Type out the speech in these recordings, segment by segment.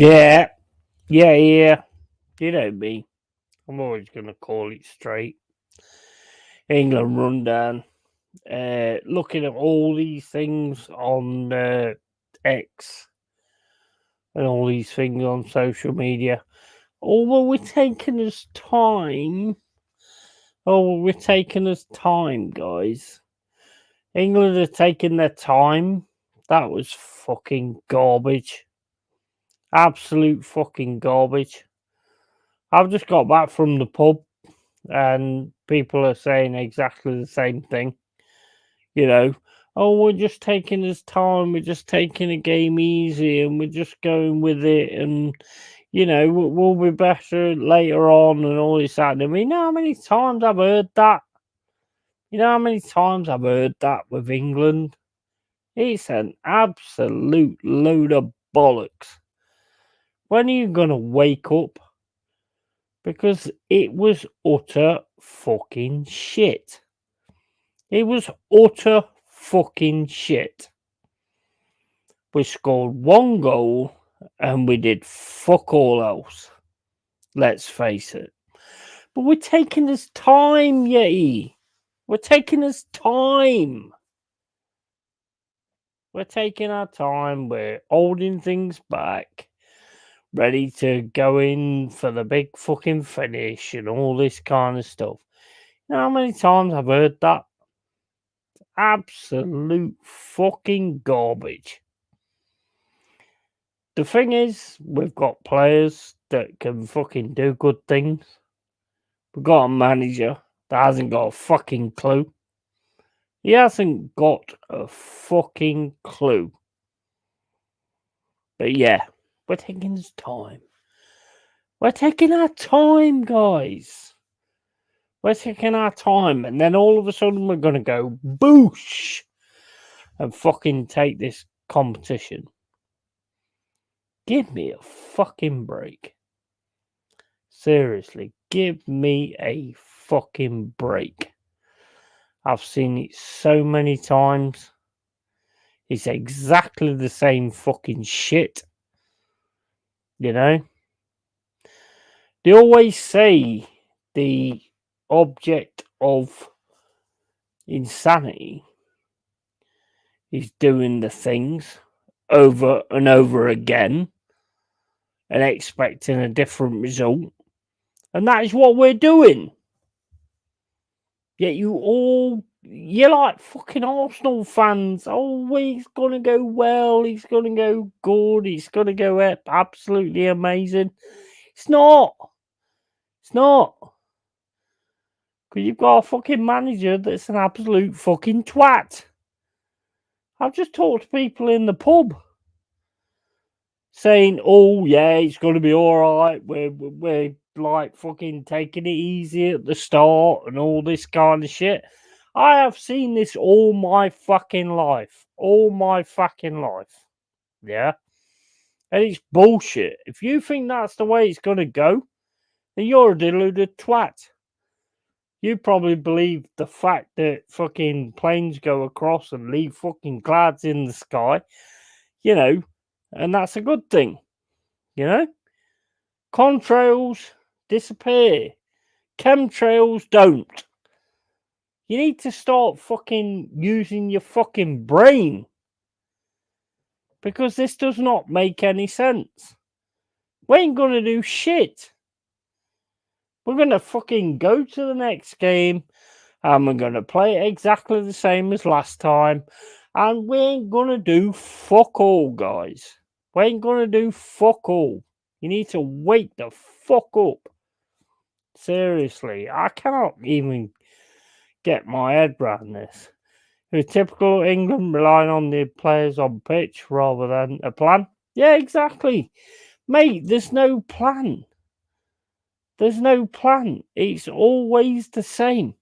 Yeah, yeah. You know me. I'm always going to call it straight. England rundown. Looking at all these things on X and all these things on social media. Although we're taking us time. Guys. England are taking their time. That was fucking garbage. Absolute fucking garbage. I've just got back from the pub and people are saying exactly the same thing. You know, oh, we're just taking this time, we're just taking a game easy and we're just going with it. And, we'll be better later on and all this. That. I mean, you know how many times I've heard that? You know how many times I've heard that with England? It's an absolute load of bollocks. When are you going to wake up? Because it was utter fucking shit. It was utter fucking shit. We scored one goal and we did fuck all else. Let's face it. But we're taking this time, Yeti. We're taking this time. We're taking our time. We're holding things back. Ready to go in for the big fucking finish and all this kind of stuff. You know how many times I've heard that? Absolute fucking garbage. The thing is, we've got players that can fucking do good things. We've got a manager that hasn't got a fucking clue. He hasn't got a fucking clue. But yeah, we're taking this time. We're taking our time, guys. We're taking our time. And then all of a sudden we're going to go boosh and fucking take this competition. Give me a fucking break. Seriously, give me a fucking break. I've seen it so many times. It's exactly the same fucking shit. You know? They always say the object of insanity is doing the things over and over again and expecting a different result. And that is what we're doing. Yet you're like fucking Arsenal fans. Oh, he's going to go well. He's going to go good. He's going to go absolutely amazing. It's not. It's not. Because you've got a fucking manager that's an absolute fucking twat. I've just talked to people in the pub saying, oh, yeah, it's going to be all right. We're like fucking taking it easy at the start and all this kind of shit. I have seen this all my fucking life. All my fucking life. Yeah? And it's bullshit. If you think that's the way it's going to go, then you're a deluded twat. You probably believe the fact that fucking planes go across and leave fucking clouds in the sky, and that's a good thing, Contrails disappear. Chemtrails don't. You need to start fucking using your fucking brain. Because this does not make any sense. We ain't gonna do shit. We're gonna fucking go to the next game and we're gonna play it exactly the same as last time. And we ain't gonna do fuck all, guys. We ain't gonna do fuck all. You need to wake the fuck up. Seriously, I cannot even get my head around this. It's typical England relying on the players on pitch rather than a plan. Yeah, exactly. Mate, there's no plan. There's no plan. It's always the same.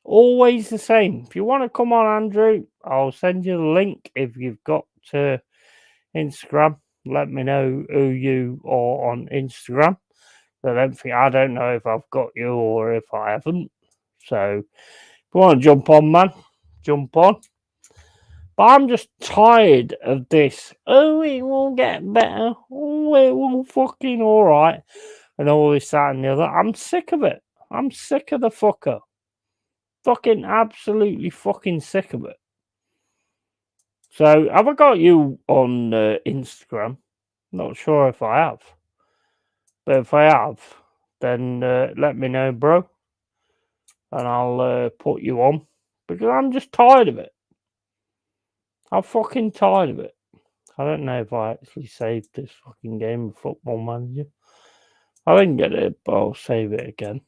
Always the same. If you want to come on, Andrew, I'll send you the link if you've got Instagram. Let me know who you are on Instagram. I don't know if I've got you or if I haven't. So if you want to jump on, man, jump on. But I'm just tired of this. Oh, it will get better. Oh, it will fucking all right. And all this, that, and the other. I'm sick of it. I'm sick of the fucker. Fucking absolutely fucking sick of it. So, have I got you on Instagram? Not sure if I have. But if I have, then let me know, bro. And I'll put you on. Because I'm just tired of it. I'm fucking tired of it. I don't know if I actually saved this fucking game of Football Manager. I didn't get it, but I'll save it again.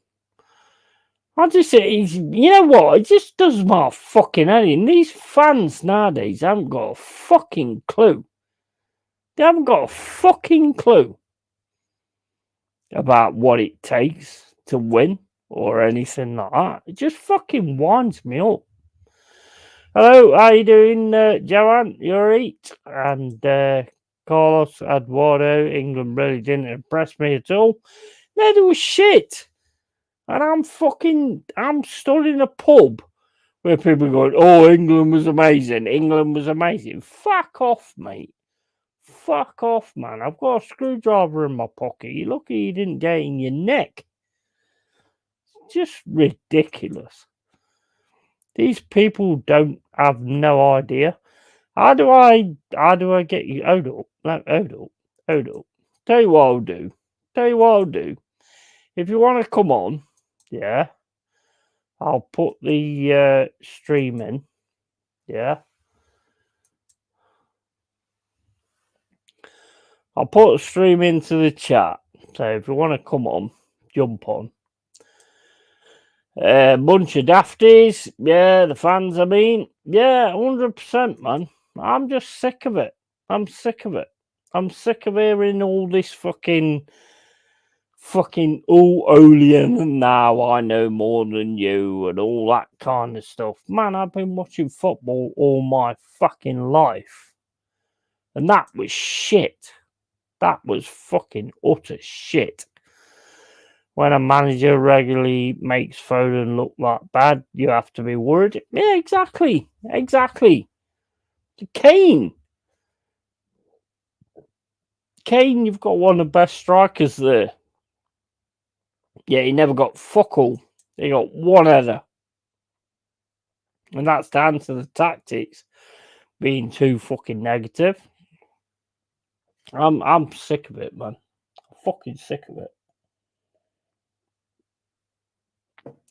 You know what? It just does my fucking head in. These fans nowadays haven't got a fucking clue. They haven't got a fucking clue about what it takes to win or anything like that. It just fucking winds me up. Hello, how you doing, Joanne? You alright? And Carlos Eduardo, England really didn't impress me at all. No, they were shit. And I'm stood in a pub where people are going, oh, England was amazing. England was amazing. Fuck off, mate. Fuck off, man. I've got a screwdriver in my pocket. You're lucky you didn't get it in your neck. It's just ridiculous. These people have no idea. How do I get you? Hold up. No, hold up. Tell you what I'll do. If you want to come on, yeah, I'll put the stream in. Yeah. I'll put a stream into the chat. So if you want to come on, jump on. Bunch of dafties. Yeah, the fans, I mean. Yeah, 100%, man. I'm just sick of it. I'm sick of it. I'm sick of hearing all this fucking Olean and now I know more than you and all that kind of stuff. Man, I've been watching football all my fucking life. And that was shit. That was fucking utter shit. When a manager regularly makes Foden look like bad, you have to be worried. Yeah, exactly. Kane, you've got one of the best strikers there. Yeah, he never got fuck all. He got one header. And that's down to the tactics being too fucking negative. I'm sick of it, man. I'm fucking sick of it.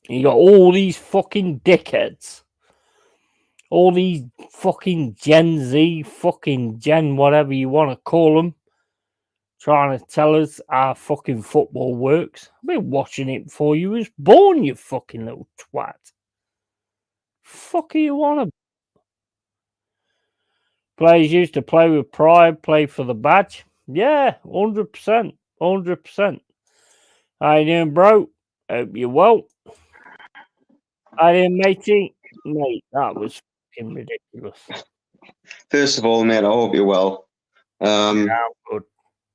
You got all these fucking dickheads. All these fucking Gen Z, fucking Gen whatever you want to call them, trying to tell us how fucking football works. I've been watching it before you was born, you fucking little twat. Fuck are you on? Players used to play with pride, play for the badge. Yeah, 100%. 100%. How you doing, bro? Hope you're well. How you doing, matey? Mate, that was fucking ridiculous. First of all, mate, I hope you're well. Yeah, I'm good.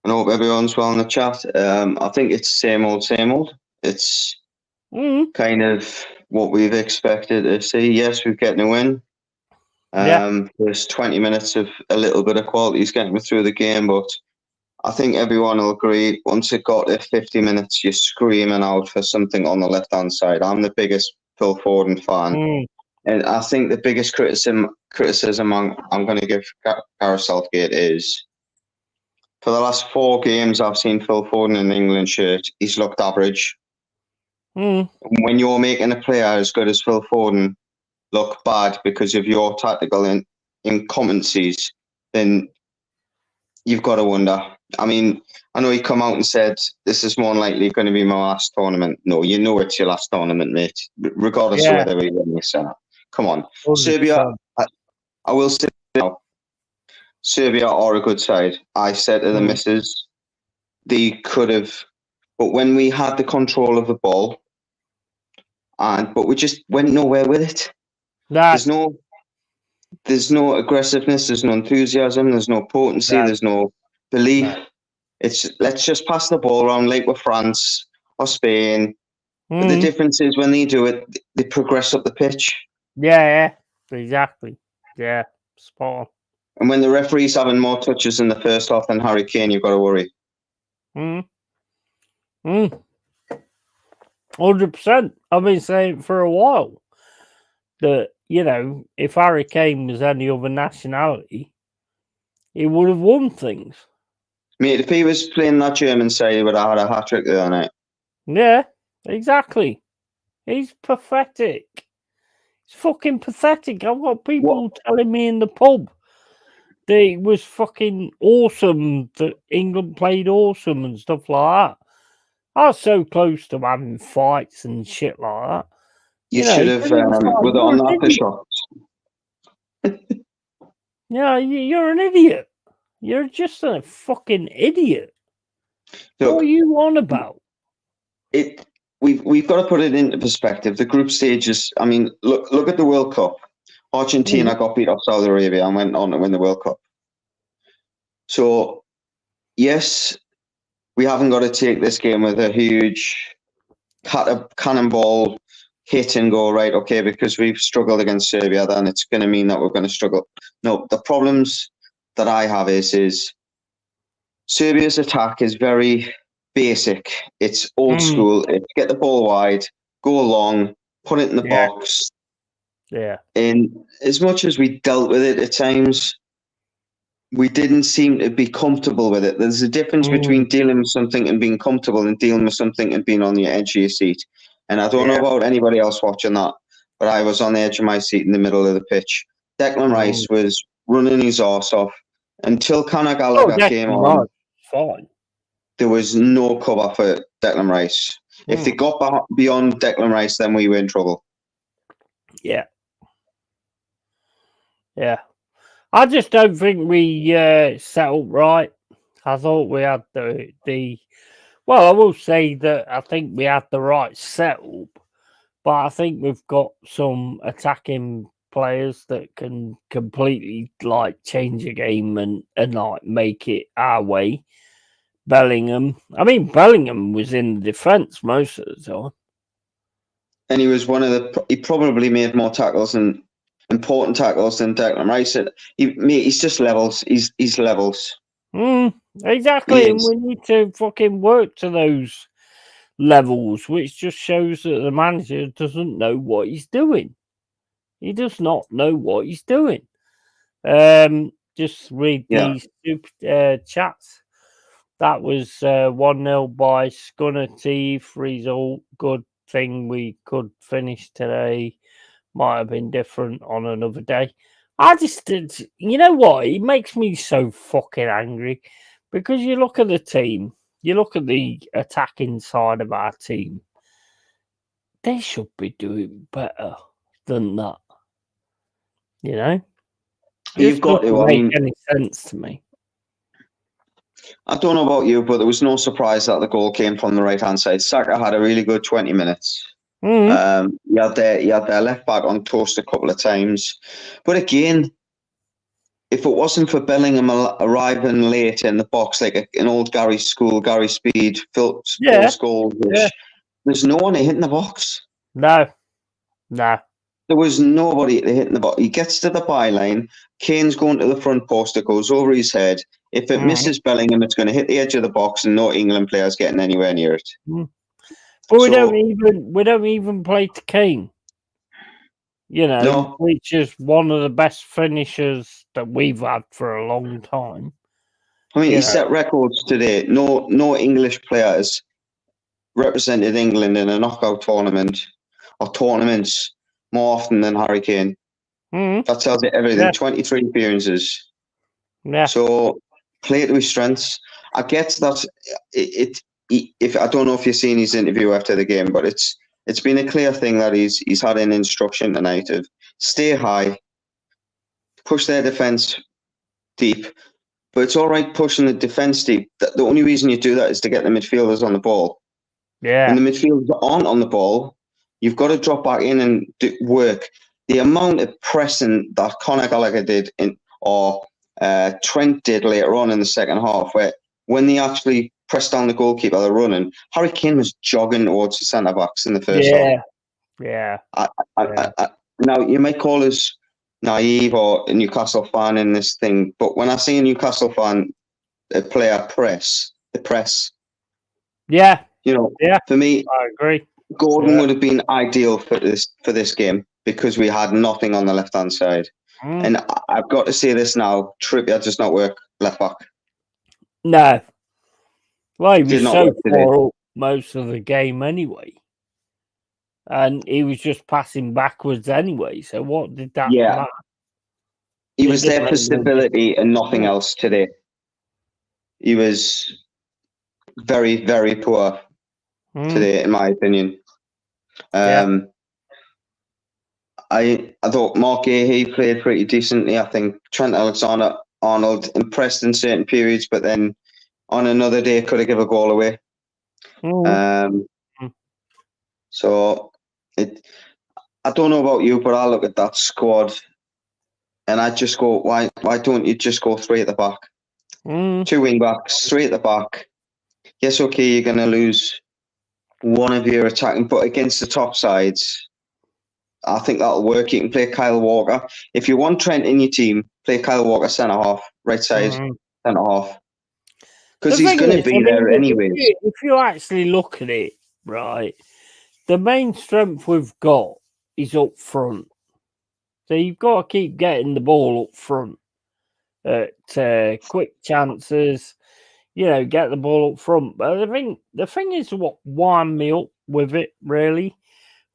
And I hope everyone's well in the chat. I think it's same old. It's kind of what we've expected to see. Yes, we're getting a win. There's 20 minutes of a little bit of quality is getting through the game, but I think everyone will agree once it got to 50 minutes, you're screaming out for something on the left-hand side. I'm the biggest Phil Foden fan. And I think the biggest criticism I'm going to give Gareth Southgate is for the last 4 games I've seen Phil Foden in an England shirt, he's looked average. When you're making a player as good as Phil Foden look bad because of your tactical incompetencies, then you've got to wonder. I mean, I know he come out and said this is more than likely going to be my last tournament. No, you know it's your last tournament, mate, regardless of whether we win this or not. Come on. 100%. Serbia, I will say now, Serbia are a good side. I said to the missus, they could have, but when we had the control of the ball, but we just went nowhere with it. There's no aggressiveness, there's no enthusiasm, there's no potency, there's no belief. It's let's just pass the ball around like with France or Spain. But the difference is when they do it, they progress up the pitch. Yeah, exactly. Yeah, spot on. And when the referee's having more touches in the first half than Harry Kane, you've got to worry. 100%. I've been saying for a while that, if Harry Kane was any other nationality, he would have won things. Mate, if he was playing that German side, he would have had a hat-trick the other night. Yeah, exactly. He's pathetic. It's fucking pathetic. I've got people telling me in the pub that it was fucking awesome, that England played awesome and stuff like that. I was so close to having fights and shit like that. You should have with on that for shots. Yeah, you're an idiot. You're just a fucking idiot. Look, what are you on about? We've got to put it into perspective. The group stages. I mean, look at the World Cup. Argentina got beat off Saudi Arabia and went on to win the World Cup. So, yes, we haven't got to take this game with a huge cannonball hit and go, right, okay, because we've struggled against Serbia, then it's going to mean that we're going to struggle. No, the problems that I have is Serbia's attack is very basic. It's old school. It's get the ball wide, go long, put it in the box. Yeah. And as much as we dealt with it at times, we didn't seem to be comfortable with it. There's a difference between dealing with something and being comfortable and dealing with something and being on the edge of your seat. And I don't know about anybody else watching that, but I was on the edge of my seat in the middle of the pitch. Declan Rice was running his arse off until Conor Gallagher came on. Fine. There was no cover for Declan Rice. If they got beyond Declan Rice, then we were in trouble. Yeah. Yeah. I just don't think we set up right. I thought we had well, I will say that I think we had the right setup, but I think we've got some attacking players that can completely change a game and make it our way. Bellingham was in the defence most of the time. And he was he probably made more tackles and important tackles than Declan Rice. He's just levels. He's levels. Exactly, and we need to fucking work to those levels, which just shows that the manager doesn't know what he's doing. He does not know what he's doing. Just read these super chats. That was 1-0 by Scunner T. Result. Good thing we could finish today. Might have been different on another day. I just did. You know what? It makes me so fucking angry because you look at the team, you look at the attacking side of our team. They should be doing better than that. You know, you've got to. Make any sense to me. I don't know about you, but there was no surprise that the goal came from the right hand side. Saka had a really good 20 minutes. He had their left back on toast a couple of times, but again, if it wasn't for Bellingham arriving late in the box like an old Gary Speed, Phil Scholes, there's no one to hit in the box. No. There was nobody to hit in the box. He gets to the byline. Kane's going to the front post. It goes over his head. If it misses Bellingham, it's going to hit the edge of the box, and no England player's getting anywhere near it. But we don't even play to Kane. Which is one of the best finishers that we've had for a long time. I mean, he set records today. No English players represented England in a knockout tournament or tournaments more often than Harry Kane. That tells you everything. 23 appearances. Yeah. So play to his strengths. I get that. If I don't know if you've seen his interview after the game, but it's been a clear thing that he's had an instruction tonight of stay high, push their defence deep. But it's all right pushing the defence deep. The only reason you do that is to get the midfielders on the ball. Yeah. When the midfielders aren't on the ball, you've got to drop back in and work. The amount of pressing that Conor Gallagher did or Trent did later on in the second half, where when they actually pressed down the goalkeeper, they're running. Harry Kane was jogging towards the centre backs in the first half. Yeah. Now you might call us naive or a Newcastle fan in this thing, but when I see a Newcastle fan, a player the press, Yeah, for me, I agree. Gordon would have been ideal for this game because we had nothing on the left hand side. And I've got to say this now: Trippier does not work left back. No. Well, he was Did not so work today. far up most of the game anyway. And he was just passing backwards anyway. So what did that matter? He was there for stability and nothing else today. He was very, very poor today, in my opinion. I thought Mark Gahey played pretty decently. I think Trent Alexander-Arnold impressed in certain periods, but then on another day could have given a goal away. So I don't know about you, but I look at that squad and I just go, why don't you just go three at the back? 2 wing backs, three at the back. Yes, okay, you're going to lose one of your attacking, but against the top sides, I think that'll work. You can play Kyle Walker. If you want Trent in your team, play Kyle Walker centre half, right side, centre half. Because he's going to be there anyway. If you actually look at it, right, the main strength we've got is up front. So you've got to keep getting the ball up front at quick chances, get the ball up front. But the thing is what wound me up with it really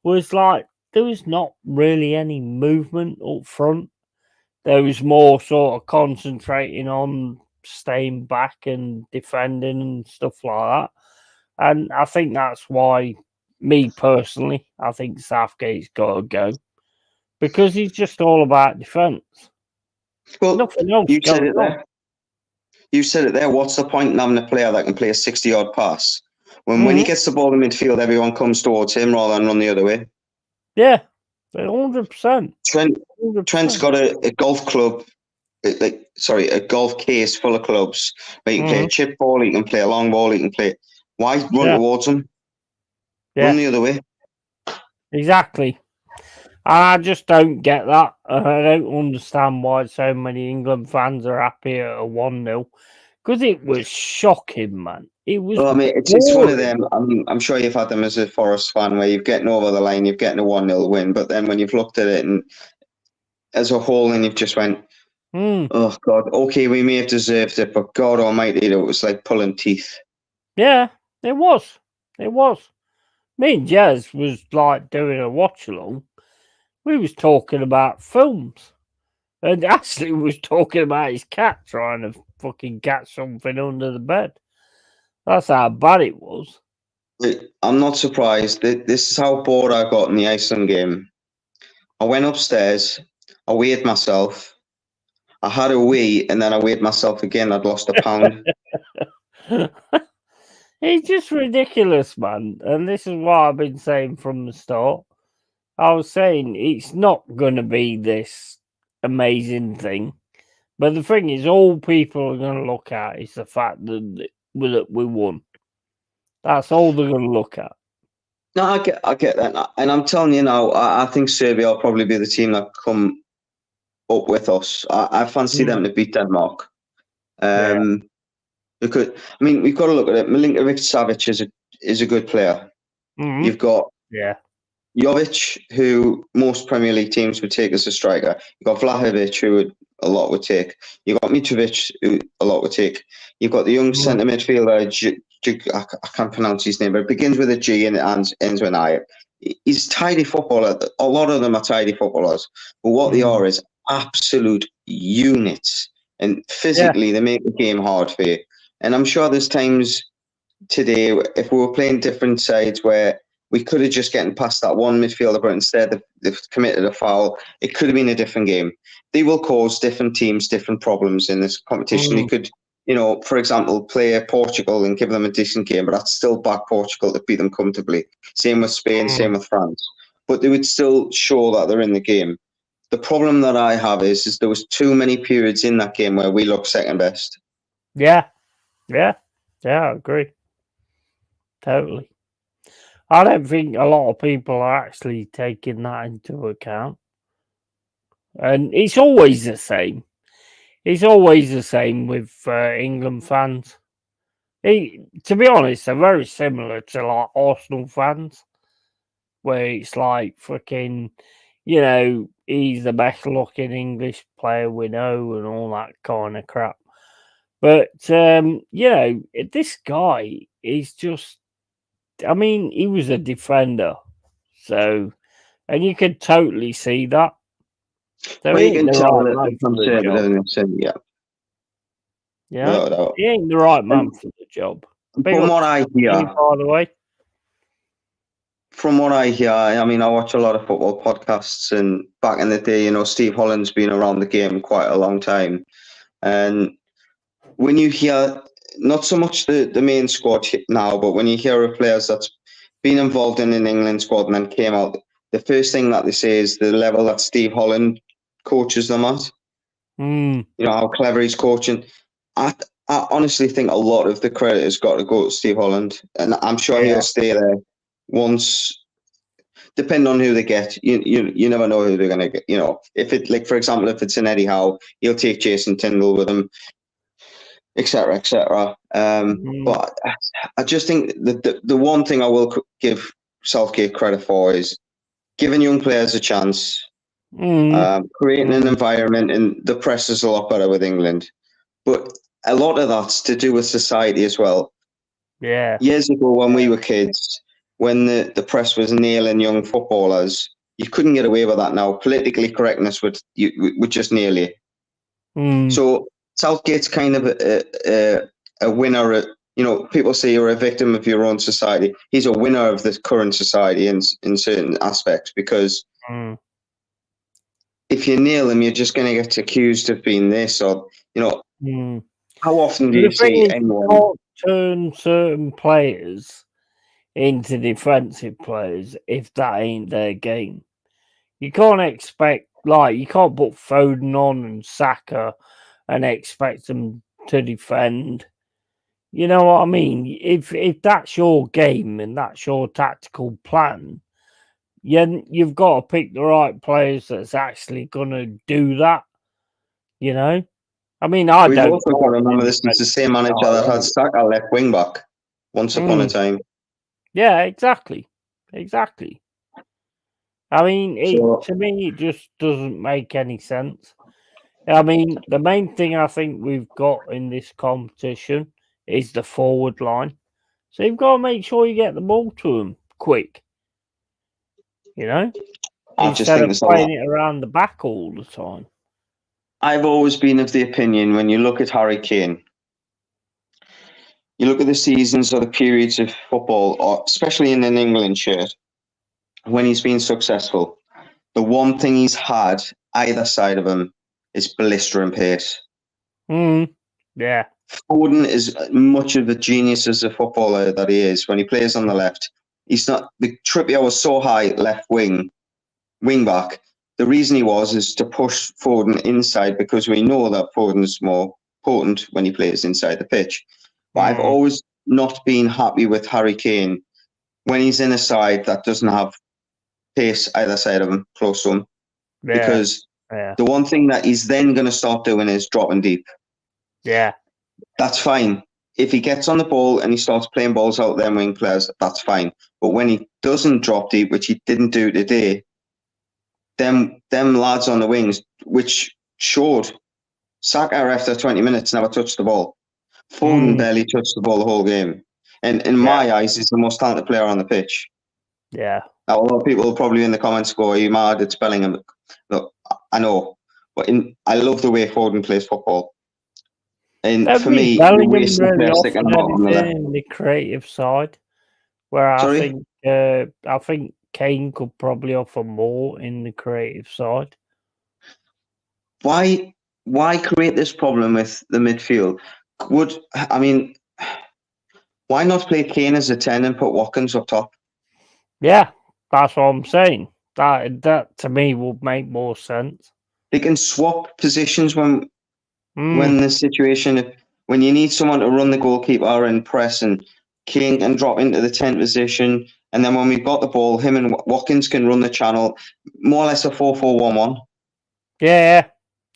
was like there was not really any movement up front. There was more sort of concentrating on staying back and defending and stuff like that. And I think that's why, me personally, I think Southgate's got to go because he's just all about defence. Well, nothing else. You said it there. You said it there. What's the point in having a player that can play a 60-yard pass when he gets the ball in midfield, everyone comes towards him rather than run the other way? Yeah, 100%. Trent's got a golf club, a golf case full of clubs. Where he can play a chip ball, he can play a long ball, he can play. Why run towards him? Run the other way. Exactly. I just don't get that. I don't understand why so many England fans are happy at a 1-0 because it was shocking, man. It was. Well, I mean, it's one of them. I mean, I'm sure you've had them as a Forest fan where you're getting over the line, you're getting a 1-0 win, but then when you've looked at it and as a whole, and you've just went, oh God, okay, we may have deserved it, but God Almighty, it was like pulling teeth. Yeah, it was. It was. Me and Jez was like doing a watch along. We was talking about films. And Ashley was talking about his cat trying to fucking catch something under the bed. That's how bad it was. I'm not surprised. This is how bored I got in the Iceland game. I went upstairs, I weighed myself, I had a wee, and then I weighed myself again. I'd lost a pound. It's just ridiculous, man. And this is what I've been saying from the start. I was saying it's not going to be this amazing thing. But the thing is, all people are going to look at is the fact that we won. That's all they're going to look at. No, I get that. And I'm telling you now, I think Serbia will probably be the team that come up with us. I fancy them to beat Denmark. Because, I mean, we've got to look at it. Milinkovic-Savic is a good player. You've got Jovic, who most Premier League teams would take as a striker. You've got Vlahovic, who a lot would take. You've got Mitrovic, who a lot would take. You've got the young centre midfielder, I can't pronounce his name, but it begins with a G and it ends with an I. He's a tidy footballer. A lot of them are tidy footballers. But what they are is absolute units. And physically, they make the game hard for you. And I'm sure there's times today, if we were playing different sides where we could have just gotten past that one midfielder, but instead they've committed a foul, it could have been a different game. They will cause different teams different problems in this competition. You could, for example, play Portugal and give them a decent game, but that's still back Portugal to beat them comfortably. Same with Spain, same with France. But they would still show that they're in the game. The problem that I have is there was too many periods in that game where we looked second best. Yeah, I agree. Totally. I don't think a lot of people are actually taking that into account. and it's always the same. It's always the same with England fans. To be honest, they're very similar to like Arsenal fans, where it's like freaking, he's the best looking English player we know and all that kind of crap. But this guy is just. I mean, he was a defender, so and you could totally see that. So Well, he you ain't can the tell right that man the for the job. conservativeness in, yeah, without a doubt. He ain't the right man And for the job. Big from up what to I you, hear, by the way. I mean, I watch a lot of football podcasts, and back in the day, Steve Holland's been around the game quite a long time. And when you hear, not so much the main squad now, but when you hear of players that's been involved in an England squad and then came out, the first thing that they say is the level that Steve Holland coaches them at. How clever he's coaching. I honestly think a lot of the credit has got to go to Steve Holland, and I'm sure he'll stay there once. Depending on who they get, you never know who they're going to get. If it, like, for example, if it's an Eddie Howe, he'll take Jason Tyndall with him, etc., etc. But I just think that the one thing I will give Southgate credit for is giving young players a chance, creating an environment, and the press is a lot better with England. But a lot of that's to do with society as well. Yeah. Years ago, when we were kids, when the press was nailing young footballers, you couldn't get away with that now. Politically correctness would just nail you. So Southgate's kind of a winner at, people say you're a victim of your own society. He's a winner of the current society in certain aspects, because if you nail him, you're just going to get accused of being this, or, how often do you see anyone? You can't turn certain players into defensive players if that ain't their game. You can't expect, you can't put Foden on and Saka and expect them to defend. You know what I mean? If that's your game and that's your tactical plan, you've got to pick the right players that's actually going to do that. I mean, We've also got to remember this is the same manager that had Saka left wing back once upon a time. Yeah, exactly. I mean, to me, it just doesn't make any sense. I mean, the main thing I think we've got in this competition is the forward line. So you've got to make sure you get the ball to them quick. Instead of playing it around the back all the time. I've always been of the opinion, when you look at Harry Kane, you look at the seasons or the periods of football, or especially in an England shirt, when he's been successful, the one thing he's had either side of him is blistering pace. Yeah. Foden is much of the genius as a footballer that he is. When he plays on the left, he's not. The Trippier was so high left wing back. The reason he is to push Foden inside, because we know that Foden's more potent when he plays inside the pitch. But I've always not been happy with Harry Kane when he's in a side that doesn't have pace either side of him, close to him. Yeah. Because the one thing that he's then going to start doing is dropping deep. Yeah. That's fine. If he gets on the ball and he starts playing balls out there, wing players, that's fine. But when he doesn't drop deep, which he didn't do today, them lads on the wings, which showed, Saka after 20 minutes never touched the ball. Foden barely touched the ball the whole game. And in my eyes, he's the most talented player on the pitch. Yeah. Now, a lot of people will probably in the comments go, "Are you mad? It's Bellingham." Look, I know, but I love the way Foden plays football. And for me, Bellingham really offered anything in the creative side, where I think Kane could probably offer more in the creative side. Why create this problem with the midfield? Why not play Kane as a 10 and put Watkins up top? Yeah, that's what I'm saying. That to me would make more sense. They can swap positions when the situation, when you need someone to run the goalkeeper and press, and Kane can drop into the 10 position, and then when we've got the ball, him and Watkins can run the channel, more or less a 4-4-1-1. Yeah.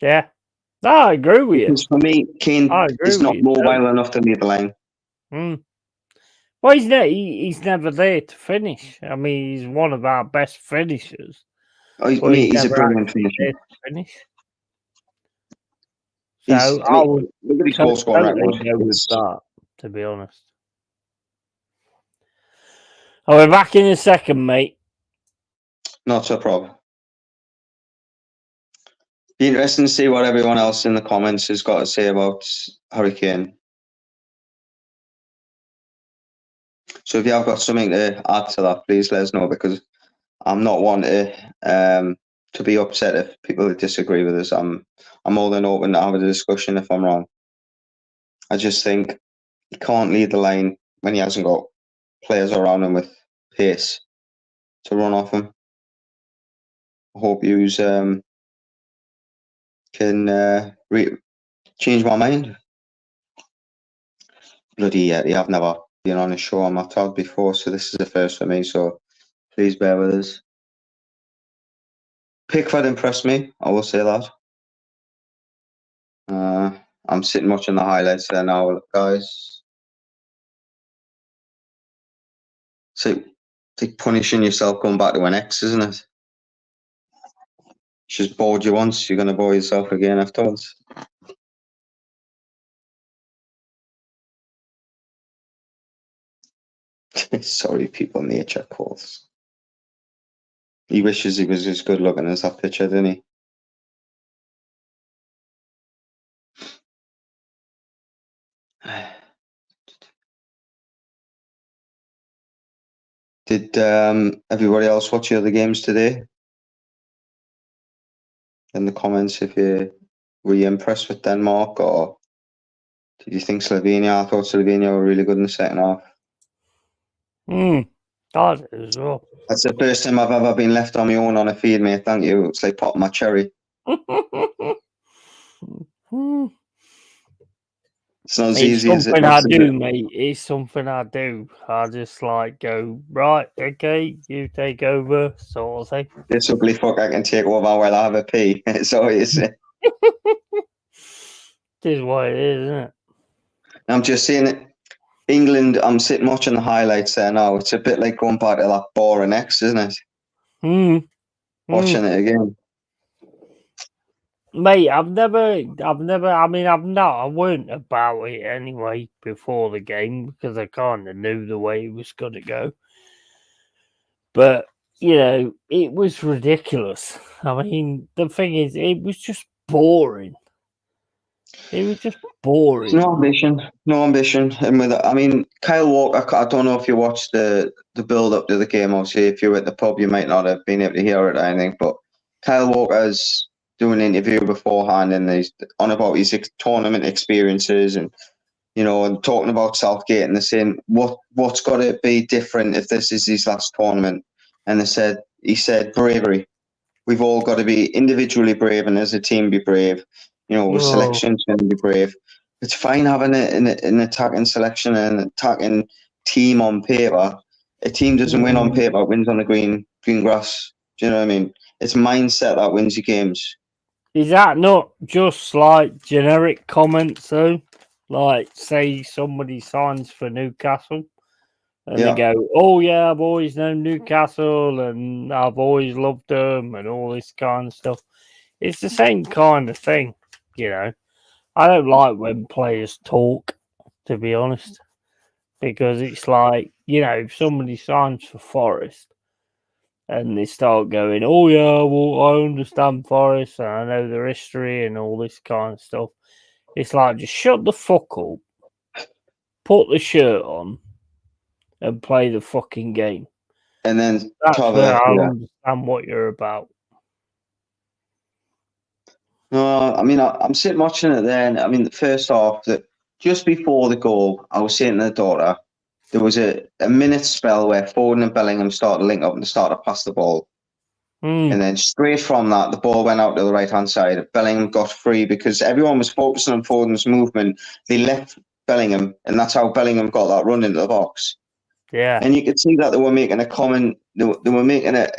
No, I agree with you. Because for me, Kane is not mobile enough to lead the line. Well, he's never there to finish. I mean, he's one of our best finishers. He's a brilliant finisher. Finish. So I would look at his goal scoring record. Go with that, to be honest. Oh, we're back in a second, mate. Not so problem. Be interesting to see what everyone else in the comments has got to say about Harry Kane. So if you have got something to add to that, please let us know, because I'm not one to be upset if people disagree with us. I'm more than open to have a discussion if I'm wrong. I just think he can't lead the line when he hasn't got players around him with pace to run off him. I hope you can change my mind. Bloody Yeti, I've never been on a show on my pod before, so this is the first for me, so please bear with us. Pickford impressed me, I will say that. I'm sitting watching the highlights there now, guys. So, it's like punishing yourself going back to an ex, isn't it? She's bored you once, you're going to bore yourself again afterwards. Sorry, people, nature calls. He wishes he was as good looking as that picture, didn't he? Did everybody else watch the other games today? In the comments, if were you impressed with Denmark, or did you think Slovenia? I thought Slovenia were really good in the second half. God, as well. That's the first time I've ever been left on my own on a feed, mate. Thank you. It's like popping my cherry. It's not as easy as it looks. It's something I do, mate. It's something I do. I just like go, right, okay, you take over, sort of thing. This ugly fuck, I can take over while I have a pee. So it's This is what it is, isn't it? I'm just saying it. England, I'm sitting watching the highlights there now. It's a bit like going back to that boring X, isn't it? Watching it again. Mate, I weren't about it anyway before the game, because I kind of knew the way it was going to go. But, you know, it was ridiculous. I mean, the thing is, it was just boring. It was just boring. No ambition. And with I mean, Kyle Walker, I don't know if you watched the build up to the game. Obviously, if you were at the pub, you might not have been able to hear it or anything. But Kyle Walker's doing an interview beforehand, and he's on about his tournament experiences, and and talking about Southgate, and they're saying what's got to be different if this is his last tournament. And he said bravery. We've all got to be individually brave, and as a team be brave. Selection's going to be brave. It's fine having an attacking selection and an attacking team on paper. A team doesn't win on paper, it wins on the green grass. Do you know what I mean? It's mindset that wins your games. Is that not just like generic comments though? Like, say somebody signs for Newcastle and they go, oh yeah, I've always known Newcastle and I've always loved them and all this kind of stuff. It's the same kind of thing, I don't like when players talk, to be honest, because it's like, if somebody signs for Forest and they start going, oh yeah, well, I understand Forest and I know their history and all this kind of stuff. It's like, just shut the fuck up, put the shirt on, and play the fucking game. And then that's where I understand what you're about. No, I mean, I'm sitting watching it then. I mean, the first half, just before the goal, I was saying to the daughter, there was a minute spell where Foden and Bellingham started to link up and started to pass the ball. And then straight from that, the ball went out to the right-hand side. Bellingham got free because everyone was focusing on Foden's movement. They left Bellingham, and that's how Bellingham got that run into the box. Yeah. And you could see that they were making a comment. They were making a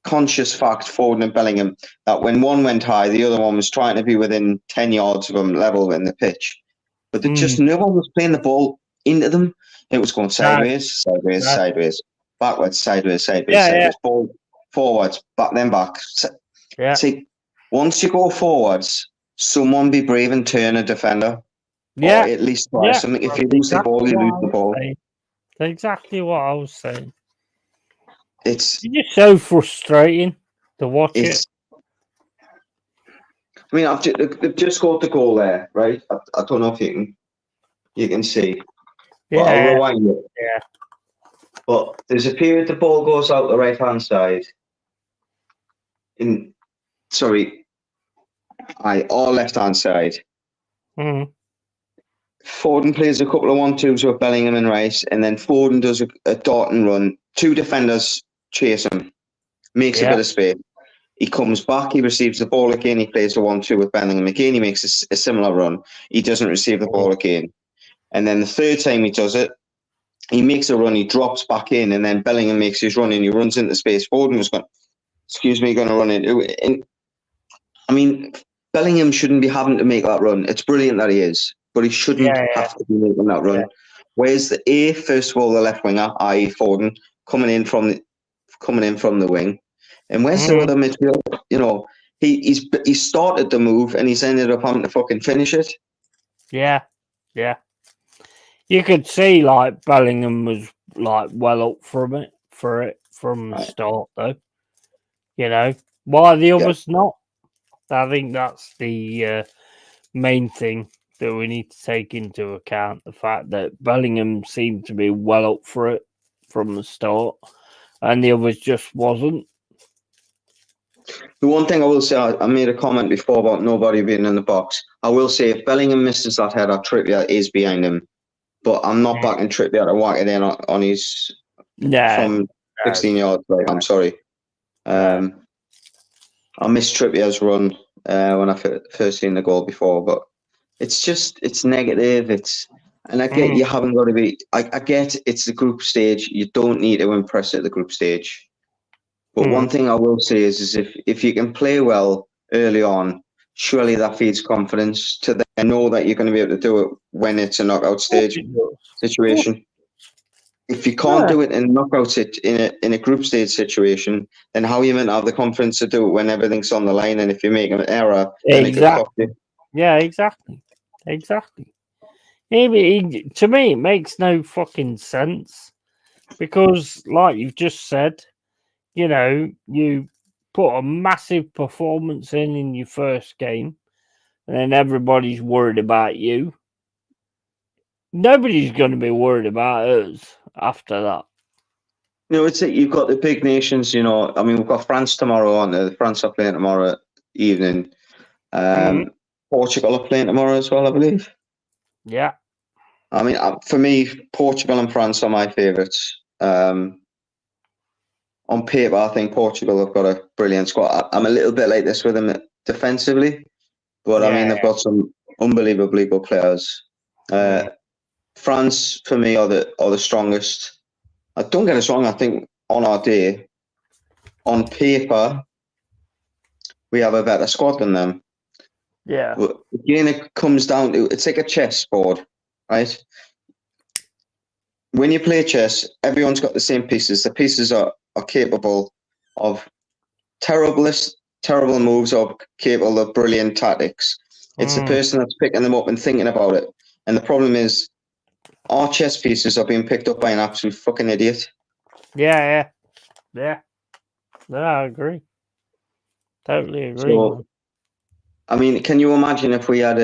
conscious fact, Foden and Bellingham, that when one went high, the other one was trying to be within 10 yards of them level in the pitch. But just no one was playing the ball into them. It was going sideways, sideways, backwards, sideways. Ball forwards, back, then back. Yeah. See, once you go forwards, someone be brave and turn a defender. Yeah. Or at least try something. If you lose the ball, you lose the ball. That's exactly what I was saying. It's just so frustrating to watch it. I mean, they've just scored the goal there, right? I don't know if you can see. Yeah. But I'll rewind it. Yeah. But there's a period the ball goes out the right-hand side. Or left-hand side. Mm-hmm. Foden plays a couple of 1-2s with Bellingham and Rice, and then Foden does a dart and run. Two defenders chase him, makes a bit of space. He comes back, he receives the ball again, he plays a 1-2 with Bellingham again, he makes a similar run. He doesn't receive the ball again. And then the third time he does it, he makes a run, he drops back in, and then Bellingham makes his run and he runs into space. Foden was going to run into it. And, I mean, Bellingham shouldn't be having to make that run. It's brilliant that he is, but he shouldn't have to be making that run. Where's first of all, the left winger, i.e. Foden, coming in from the wing? And where's the other midfield? You know, he started the move and he's ended up having to fucking finish it. Yeah, yeah. You could see like Bellingham was like well up from it from the start, though. You know, why the others not? I think that's the main thing that we need to take into account. The fact that Bellingham seemed to be well up for it from the start, and the others just wasn't. The one thing I will say, I made a comment before about nobody being in the box. I will say if Bellingham misses that header, Trippier is behind him. But I'm not backing Trippier to whack it in on his from 16 yards. Right, I'm sorry. I missed Trippier's run when I first seen the goal before, but it's negative. And I get you haven't got to be. I get it's the group stage. You don't need to impress at the group stage. But one thing I will say is if you can play well early on, surely that feeds confidence to then know that you're going to be able to do it when it's a knockout stage situation. If you can't do it in a knockout in a group stage situation, then how are you meant to have the confidence to do it when everything's on the line? And if you make an error, then it could cost you. Yeah, exactly. Maybe to me, it makes no fucking sense because, like you've just said, you know, you put a massive performance in your first game, and then everybody's worried about you. Nobody's going to be worried about us after that. You know, you've got the big nations. You know, I mean, we've got France tomorrow on. France are playing tomorrow evening. Portugal are playing tomorrow as well, I believe. Yeah. I mean, for me, Portugal and France are my favourites. On paper, I think Portugal have got a brilliant squad. I'm a little bit like this with them defensively, but I mean, they've got some unbelievably good players. France, for me, are the strongest. Don't get us wrong. I think on our day, on paper, we have a better squad than them. Yeah. But again, it comes down to it's like a chessboard, right? When you play chess, everyone's got the same pieces. The pieces are capable of terrible moves or capable of brilliant tactics. It's the person that's picking them up and thinking about it. And the problem is, our chess pieces are being picked up by an absolute fucking idiot. Yeah. No, I agree. Totally agree. So, I mean, can you imagine if we had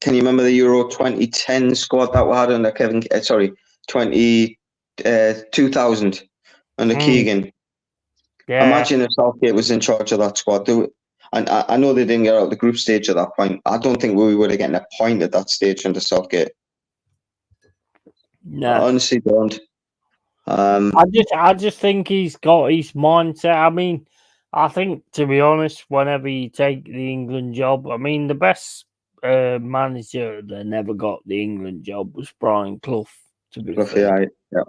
can you remember the Euro 2010 squad that we had under 2000 under Keegan? Yeah. Imagine if Southgate was in charge of that squad. And I know they didn't get out of the group stage at that point. I don't think we would have gotten a point at that stage under Southgate. No. I honestly don't. I just think he's got his mindset. I mean, I think, to be honest, whenever you take the England job, I mean, the best manager that never got the England job was Brian Clough, to be fair. Yeah.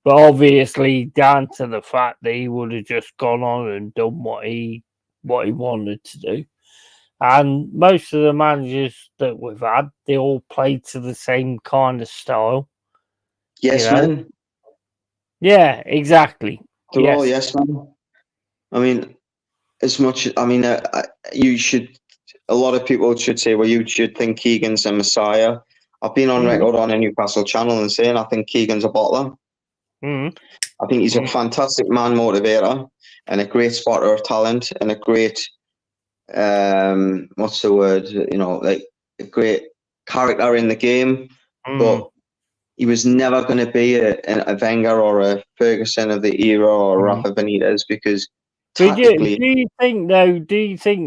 But obviously, down to the fact that he would have just gone on and done what he wanted to do. And most of the managers that we've had, they all play to the same kind of style. Yes, man. Yeah, exactly. They're all yes, man. I mean, as much. I mean, you should. A lot of people should say, well, you should think Keegan's a messiah. I've been on record on a Newcastle channel and saying I think Keegan's a bottler. I think he's a fantastic man motivator and a great spotter of talent and a great, what's the word? Like a great character in the game. But he was never going to be a Wenger or a Ferguson of the era or Rafa Benitez because tactically. Do you think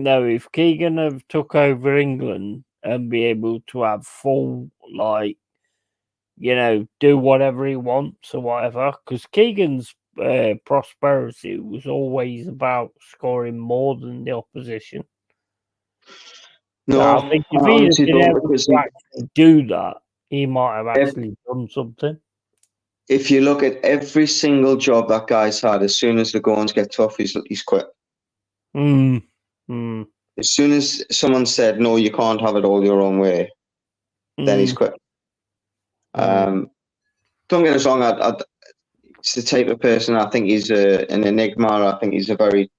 though, if Keegan have took over England and be able to have full, like, do whatever he wants or whatever, because Keegan's prosperity was always about scoring more than the opposition. No, so I think if I he'd have honestly been don't, able because to actually do that, he might have actually done something. if you look at every single job that guy's had, as soon as the goings get tough, he's quit. As soon as someone said, no, you can't have it all your own way, then he's quit. Don't get us wrong, it's the type of person, I think he's an enigma. I think he's a very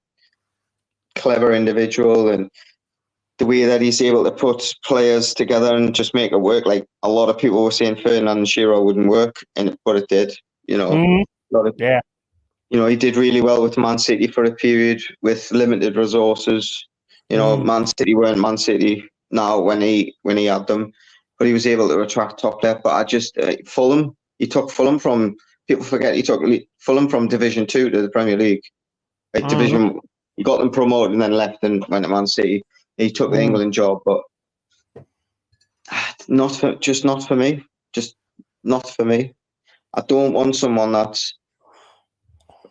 clever individual, and the way that he's able to put players together and just make it work. Like a lot of people were saying Ferdinand Shearer wouldn't work, but it did. Yeah. He did really well with Man City for a period with limited resources. Man City weren't Man City now when he had them, but he was able to attract top left. But I just Fulham. He took Fulham from, people forget, he took Fulham from Division 2 to the Premier League. Like Division, he got them promoted and then left and went to Man City. He took the England job, but not for me. Just not for me. I don't want someone that's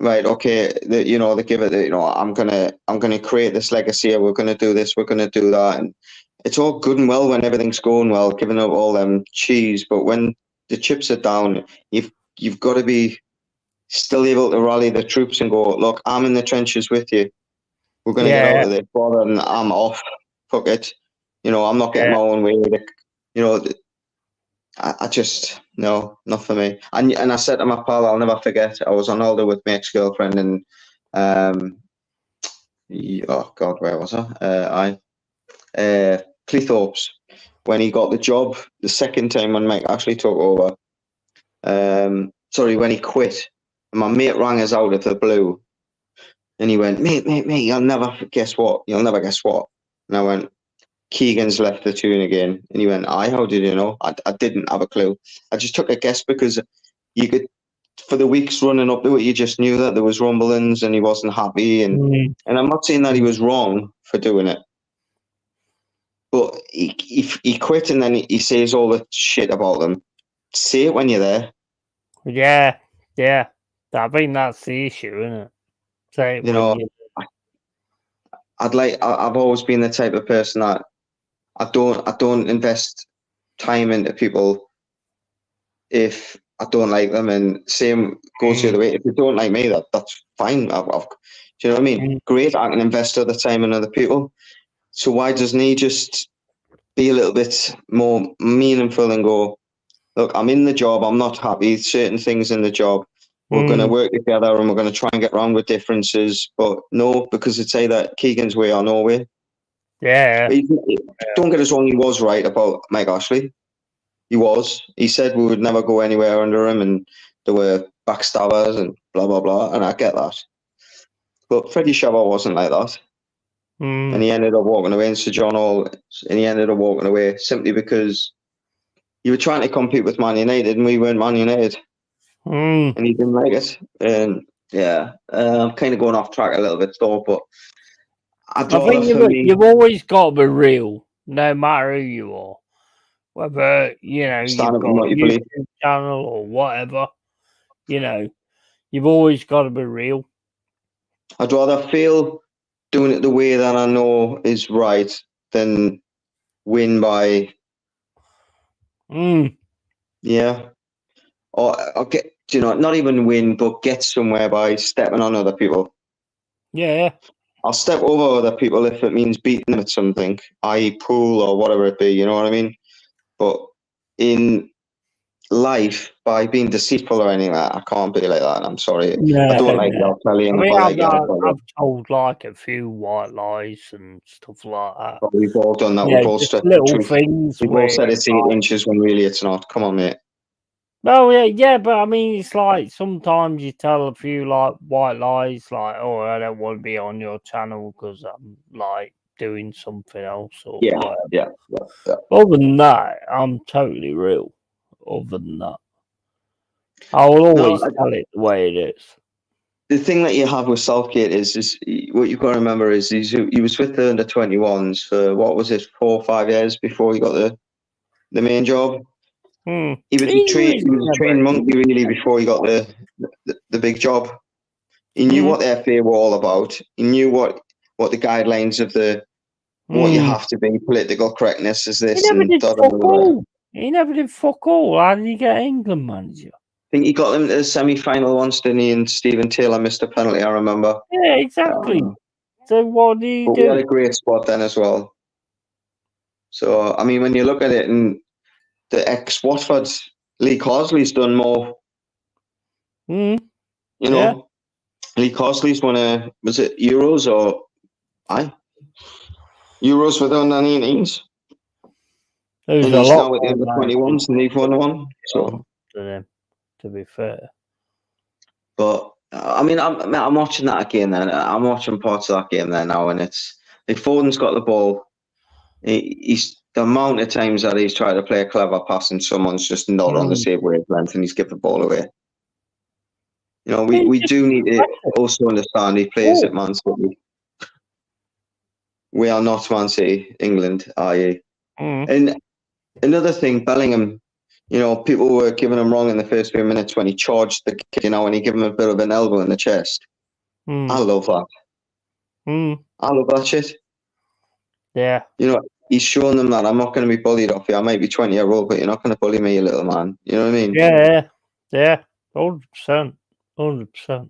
right. Okay, they give it. I'm gonna create this legacy. We're gonna do this. We're gonna do that. And it's all good and well when everything's going well, giving up all them cheese. But when the chips are down, you've got to be still able to rally the troops and go, look, I'm in the trenches with you. We're gonna get out of this. Rather than I'm off. Fuck it. I'm not getting my own way. I just, no, not for me. And I said to my pal, I'll never forget, I was on holiday with my ex-girlfriend and oh God, where was I? Cleethorpes, when he got the job the second time when Mike actually took over. When he quit. And my mate rang us out of the blue and he went, mate, you'll never guess what? And I went, Keegan's left the tune again. And he went, aye, how did you know? I didn't have a clue. I just took a guess because you could, for the weeks running up to it, you just knew that there was rumblings and he wasn't happy. And I'm not saying that he was wrong for doing it. But he quit and then he says all the shit about them. Say it when you're there. Yeah. I think that's the issue, isn't it? Say it I've always been the type of person that I don't invest time into people if I don't like them, and same goes the other way. If you don't like me, that's fine. Do you know what I mean? Great, I can invest other time in other people. So why doesn't he just be a little bit more meaningful and go, look, I'm in the job, I'm not happy, certain things in the job. We're going to work together and we're going to try and get around with differences. But no, because it's either Keegan's way or no way. Yeah. Don't get us wrong, he was right about Mike Ashley. He was. He said we would never go anywhere under him and there were backstabbers and blah, blah, blah. And I get that. But Freddie Shabba wasn't like that. And he ended up walking away, and Sir John Hall, and he ended up walking away simply because you were trying to compete with Man United and we weren't Man United. And he didn't like it. And yeah, I'm kind of going off track a little bit though, but I think you've always got to be real, no matter who you are. Whether, you've got a YouTube channel or whatever, you've always got to be real. I'd rather fail doing it the way that I know is right than win by. Yeah. Or okay, you know, not even win, but get somewhere by stepping on other people. Yeah. I'll step over other people if it means beating them at something, i.e. pool or whatever it be, you know what I mean? But in life, by being deceitful or anything like that, I can't be like that. I'm sorry. I don't like I'll tell you. I mean, I'll I've told like a few white lies and stuff like that. But we've all done that. Yeah, We've all just stretched the little truth. things. We've all said it's 8 inches when really it's not. Come on, mate. No, yeah, but I mean, it's like sometimes you tell a few like white lies, like, "Oh, I don't want to be on your channel because I'm like doing something else or whatever." Yeah. Other than that, I'm totally real. Other than that, I will always tell it the way it is. The thing that you have with Southgate is what you've got to remember is he was with the under-21s for what was it, 4 or 5 years before he got the main job. He was a trained monkey really before he got the big job. He knew what the FA were all about. He knew what the guidelines of what you have to be, political correctness is this. He never did fuck all. How did he get England manager? I think he got them to the semi-final once, didn't he? And Stephen Taylor missed a penalty, I remember. Yeah, exactly. So what did he do? We had a great squad then as well. So, I mean, when you look at it, and the ex-Watford, Lee Carsley's done more. You know, Lee Carsley's won was it Euros or Euros with the under-19s? And he's now with the under-21s and they've won one. So, to be fair. But I mean, I'm watching that again. Then I'm watching parts of that game there now, and it's like Foden's got the ball. He's the amount of times that he's tried to play a clever pass and someone's just not on the same wavelength, and he's given the ball away. You know, we do need to also understand he plays at Man City. We are not Man City, England, are you? And another thing, Bellingham. You know, people were giving him wrong in the first few minutes when he charged the kick, you know, and he gave him a bit of an elbow in the chest. I love that. I love that shit. Yeah. You know, he's showing them that I'm not going to be bullied off you. I might be 20-year-old, but you're not going to bully me, you little man. You know what I mean? Yeah. 100%. 100%.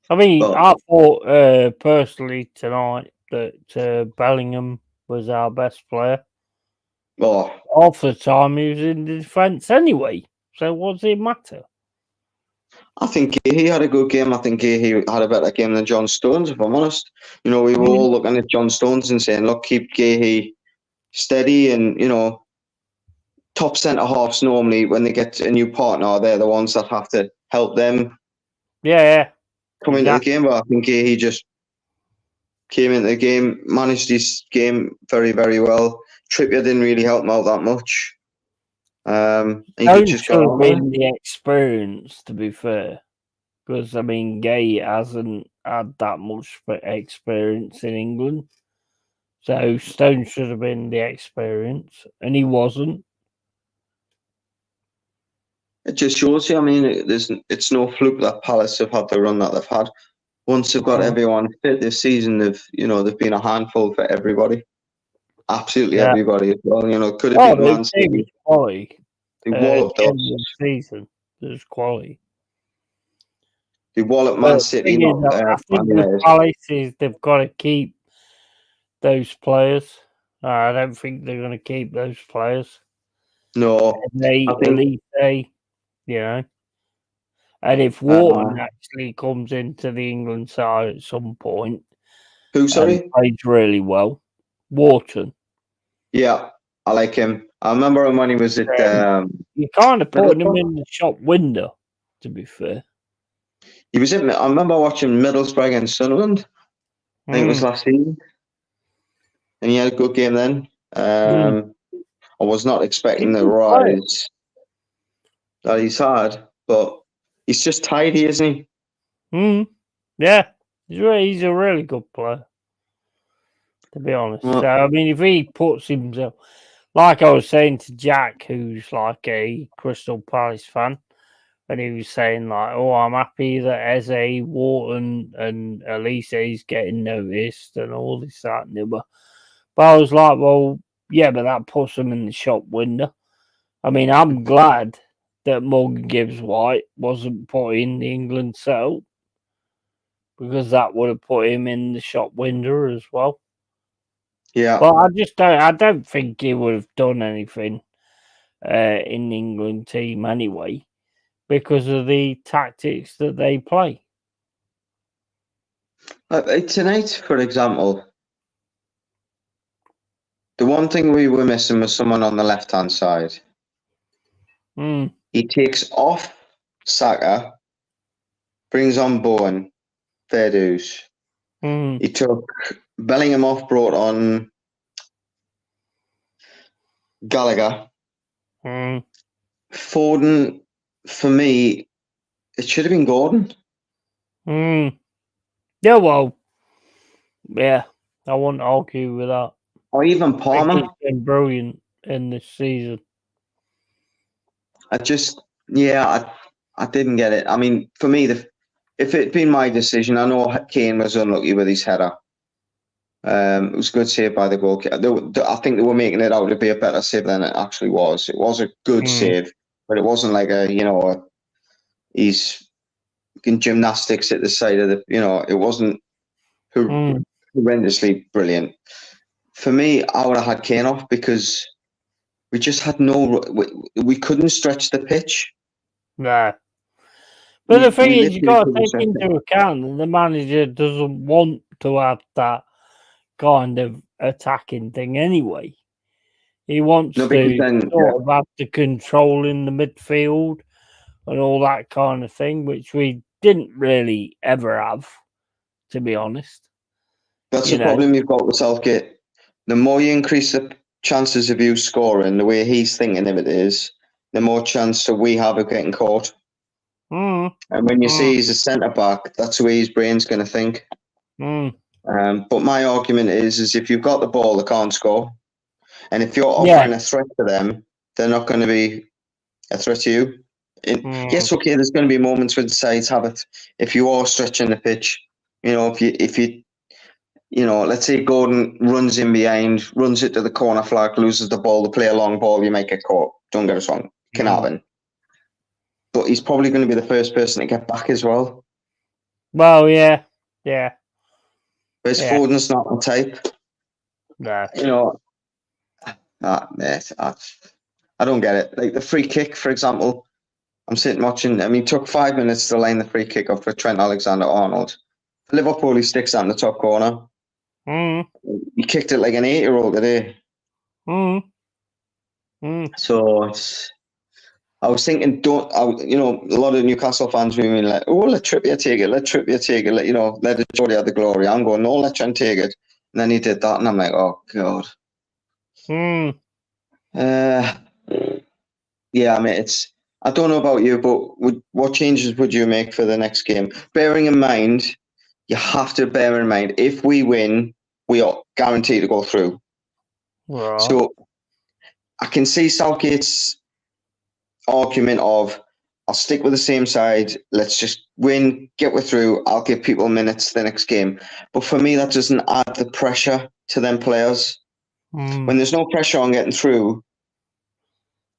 I mean, I thought personally tonight that Bellingham was our best player. Half the time he was in the defence anyway. So what does it matter? I think he had a good game. I think he had a better game than John Stones, if I'm honest. You know, we were all looking at John Stones and saying, look, keep Gahey steady. And, you know, top centre-halves normally, when they get a new partner, they're the ones that have to help them come into the game. But I think he just came into the game, managed his game very, very well. Trippier didn't really help him out that much. He could just go on been the experience, to be fair. Because, I mean, Gay hasn't had that much experience in England. So Stone should have been the experience, and he wasn't. It just shows you, I mean, it's no fluke that Palace have had the run that they've had. Once they've got everyone fit this season, they've been a handful for everybody. Absolutely everybody as well. You know, could have been Man City. They walloped us. Season. There's quality. They walloped Man City. I think the Palace is they've got to keep those players. I don't think they're going to keep those players. No, you know. And if Wharton actually comes into the England side at some point, who plays really well, Wharton. Yeah, I like him. I remember him when he was at. You kind of putting him in the shop window. To be fair, he was in. I remember watching Middlesbrough against Sunderland. I think it was last season, and he had a good game then. I was not expecting the rise that he's had, but he's just tidy, isn't he? Yeah, he's a really good player. To be honest, so, I mean, if he puts himself, like I was saying to Jack, who's like a Crystal Palace fan, and he was saying like, "Oh, I'm happy that Eze, Wharton, and Elise is getting noticed and all this, that, and the other." But I was like, "Well, yeah, but that puts them in the shop window." I mean, I'm glad that Morgan Gibbs White wasn't put in the England setup, because that would have put him in the shop window as well. Yeah. But I don't think he would have done anything in the England team anyway, because of the tactics that they play. Tonight, for example, the one thing we were missing was someone on the left-hand side. He takes off Saka, brings on Bowen, fair dues. He took Bellingham off, brought on Gallagher. Foden, for me, it should have been Gordon. Yeah, well, yeah, I won't argue with that. Or even Palmer. He's been brilliant in this season. I didn't get it. I mean, for me, if it'd been my decision, I know Kane was unlucky with his header. It was a good save by the goalkeeper. I think they were making it out to be a better save than it actually was. It was a good save, but it wasn't like he's in gymnastics at the side of the, it wasn't horrendously brilliant. For me, I would have had Kane off because we just had we couldn't stretch the pitch. No. But the thing is, you've got to take into account that the manager doesn't want to have that kind of attacking thing anyway. He wants to sort of have the control in the midfield and all that kind of thing, which we didn't really ever have, to be honest. That's the problem you've got with Southgate. The more you increase the chances of you scoring, the way he's thinking of it is, the more chance that we have of getting caught. And when you see he's a centre-back, that's the way his brain's going to think. But my argument is if you've got the ball, they can't score. And if you're offering a threat to them, they're not going to be a threat to you. Yes, okay, there's going to be moments where the sides have it. If you are stretching the pitch, if you let's say Gordon runs in behind, runs it to the corner flag, loses the ball, to play a long ball, you might get caught. Don't get us wrong. It can happen. But he's probably going to be the first person to get back as well. Well, yeah. Whereas Foden's not the type. No. Mate, I don't get it. Like the free kick, for example, I'm sitting watching. I mean, it took 5 minutes to line the free kick up for Trent Alexander-Arnold. For Liverpool, he sticks that in the top corner. He kicked it like an 8-year-old today. So I was thinking, a lot of Newcastle fans were like, oh, let Trippier take it, let Jordi have the glory. I'm going, no, let Trent take it. And then he did that, and I'm like, oh, God. Yeah, I mean, I don't know about you, but what changes would you make for the next game? Bearing in mind, you have to bear in mind, if we win, we are guaranteed to go through. Right. So I can see Southgate's argument of, I'll stick with the same side, let's just win, get through, I'll give people minutes the next game. But for me, that doesn't add the pressure to them players. When there's no pressure on getting through,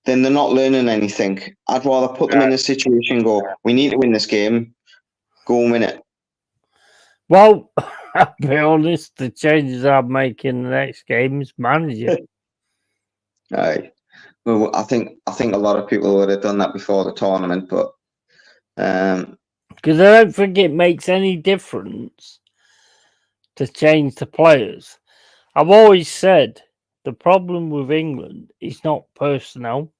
then they're not learning anything. I'd rather put them in a situation and go, we need to win this game, go and win it. Well, I'll be honest, the changes I'd make in the next game is manager. Right. Well, I think a lot of people would have done that before the tournament, but because I don't think it makes any difference to change the players. I've always said the problem with England is not personnel.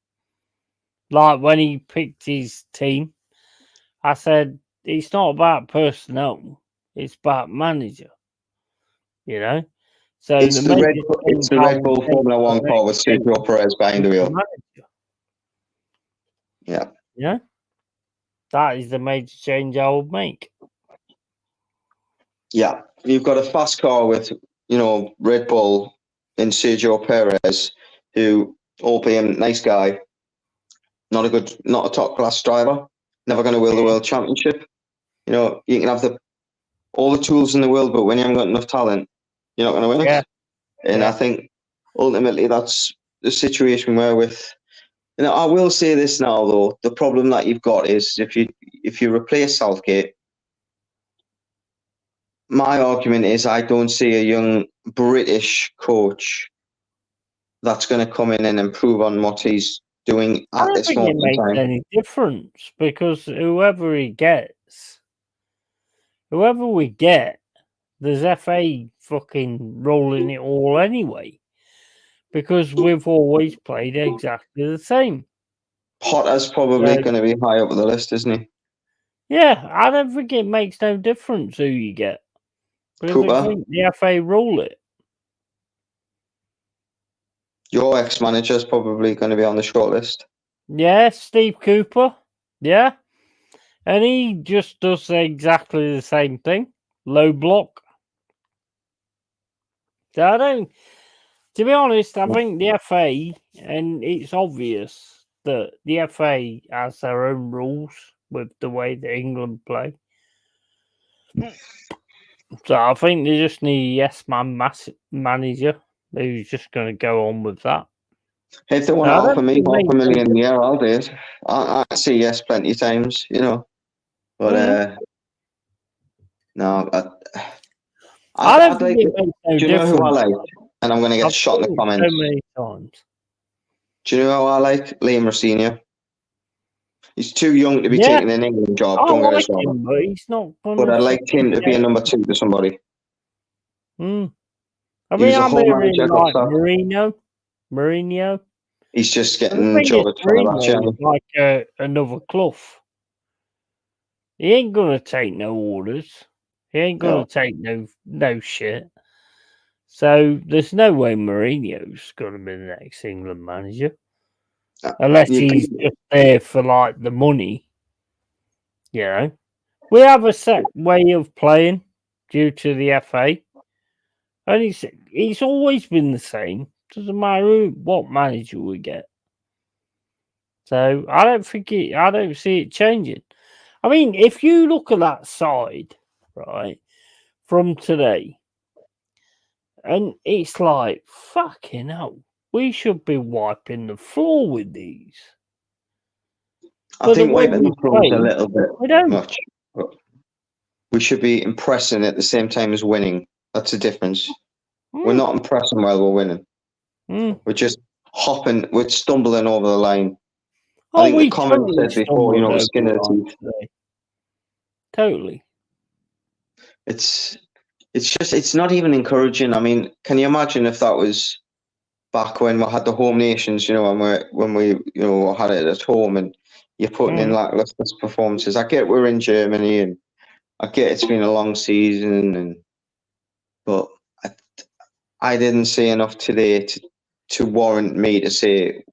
Like when he picked his team, I said it's not about personnel; it's about manager. So it's the Red Bull Formula One car with Sergio Perez behind the wheel. Yeah. That is the major change I would make. Yeah, you've got a fast car with, Red Bull and Sergio Perez, who, albeit nice guy, not a top class driver, never going to win the world championship. You can have all the tools in the world, but when you haven't got enough talent, you're not going to win it. And I think ultimately that's the situation we're with You know, I will say this now though. The problem that you've got is if you replace Southgate, my argument is I don't see a young British coach that's going to come in and improve on what he's doing I at don't this think it moment in makes time. any difference because whoever we get, there's FA fucking rolling it all anyway. Because we've always played exactly the same. Potter's probably going to be high up on the list, isn't he? Yeah, I don't think it makes no difference who you get. Because I Cooper, think the FA rule it. your ex-manager is probably going to be on the short list. Yeah, Steve Cooper. Yeah. And he just does exactly the same thing. Low block. So I don't, to be honest, I think the FA, and it's obvious that the FA has their own rules with the way that England play. So I think they just need a yes man manager who's just going to go on with that. If they want to offer me $500,000 a year, I'll do it. I say yes plenty of times, you know. But no, I don't I'd think like. it makes no Do you know difference. who I like? And I'm going to get shot in the comments. So many times. Do you know who I like? Liam Rossini. He's too young to be taking an England job. I Don't get us like wrong. him, but he's not going But I'd like him to be a number 2 to somebody. I He mean, was a I'm whole hearing manager, like got sacked. Mourinho. He's just The getting thing is, job at Mourinho Fenerbahce. is like another Clough. He ain't gonna take no orders. He ain't gonna take no shit. So there's no way Mourinho's gonna be the next England manager, unless he's just there for like the money. You know, we have a set way of playing due to the FA, and it's always been the same. Doesn't matter what manager we get. So I don't see it changing. I mean, if you look at that side, right, from today, and it's like, fucking hell, we should be wiping the floor with these. I think wiping the floor is a little bit much. We should be impressing at the same time as winning. That's the difference. We're not impressing while we're winning. We're just hopping, we're stumbling over the line. I think the comment said before, you know, the skin of the teeth. Totally. It's not even encouraging. I mean, can you imagine if that was back when we had the home nations, you know, when we you know had it at home and you're putting in lackluster performances. I get we're in Germany and I get it's been a long season but I didn't see enough today to warrant me to say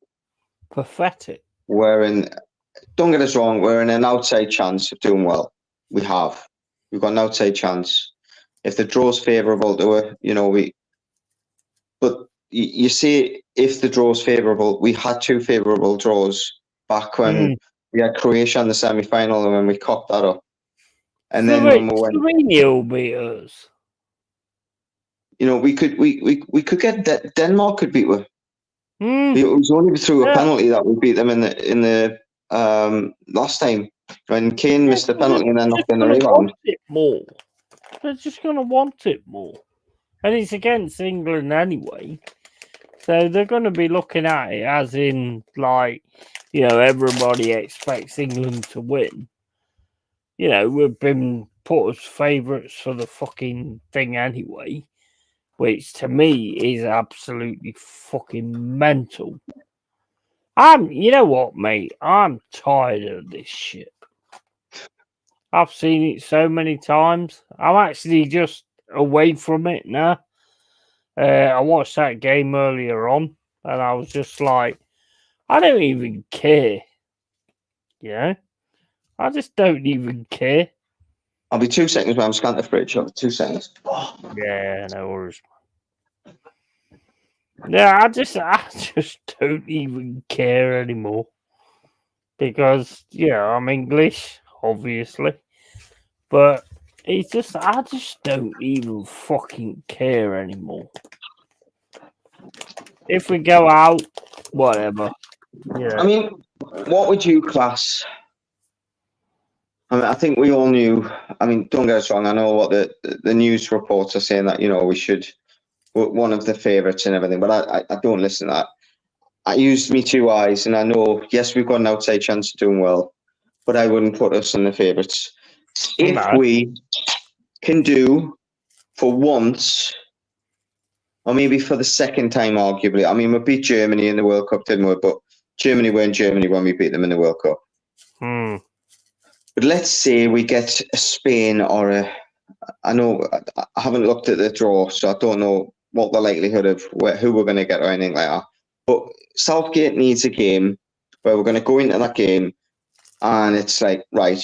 pathetic. Don't get us wrong, we're in an outside chance of doing well. We've got an outside chance. If the draw's favourable to it, you know, but you see, if the draw's favourable, we had 2 favourable draws back when we had Croatia in the semi-final and when we cocked that up. And then when we went, Slovenia will beat us. You know, we could get Denmark could beat us. It was only through a penalty that we beat them in the last time when Kane missed the penalty and then knocked in the rebound. They're just going to want it more. And it's against England anyway. So they're going to be looking at it as in, like, you know, everybody expects England to win. You know, we've been put as favourites for the fucking thing anyway, which to me is absolutely fucking mental. You know what, mate? I'm tired of this shit. I've seen it so many times. I'm actually just away from it now. I watched that game earlier on, and I was just like, I don't even care. You know? I just don't even care. I'll be 2 seconds when I'm scanning the fridge. I'll be 2 seconds. Yeah, no worries. Yeah, I just don't even care anymore. Because, I'm English, obviously. But I just don't even fucking care anymore. If we go out, whatever. Yeah. I mean, what would you class? I mean, I think we all knew. I mean, don't get us wrong. I know what the news reports are saying that we're one of the favourites and everything, but I don't listen to that. I used me two eyes, and I know, yes, we've got an outside chance of doing well, but I wouldn't put us in the favourites. If we can do for once, or maybe for the second time, arguably. I mean, we beat Germany in the World Cup, didn't we? But Germany weren't Germany when we beat them in the World Cup. But let's say we get a Spain or I know I haven't looked at the draw, so I don't know what the likelihood of who we're going to get or anything like that. But Southgate needs a game where we're going to go into that game and it's like, right,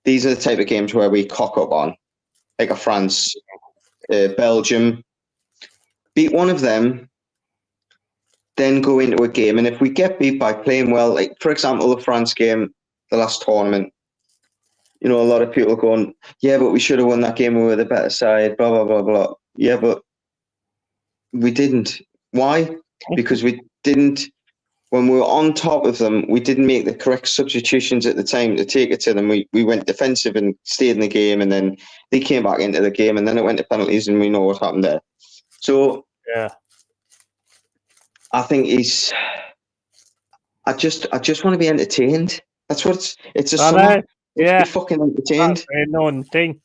these are the type of games where we cock up on, like a France, Belgium, beat one of them, then go into a game. And if we get beat by playing well, like, for example, the France game, the last tournament, a lot of people are going, yeah, but we should have won that game. We were the better side, blah, blah, blah, blah. Yeah, but we didn't. Why? Because we didn't, when we were on top of them, we didn't make the correct substitutions at the time to take it to them. We went defensive and stayed in the game, and then they came back into the game, and then it went to penalties, and we know what happened there. So, yeah, I think I just want to be entertained. That's what it's a summer. Yeah, be fucking entertained. That's the annoying thing.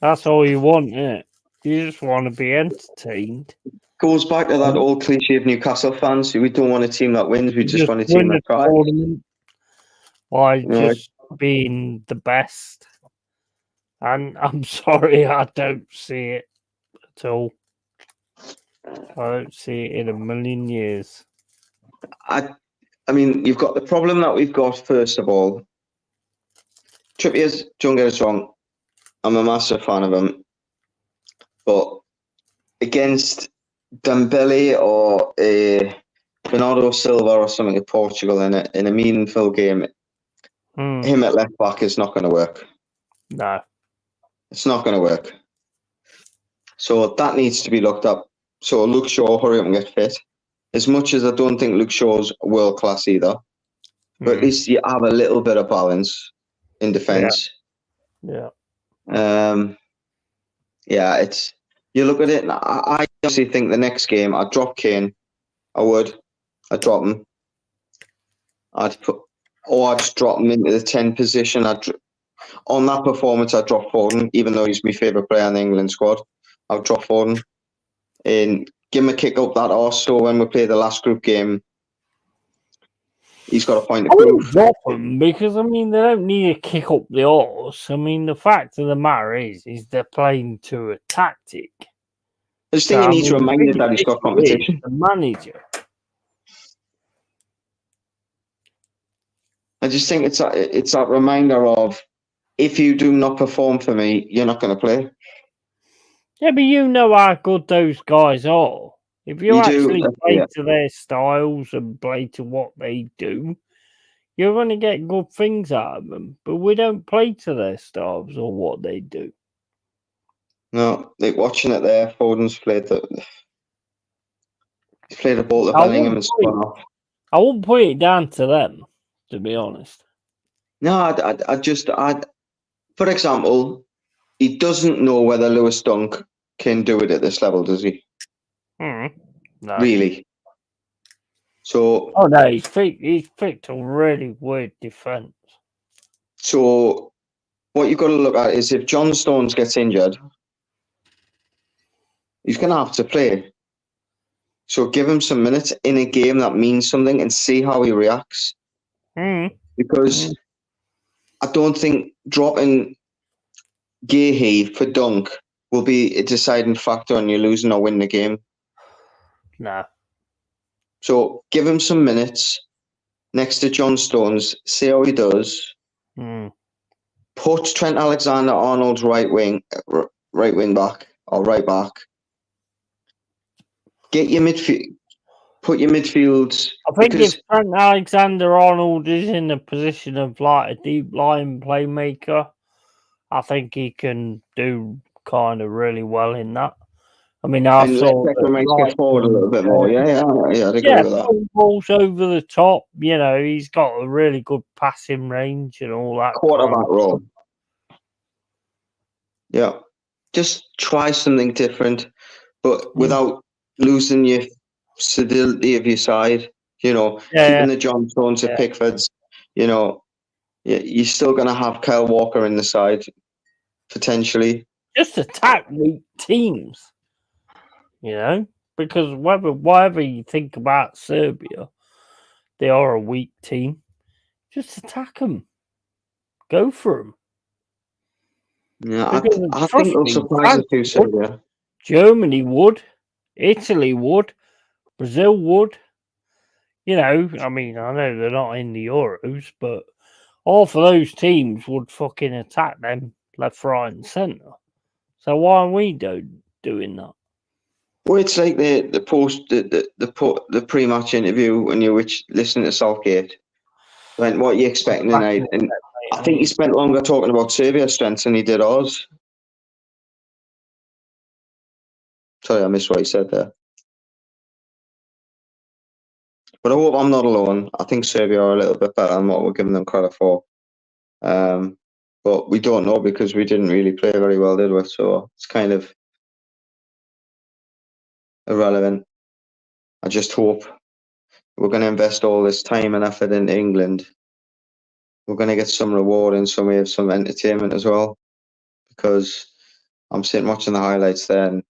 That's all you want, isn't it? You just want to be entertained. Goes back to that old cliche of Newcastle fans. We don't want a team that wins. We just want a team that tries. By just being the best. And I'm sorry, I don't see it at all. I don't see it in a million years. I mean, you've got the problem that we've got, first of all. Trippier's, don't get us wrong, I'm a massive fan of him. But against Dembele or Bernardo Silva or something in Portugal in a meaningful game, him at left back is not going to work. No. It's not going to work. So that needs to be looked up. So Luke Shaw, hurry up and get fit. As much as I don't think Luke Shaw's world class either, but at least you have a little bit of balance in defence. Yeah. Yeah, it's, you look at it, and I honestly think the next game I'd drop Kane. I'd drop him. I'd just drop him into the 10 position. On that performance, I'd drop Foden, even though he's my favourite player in the England squad. I'll drop Foden and give him a kick up that arse. So when we play the last group game, he's got a point to prove. I wouldn't drop him because, I mean, they don't need to kick up the arse. I mean, the fact of the matter is they're playing to a tactic. I just think he needs reminded that he's got competition. The manager. I just think it's that reminder of, if you do not perform for me, you're not going to play. Yeah, but you know how good those guys are. If you actually play to their styles and play to what they do, you're going to get good things out of them. But we don't play to their styles or what they do. No, like watching it there, Foden's played the ball to Bellingham and spun off. I wouldn't put it down to them, to be honest. No, for example, he doesn't know whether Lewis Dunk can do it at this level, does he? No. Really? So. Oh no, he's picked a really weird defence. So, what you've got to look at is, if John Stones gets injured, he's going to have to play. So give him some minutes in a game that means something and see how he reacts. Because I don't think dropping Gahey for Dunk will be a deciding factor on you losing or winning the game. No. So give him some minutes next to John Stones, see how he does. Put Trent Alexander-Arnold's right wing back or right back. Get your midfield. Put your midfields. I think if Trent Alexander-Arnold is in a position of like a deep line playmaker, I think he can do kind of really well in that. I mean, I And saw let Beckham that get forward a little bit more. Yeah, I'd agree with that. putting balls over the top. You know, he's got a really good passing range and all that. Quarterback role. Yeah, just try something different, but without losing your stability of your side. You know, keeping the John Stones at Pickfords. You know, you're still going to have Kyle Walker in the side potentially. Just attack weak teams. You know, because whatever you think about Serbia, they are a weak team. Just attack them. Go for them. Yeah, I think it'll surprise us too, Serbia. Germany would. Italy would. Brazil would. You know, I mean, I know they're not in the Euros, but all of those teams would fucking attack them left, right, and centre. So why are we doing that? Well, it's like the pre-match interview when you were listening to Southgate. When what are you expecting tonight? And I think he spent longer talking about Serbia's strengths than he did ours. Sorry, I missed what he said there. But I hope I'm not alone. I think Serbia are a little bit better than what we're giving them credit for. But we don't know because we didn't really play very well, did we? So it's kind of irrelevant. I just hope we're going to invest all this time and effort into England. We're going to get some reward in some way of some entertainment as well. Because I'm sitting watching the highlights there and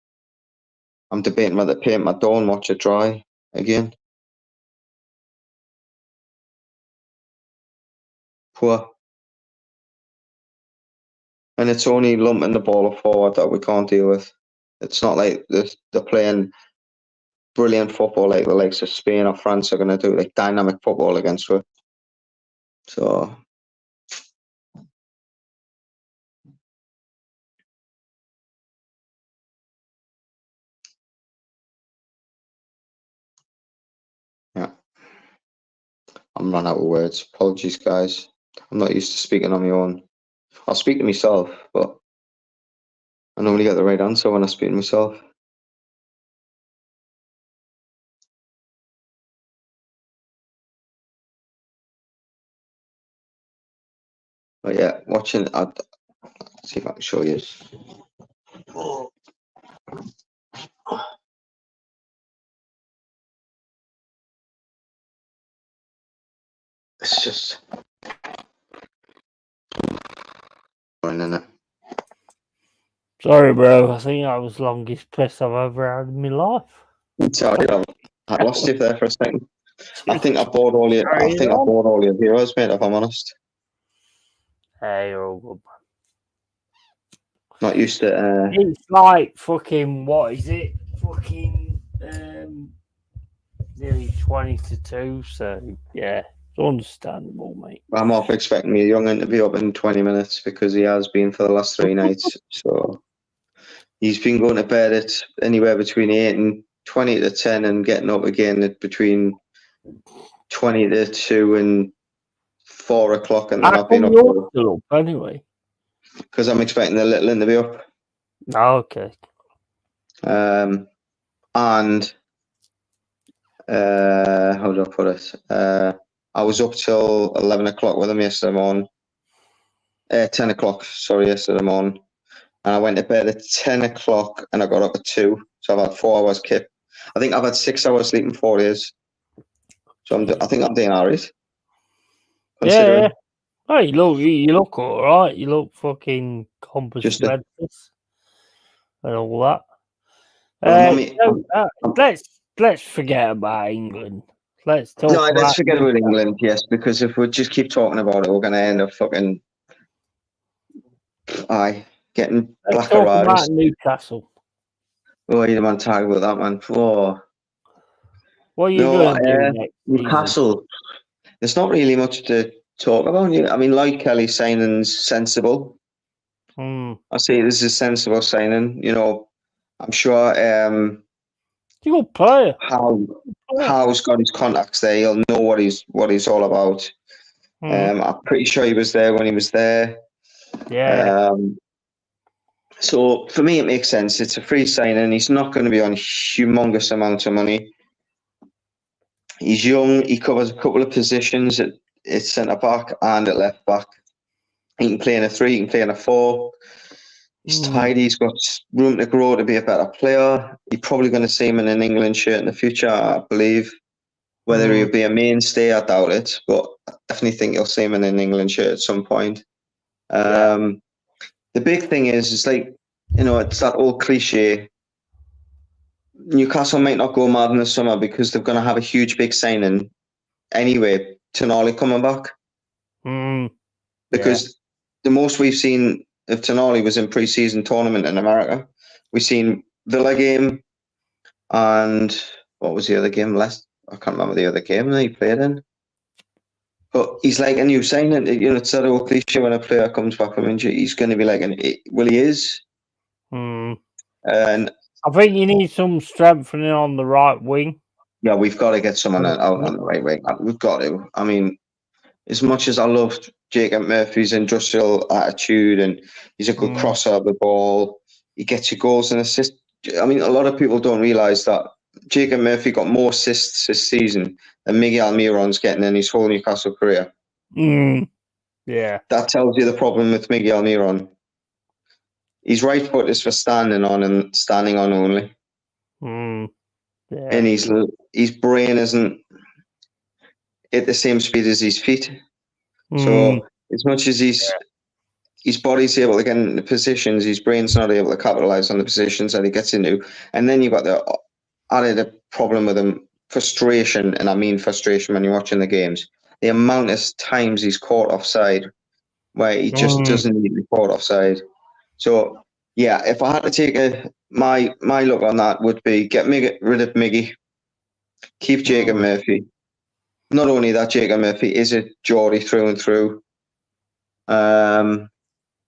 I'm debating whether to paint my door and watch it dry again. Poor. And it's only lumping the ball forward that we can't deal with. It's not like they're playing brilliant football like the likes of Spain or France are going to do, like dynamic football against us. So, yeah. I'm run out of words. Apologies, guys. I'm not used to speaking on my own. I'll speak to myself, but I normally get the right answer when I speak to myself. But yeah, watching, I'll see if I can show you. It's just isn't it? Sorry, bro. I think that was the longest piss I've ever had in my life. Sorry, I lost you there for a second. I think I bored all your. I think I bored all your viewers, mate. If I'm honest. Hey, you're all good. Not used to. It's like fucking. What is it? Fucking. Nearly 20-2. So yeah, it's understandable, mate. I'm off expecting me young'un to be up in 20 minutes because he has been for the last 3 nights. So he's been going to bed at anywhere between 8 and 20 to 10 and getting up again at between 20 to 2 and 4 o'clock, and then I've been up. Still up anyway. Because I'm expecting the little one to be up. Oh, okay. And how do I put it? I was up till 11 o'clock with him yesterday morning. 10 o'clock, sorry, yesterday morning. And I went to bed at 10 o'clock and I got up at 2. So I've had 4 hours kip. I think I've had 6 hours sleep in 4 days. So I think I'm doing all right. Yeah. Oh, you look all right. You look fucking compass mentis and all that. Let's forget about England. Let's talk. No, let's forget about England. Yes, because if we just keep talking about it, we're going to end up fucking getting blacker eyes. About Newcastle. Oh, you don't want to talk about that, man. Oh. What are you going to do next Newcastle. Season? There's not really much to talk about. I mean, Lloyd Kelly's signing's sensible. I see this is a sensible signing. You know, I'm sure. You're a player. Howe's got his contacts there. He'll know what he's all about. I'm pretty sure he was there when he was there. Yeah. So for me, it makes sense. It's a free signing. He's not going to be on humongous amounts of money. He's young. He covers a couple of positions at centre back and at left back. He can play in a 3, he can play in a 4. He's tidy. He's got room to grow to be a better player. You're probably going to see him in an England shirt in the future, I believe. Whether he'll be a mainstay, I doubt it. But I definitely think you'll see him in an England shirt at some point. The big thing is like, it's that old cliche. Newcastle might not go mad in the summer because they're going to have a huge big signing anyway. Tonali coming back. Because the most we've seen of Tonali was in pre-season tournament in America. We've seen Villa game, and what was the other game? I can't remember the other game that he played in. But he's like a new signing. It's that old cliche when a player comes back from injury, he's going to be like, he is. And I think you need some strengthening on the right wing. Yeah, we've got to get someone out on the right wing. We've got to. I mean, as much as I loved Jacob Murphy's industrial attitude and he's a good crosser of the ball, he gets you goals and assists. I mean, a lot of people don't realise that Jacob Murphy got more assists this season than Miguel Almiron's getting in his whole Newcastle career. Yeah. That tells you the problem with Miguel Almiron. His right foot is for standing on and standing on only. Yeah. And his brain isn't at the same speed as his feet. So as much as his body's able to get into positions, his brain's not able to capitalise on the positions that he gets into. And then you've got the added problem with him, frustration, and I mean frustration when you're watching the games. The amount of times he's caught offside where he just doesn't need to be caught offside. So, yeah, if I had to take my look on that would be get rid of Miggy, keep Jacob Murphy. Not only that, Jacob Murphy is a Geordie through and through. Young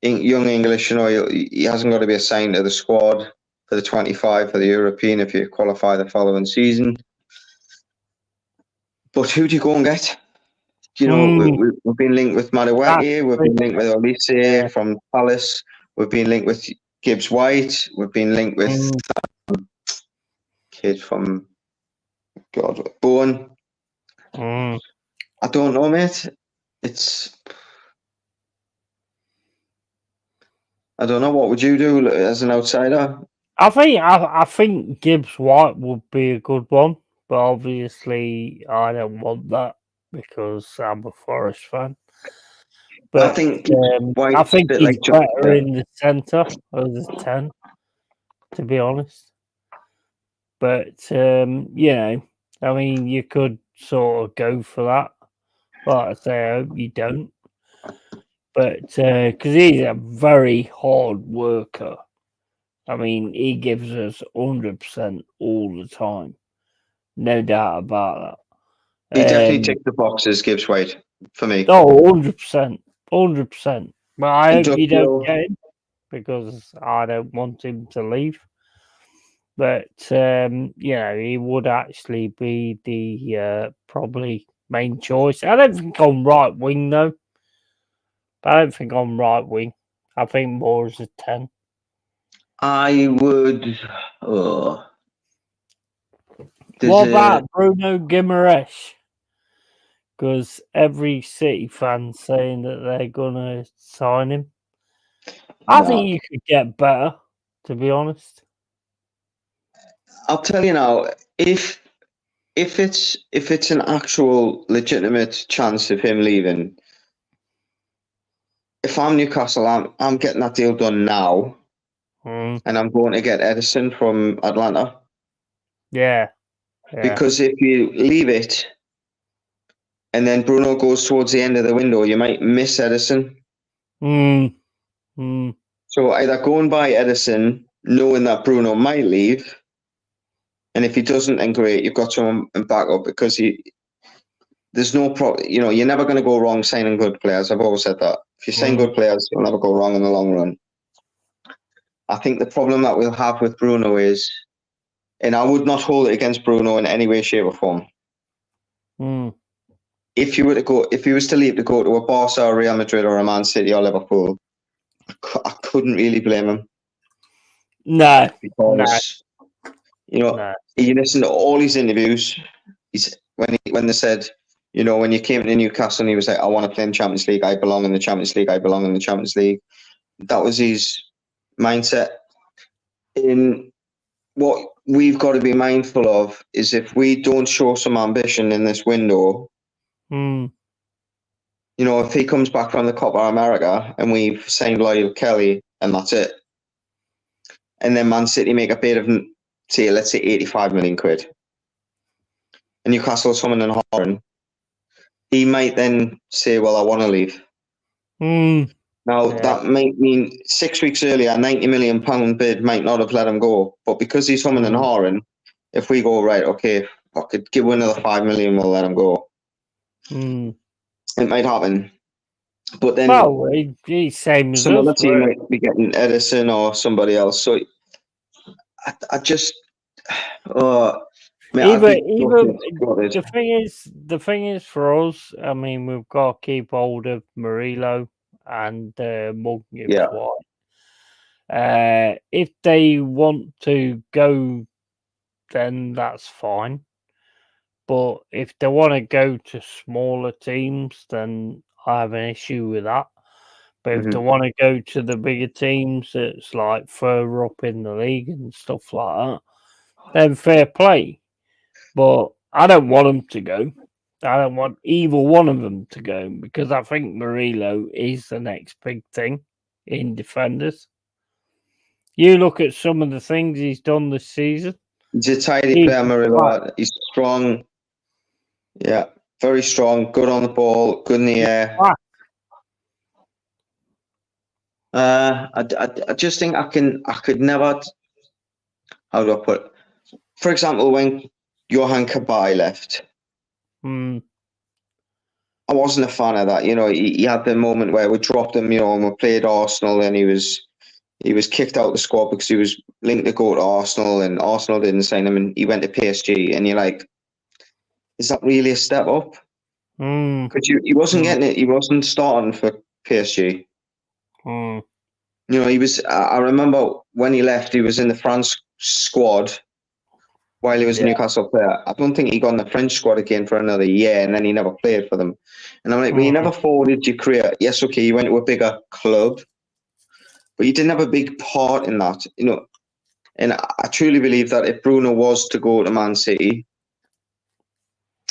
English, he hasn't got to be assigned to the squad for the 25 for the European if you qualify the following season. But who do you go and get? We've been linked with Madueke, we've been linked with Olise from Palace, we've been linked with Gibbs White, we've been linked with kid from Bowen. I don't know, mate. I don't know. What would you do as an outsider? I think Gibbs White would be a good one, but obviously I don't want that because I'm a Forest fan. But I think he's better in the centre of the 10, to be honest. But I mean, you could sort of go for that. But I say, I hope you don't. But because he's a very hard worker. I mean, he gives us 100% all the time. No doubt about that. He definitely ticked the boxes, Gibbs White, for me. Oh, 100%. 100%. But I hope you don't get him because I don't want him to leave. But, he would actually be the probably main choice. I don't think on right wing, though. I don't think on right wing. I think more as a 10. I would. What about Bruno Guimaraes? Because every City fan's saying that they're going to sign him. I think you could get better, to be honest. I'll tell you now, if it's an actual legitimate chance of him leaving, if I'm Newcastle, I'm getting that deal done now, and I'm going to get Edison from Atlanta. Yeah. Because if you leave it, and then Bruno goes towards the end of the window, you might miss Edison. So either go and buy Edison, knowing that Bruno might leave, and if he doesn't, then great, you've got someone in backup because there's no problem. You're never going to go wrong signing good players. I've always said that. If you sign good players, you'll never go wrong in the long run. I think the problem that we'll have with Bruno is, and I would not hold it against Bruno in any way, shape, or form. If he was to leave to go to a Barca, or Real Madrid, or a Man City, or Liverpool, I couldn't really blame him. No. because No. you listen to all his interviews. When they said, when you came to Newcastle, and he was like, "I want to play in Champions League. I belong in the Champions League. I belong in the Champions League." That was his mindset. In what we've got to be mindful of is if we don't show some ambition in this window, if he comes back from the Copa America and we've signed Lyle Kelly and that's it, and then Man City make a bid of, say, let's say 85 million quid, and Newcastle someone in Horan, he might then say, "Well, I want to leave." Now, that might mean 6 weeks earlier, a £90 million bid might not have let him go. But because he's humming and hawing, if we go, right, okay, I could give him another 5 million, we'll let him go. It might happen. But then he's same as some us, other team might be getting Edison or somebody else. So I just... the thing is for us, I mean, we've got to keep hold of Murillo and Gibbs White. If they want to go, then that's fine. But if they want to go to smaller teams, then I have an issue with that. But if they want to go to the bigger teams, it's like further up in the league and stuff like that, then fair play. But I don't want them to go. I don't want either one of them to go because I think Murillo is the next big thing in defenders. You look at some of the things he's done this season. He's a tidy player, Murillo. He's strong. Yeah, very strong. Good on the ball. Good in the air. I just think I could never. How do I put it? For example, when Johan Cabaye left, I wasn't a fan of that. He had the moment where we dropped him, and we played Arsenal, and he was kicked out of the squad because he was linked to go to Arsenal, and Arsenal didn't sign him, and he went to PSG. And you're like, is that really a step up? Because he wasn't getting it. He wasn't starting for PSG. He was. I remember when he left, he was in the France squad while he was a Newcastle player. I don't think he got in the French squad again for another year, and then he never played for them. And I'm like, well, you never forwarded your career. Yes, okay, you went to a bigger club, but you didn't have a big part in that. And I truly believe that if Bruno was to go to Man City,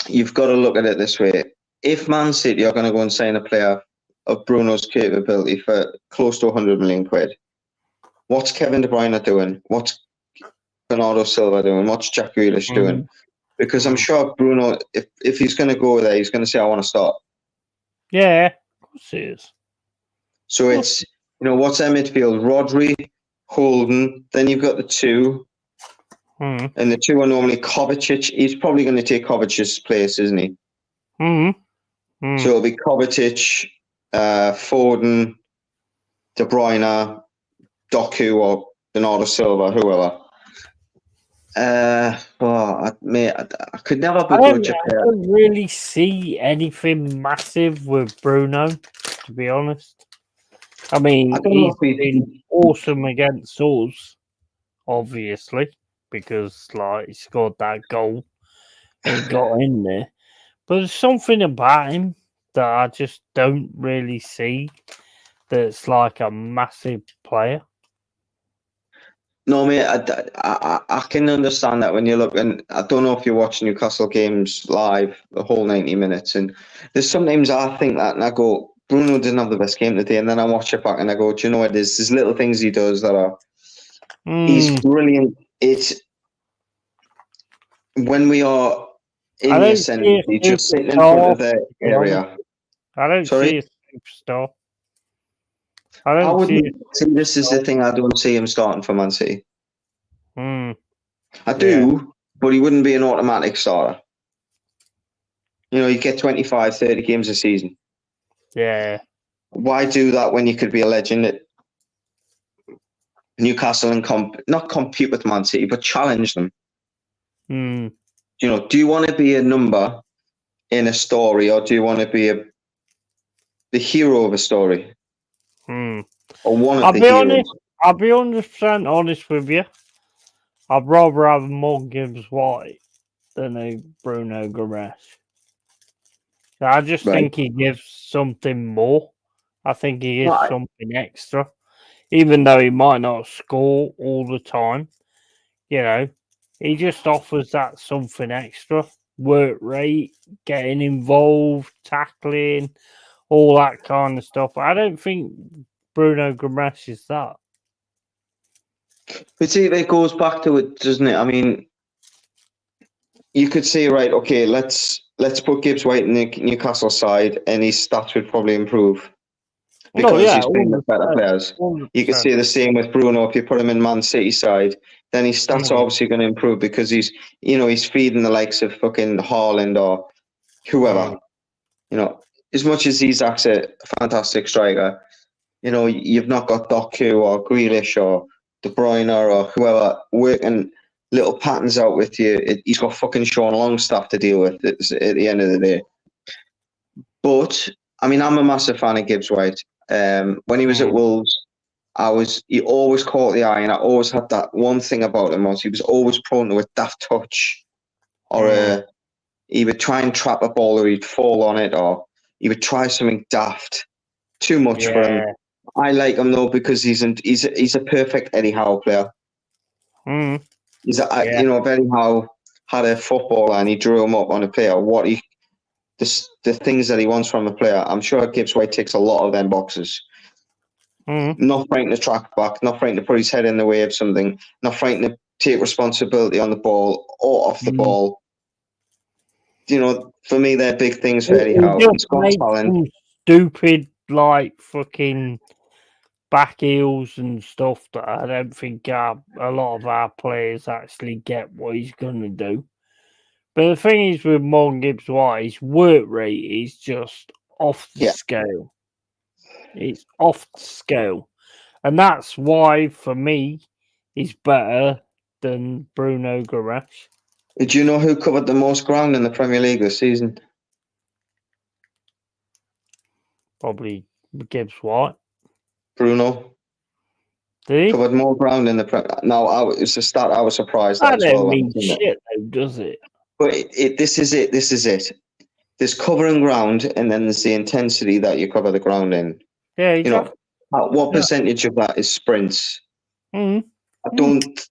you've got to look at it this way. If Man City are going to go and sign a player of Bruno's capability for close to 100 million quid, what's Kevin De Bruyne doing? What's Bernardo Silva doing? What's Jack Grealish doing? Because I'm sure Bruno, if he's going to go there, he's going to say, "I want to start." Yeah, of course he is. So it's, what's their midfield? Rodri, Holden, then you've got the two. And the two are normally Kovacic. He's probably going to take Kovacic's place, isn't he? So it'll be Kovacic, Foden, De Bruyne, Doku, or Bernardo Silva, whoever. I could never begrudge a player. I don't really see anything massive with Bruno, to be honest. I mean, he's been awesome against us, obviously, because he scored that goal and he got in there. But there's something about him that I just don't really see that's like a massive player. No, mate, I can understand that when you're looking. I don't know if you're watching Newcastle games live the whole 90 minutes, and there's sometimes I think that and I go, Bruno didn't have the best game today, and then I watch it back and I go, do you know what? There's little things he does that are he's brilliant. It's when we are in the ascendancy, just sitting in front of the area. I don't see a superstar. I wouldn't see this is the thing. I don't see him starting for Man City. I do, but he wouldn't be an automatic starter. You get 25, 30 games a season. Yeah. Why do that when you could be a legend at Newcastle and not compete with Man City, but challenge them? Do you want to be a number in a story, or do you want to be the hero of a story? Or one of the heroes? I'll be 100% honest with you. I'd rather have a Morgan Gibbs White than a Bruno Gomes. I just Right. think he gives something more. I think he gives Right. something extra. Even though he might not score all the time, you know, he just offers that something extra. Work rate, getting involved, tackling, all that kind of stuff. I don't think Bruno Gomes is that. But see, it goes back to it, doesn't it? I mean, you could say, right, okay, let's put Gibbs White in the Newcastle side, and his stats would probably improve No, because yeah, he's playing with better 100%. players. You could 100%. say the same with Bruno. If you put him in Man City side, then his stats are obviously going to improve because he's feeding the likes of fucking Haaland or whoever. As much as Isak's a fantastic striker, you've not got Doku or Grealish or De Bruyne or whoever working little patterns out with you. He's got fucking Sean Longstaff to deal with at the end of the day. But I mean, I'm a massive fan of Gibbs White. When he was at Wolves, he always caught the eye, and I always had that one thing about him was he was always prone to a daft touch, or he would try and trap a ball, or he'd fall on it, or he would try something daft. Too much for him. I like him though because he's a perfect Eddie Howe player. He's if Eddie Howe had a footballer and he drew him up on a player, the things that he wants from a player, I'm sure Gibbs White ticks a lot of them boxes. Not frightened to track back, not frightened to put his head in the way of something, not frightened to take responsibility on the ball or off the ball. For me, they're big things for Eddie Howe. He's got talent. Stupid, like fucking back heels and stuff that I don't think a lot of our players actually get what he's going to do. But the thing is with Morgan Gibbs White, his work rate is just off the scale. It's off the scale. And that's why, for me, he's better than Bruno Gomes. Do you know who covered the most ground in the Premier League this season? Probably Gibbs White. Bruno. Did he? Covered more ground in the Premier. No, it's a stat I was surprised at That as well. don't mean shit, though, does it? But this is it. This is it. There's covering ground, and then there's the intensity that you cover the ground in. Yeah, exactly. What percentage of that is sprints? I don't.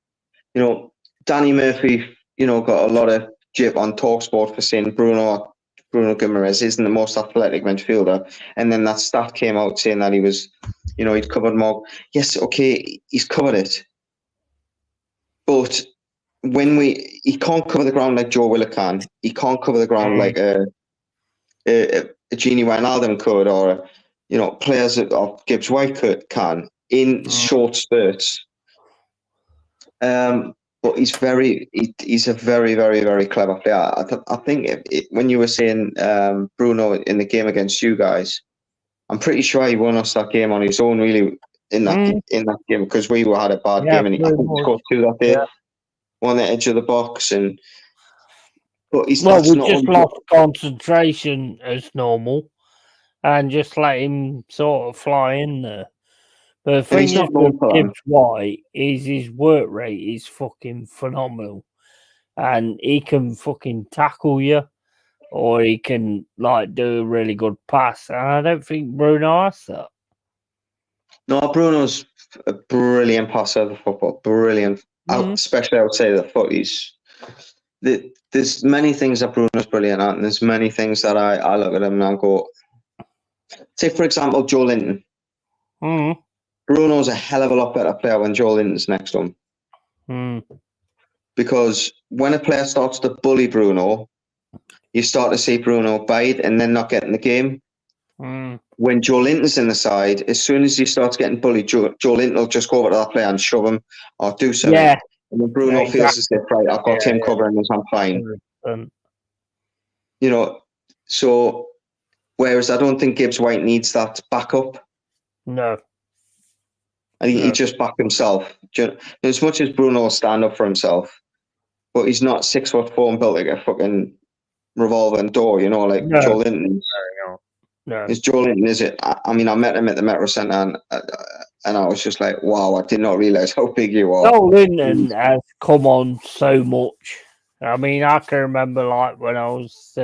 Danny Murphy, got a lot of jip on TalkSport for saying Bruno Guimaraes isn't the most athletic midfielder, and then that stat came out saying that he was, he'd covered more. Yes, okay, he's covered it, but he can't cover the ground like Joe Willock can. He can't cover the ground like a Genie Wijnaldum could, or players of Gibbs White can in short spurts. But he's a very, very, very clever player. I think when you were saying Bruno in the game against you guys, I'm pretty sure he won us that game on his own, really, in that game, because we had a bad game, and I think he scored 2 that day, on the edge of the box, but we just lost concentration as normal, and just let him sort of fly in there. But the thing is with Gibbs White is his work rate is fucking phenomenal. And he can fucking tackle you, or he can do a really good pass. And I don't think Bruno has that. No, Bruno's a brilliant passer of the football. Brilliant. Especially I would say the footies. There's many things that Bruno's brilliant at, and there's many things that I look at him and I go, say for example, Joe Linton. Bruno's a hell of a lot better player when Joe Linton's next to him. Because when a player starts to bully Bruno, you start to see Bruno bite and then not get in the game. When Joe Linton's in the side, as soon as he starts getting bullied, Joe Linton will just go over to that player and shove him or do something. Yeah. And when Bruno feels as if, right, I've got him covering this, I'm fine. So whereas I don't think Gibbs White needs that backup. No. I think he just backed himself. As much as Bruno will stand up for himself, but he's not 6'4" and built like a fucking revolving door, like Joe Linton. No. Is Joe Linton, is it? I mean, I met him at the Metro Centre, and and I was just like, wow, I did not realise how big you are. Joe Linton has come on so much. I mean, I can remember like when I was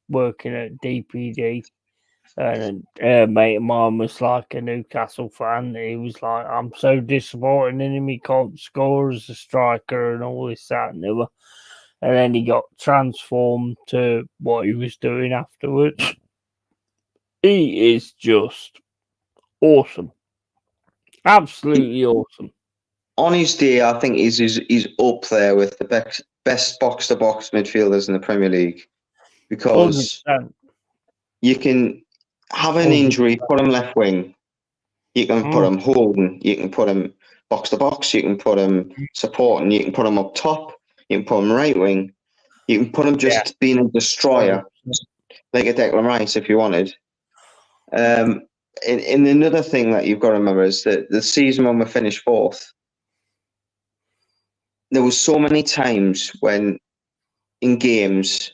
working at DPD, and a mate of mine was like a Newcastle fan. He was like, I'm so disappointed in him. He can't score as a striker and all this, that, and the other. And then he got transformed to what he was doing afterwards. He is just awesome. Absolutely awesome. On his day, I think he's up there with the best box-to-box midfielders in the Premier League, because 100%. you can have an injury, put him left wing, you can put him holding, you can put him box-to-box, you can put him supporting, you can put him up top, you can put him right wing, you can put him just being a destroyer, like a Declan Rice if you wanted. And another thing that you've got to remember is that the season when we finished fourth, there was so many times when in games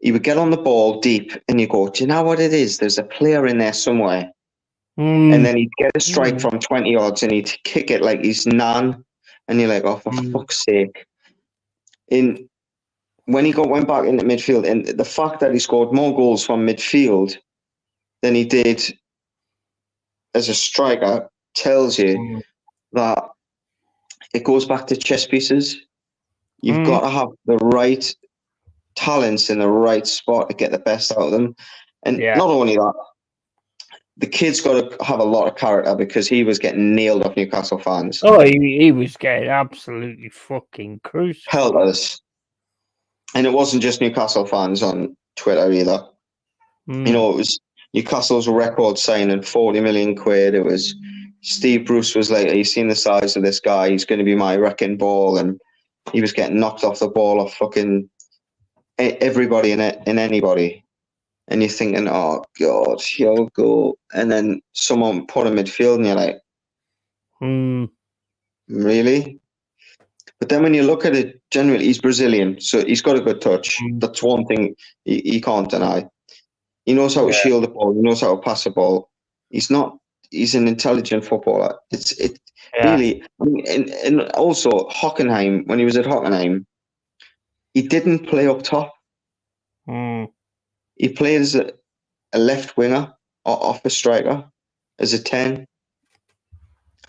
you would get on the ball deep and you go, do you know what it is? There's a player in there somewhere. And then he'd get a strike from 20 yards and he'd kick it like he's Nan. And you're like, oh, for fuck's sake. When he went back into midfield, and the fact that he scored more goals from midfield than he did as a striker tells you that it goes back to chess pieces. You've got to have the right talents in the right spot to get the best out of them. And not only that, the kid's got to have a lot of character, because he was getting nailed off Newcastle fans. Oh, he was getting absolutely fucking crucified. Pelters. And it wasn't just Newcastle fans on Twitter either. You know, it was Newcastle's record signing, 40 million quid. It was Steve Bruce was like, "You've seen the size of this guy. He's going to be my wrecking ball." And he was getting knocked off the ball off fucking everybody and anybody. And you're thinking, oh, God, he'll go. And then someone put him midfield and you're like, really? But then when you look at it, generally, he's Brazilian, so he's got a good touch. That's one thing he can't deny. He knows how to shield the ball. He knows how to pass the ball. He's an intelligent footballer. Really, I mean, and also Hockenheim, when he was at Hockenheim, he didn't play up top. He played as a left winger or off a striker as a 10.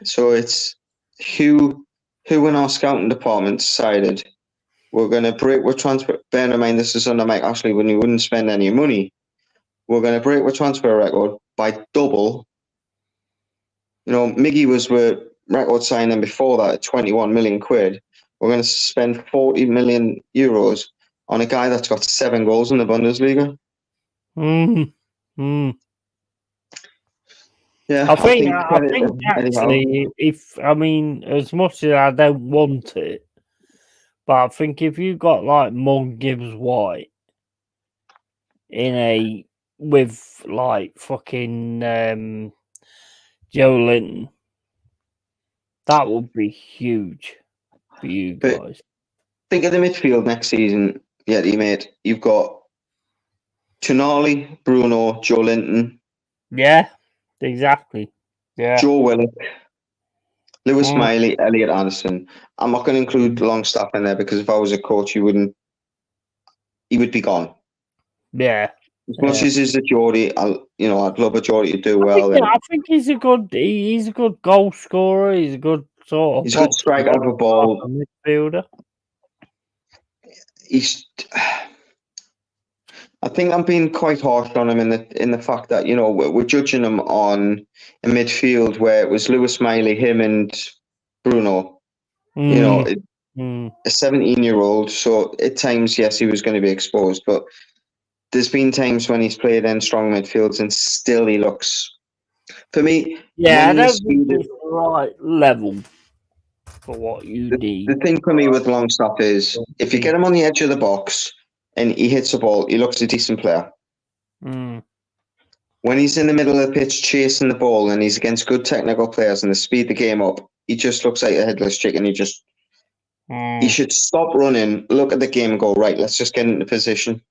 So it's who in our scouting department decided we're going to break with transfer. Bear in mind, this is under Mike Ashley when he wouldn't spend any money. We're going to break with transfer record by double. You know, Miggy was with record signing before that at 21 million quid. We're going to spend 40 million euros on a guy that's got 7 goals in the Bundesliga. Yeah, I think actually, as much as I don't want it, but I think if you got like Morgan Gibbs White with like fucking Joe Linton, that would be huge for you guys. Think of the midfield next season. Yeah, mate. You've got Tonali, Bruno, Joe Linton. Yeah, exactly. Yeah. Joe Willock, Lewis Miley, Elliot Anderson. I'm not going to include Longstaff in there, because if I was a coach, he would be gone. Yeah. As much as he's a Geordie, I'd love a Geordie to do well. I think he's a good goal scorer. He's a good sort of. He's a good striker of a ball. Midfielder. I think I'm being quite harsh on him in the fact that, you know, we're judging him on a midfield where it was Lewis Miley, him and Bruno. You know, a 17-year-old. So at times, yes, he was going to be exposed, but there's been times when he's played in strong midfields and still he looks, for me, I don't think it's the right level for what you need. The thing for me with Longstaff is if you get him on the edge of the box and he hits the ball, he looks a decent player. When he's in the middle of the pitch chasing the ball and he's against good technical players and they speed the game up, he just looks like a headless chicken. He should stop running, look at the game and go, right, let's just get into position.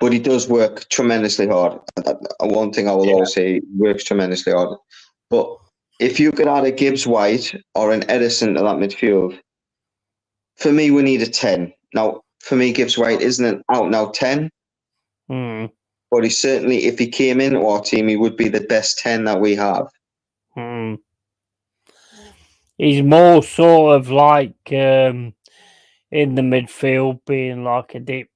but he does work tremendously hard. One thing I will always say, he works tremendously hard. But if you could add a Gibbs White or an Edison to that midfield, for me, we need a 10. Now, for me, Gibbs White isn't an out and out 10, but he certainly, if he came into our team, he would be the best 10 that we have. He's more sort of like in the midfield, being like a deep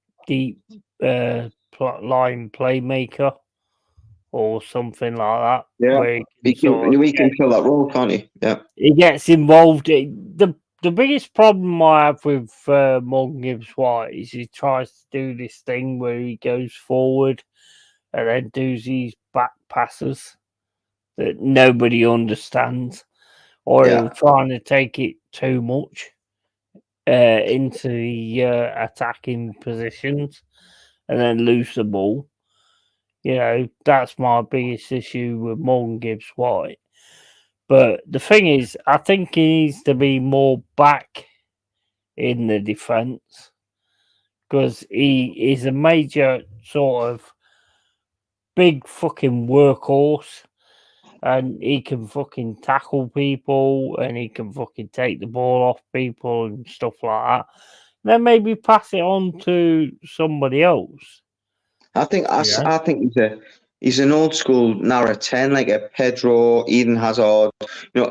line playmaker or something like that. Yeah, where he can fill that role, can't he? Yeah. He gets involved. The biggest problem I have with Morgan Gibbs White is he tries to do this thing where he goes forward and then does these back passes that nobody understands, or he'll trying to take it too much into the attacking positions and then lose the ball. That's my biggest issue with Morgan Gibbs White. But the thing is, I think he needs to be more back in the defence because he is a major sort of big fucking workhorse, and he can fucking tackle people and he can fucking take the ball off people and stuff like that. Then maybe pass it on to somebody else. I think he's an old school narrow 10, like a Pedro, Eden Hazard.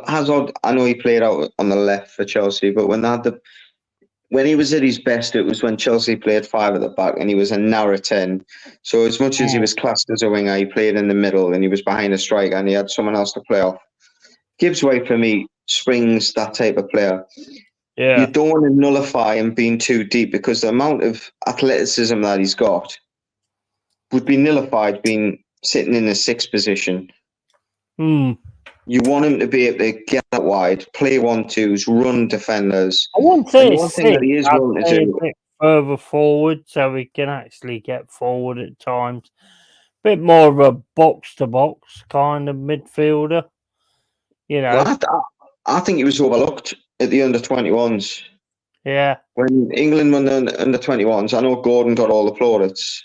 Hazard, I know he played out on the left for Chelsea, but when he was at his best, it was when Chelsea played 5 at the back and he was a narrow 10. So as much as he was classed as a winger, he played in the middle and he was behind a striker and he had someone else to play off. Gibbs White, for me, springs that type of player. Yeah. You don't want to nullify him being too deep because the amount of athleticism that he's got would be nullified being sitting in the 6th position. You want him to be able to get out wide, play 1-2s, run defenders. I won't say it's thing that he is willing to do, a bit further forward so he can actually get forward at times. Bit more of a box-to-box kind of midfielder. Well, I think he was overlooked at the under-21s. Yeah. When England won the under-21s, I know Gordon got all the plaudits,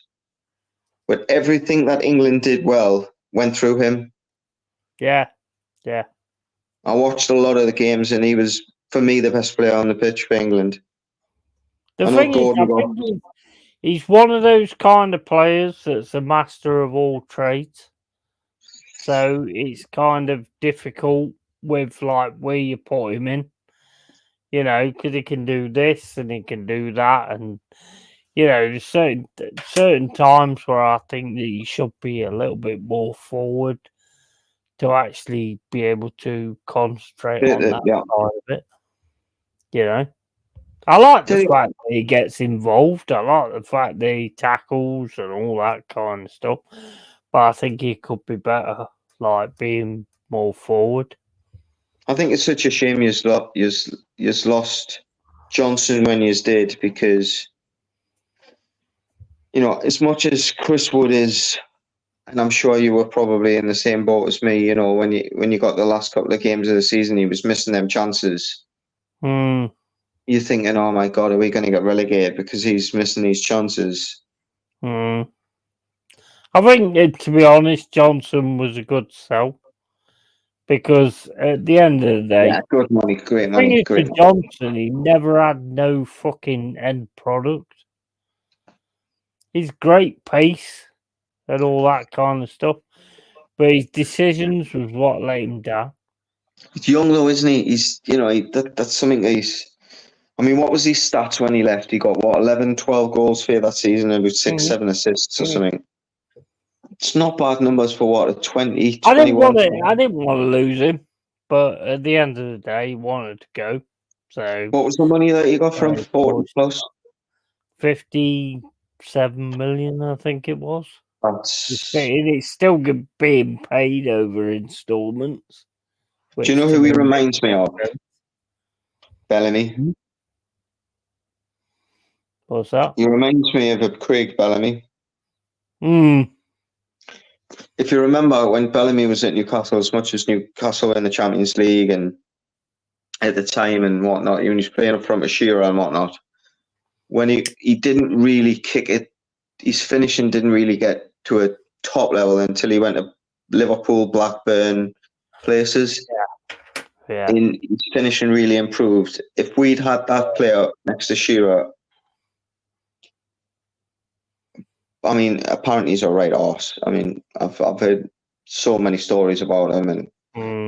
but everything that England did well went through him. Yeah. I watched a lot of the games, and he was, for me, the best player on the pitch for England. The thing is, I think he's one of those kind of players that's a master of all trades. So it's kind of difficult with like where you put him in, because he can do this and he can do that, and there's certain times where I think that he should be a little bit more forward to actually be able to concentrate on that side of it. I like the fact that he gets involved. I like the fact that he tackles and all that kind of stuff. But I think he could be better, like being more forward. I think it's such a shame you've lost Johnson when you did, because as much as Chris Wood is, and I'm sure you were probably in the same boat as me, when you got the last couple of games of the season, he was missing them chances. You're thinking, oh my God, are we going to get relegated because he's missing these chances? I think, to be honest, Johnson was a good sell, because at the end of the day, good money, great money, great. Johnson, he never had no fucking end product. He's great pace and all that kind of stuff, but his decisions was what let him down. He's young though, isn't he? He's, that's something I mean, what was his stats when he left? He got, 11, 12 goals for that season and with 6, 7 assists or something. It's not bad numbers for a 20, 21. I didn't want to lose him, but at the end of the day, he wanted to go. So what was the money that you got from 40 plus? 57 million, I think it was. It's still being paid over installments. Do you know who he reminds me of? Bellamy. What's that? He reminds me of a Craig Bellamy. If you remember when Bellamy was at Newcastle, as much as Newcastle in the Champions League and at the time and whatnot, when he was playing up front of Shearer and whatnot, when he didn't really kick it his finishing didn't really get to a top level until he went to Liverpool, Blackburn, places. Yeah. And his finishing really improved. If we'd had that player next to Shearer, I mean, apparently he's a right arse. I mean, I've heard so many stories about him,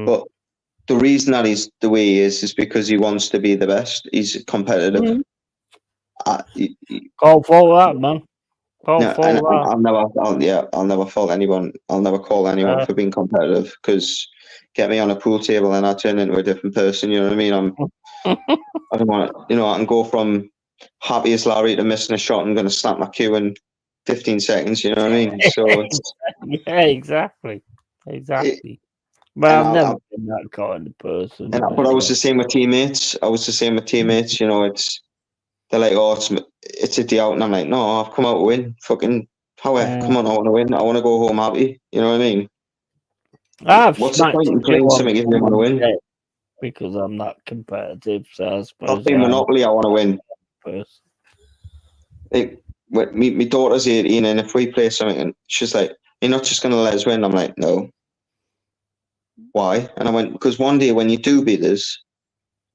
but the reason that he's the way he is because he wants to be the best. He's competitive. Can't fault that, man. Can't fault that. I'll never fault anyone. I'll never call anyone for being competitive because get me on a pool table and I turn into a different person. You know what I mean? I don't want to. You know, I can go from happy as Larry to missing a shot. I'm going to snap my cue in 15 seconds. You know what I mean? So yeah, exactly. But I've never been that kind of person. But I was the same with teammates. You know, they're like, oh, it's a day out, and I'm like, no, I've come out to win. Fucking come on, I want to win. I want to go home happy. You know what I mean? What's the point in playing something if you want to win? Because I'm not competitive, so I suppose. I'll play Monopoly. I want to win. Like, my daughter's 18, and if we play something, and she's like, "You're not just going to let us win." I'm like, "No." Why? And I went, because one day when you do beat us,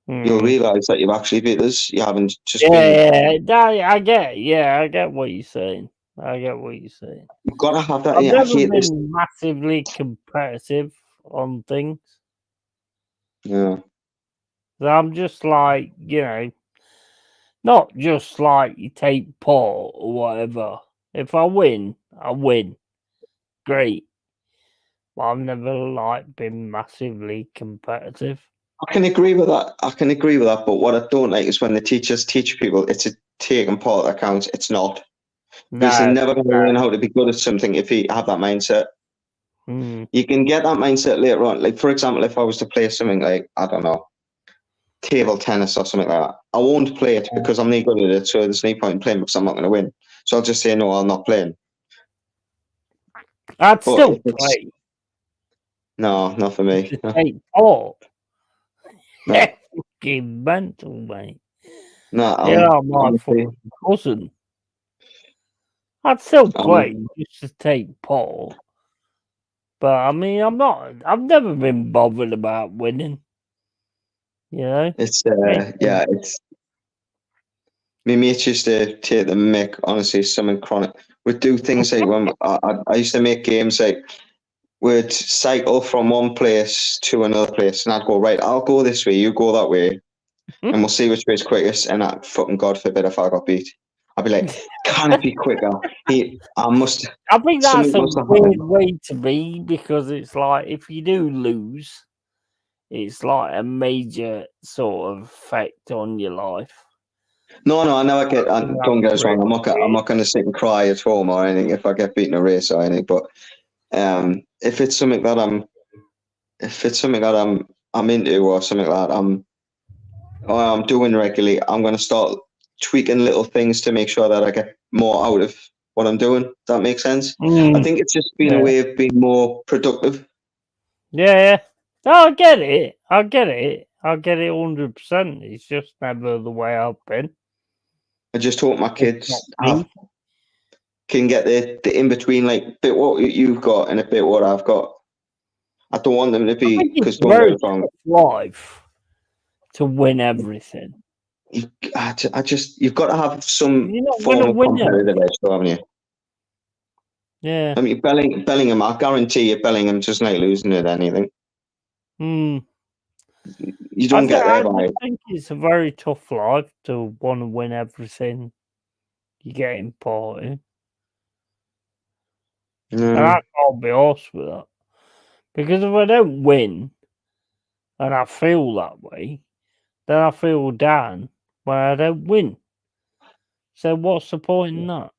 you'll realise that you've actually beat us. You haven't just been. I get what you're saying. You've got to have that. I've never been massively competitive on things. Yeah. So I'm just like, you know, not just like you take part or whatever. If I win, I win. Great. But I've never like been massively competitive. I can agree with that. But what I don't like is when the teachers teach people it's a taking part that counts. It's not. Because they're never going to learn how to be good at something if you have that mindset. You can get that mindset later on. Like, for example, if I was to play something like, I don't know, table tennis or something like that, I won't play it because I'm not good at it. So there's no point in playing because I'm not going to win. So I'll just say, no, I'm not playing. I'd still play. No, not for me. To take part. No. Fucking mental, mate. No, my fucking cousin. I'd still play just to take part. But I mean, I've never been bothered about winning. You know? It's my mates used to take the mick, honestly, something chronic. We'd do things like when I used to make games like we'd cycle from one place to another place and I'd go, right, I'll go this way, you go that way, and we'll see which way is quickest. And fucking God forbid if I got beat. I'd be like, can it be quicker? I think that's a weird way to be because it's like if you do lose, it's like a major sort of effect on your life. No, I never get. Don't get us wrong. I'm not going to sit and cry at home or anything if I get beaten in a race or anything. But if it's something that I'm into or something like that I'm doing regularly, I'm going to start tweaking little things to make sure that I get more out of what I'm doing. Does that make sense? I think it's just been a way of being more productive. Yeah. No, I get it. 100%. It's just never the way I've been. I just hope my kids can get the in between, like a bit what you've got and a bit what I've got. I don't want them to be because don't get it wrong. Life to win everything. You've got to have some form of competitive edge, haven't you? Yeah. I mean, Bellingham. I guarantee you, Bellingham just not losing at anything. You don't get there. I think it's a very tough life to want to win everything you get in part in. And I can't be arsed with that. Because if I don't win and I feel that way, then I feel down when I don't win. So what's the point in that?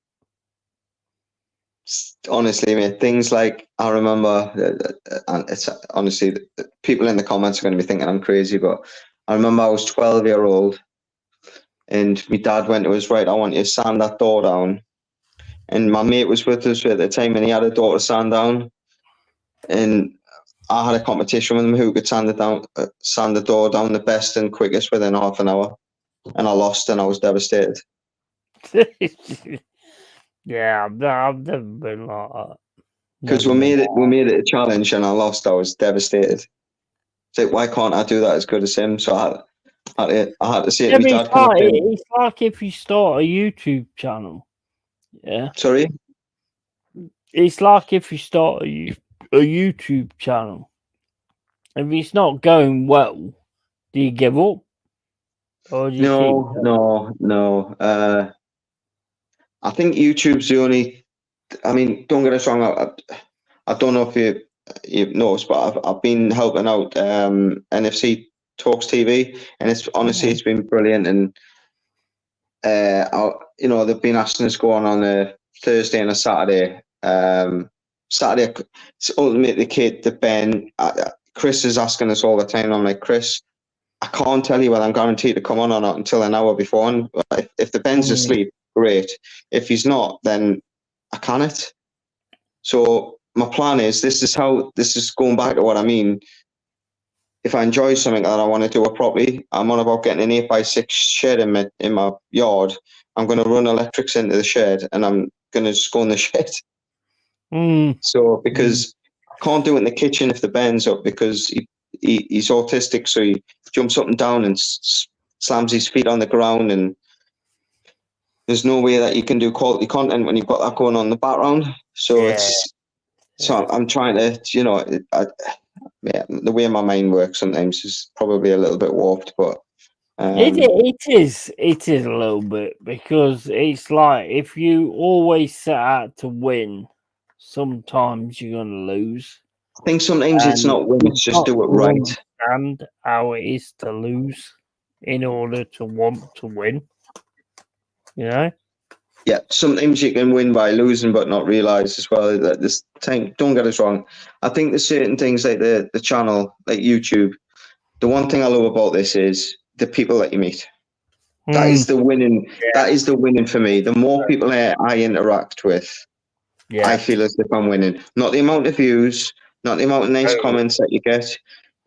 Honestly, mate, things like I remember, and it's honestly, people in the comments are going to be thinking I'm crazy, but I remember I was 12-year-old and my dad went to us, right, I want you to sand that door down. And my mate was with us at the time and he had a door to sand down. And I had a competition with him who could sand the door down the best and quickest within half an hour. And I lost and I was devastated. Yeah, I've never been like that. Because Never been like we made it a challenge and I lost. I was devastated. It's like, why can't I do that as good as him? So I had to say to Yeah, my but dad, "Can I do?" it's like if you start a YouTube channel. Yeah, Sorry. it's like if you start a YouTube channel. If it's not going well, do you give up or do you keep No, going? no, no. I think YouTube's the only. I mean, don't get us wrong. I don't know if you've noticed, but I've been helping out NFC Talks TV, and it's honestly it's been brilliant. And they've been asking us to go on a Thursday and a Saturday. Saturday, it's ultimately the kid, the Ben. Chris is asking us all the time. I'm like, Chris, I can't tell you whether I'm guaranteed to come on or not until an hour before. And if the Ben's asleep, great. If he's not, then I can't. So my plan is this is going back to what I mean. If I enjoy something and I want to do it properly, I'm on about getting an 8x6 shed in my yard. I'm going to run electrics into the shed and I'm going to just go in the shed. So because I can't do it in the kitchen if the Ben's up because he's autistic, so he jumps up and down and slams his feet on the ground, and there's no way that you can do quality content when you've got that going on in the background. So I'm trying to, the way my mind works sometimes is probably a little bit warped, but it is a little bit because it's like if you always set out to win, sometimes you're gonna lose. I think sometimes it's And not win, you've it's just got do it to right. understand how it is to lose in order to want to win. You know? Yeah, sometimes you can win by losing, but not realize as well that this thing. Don't get us wrong. I think there's certain things like the channel, like YouTube. The one thing I love about this is the people that you meet. That is the winning. That is the winning for me. The more people I interact with, I feel as if I'm winning. Not the amount of views, not the amount of nice comments that you get.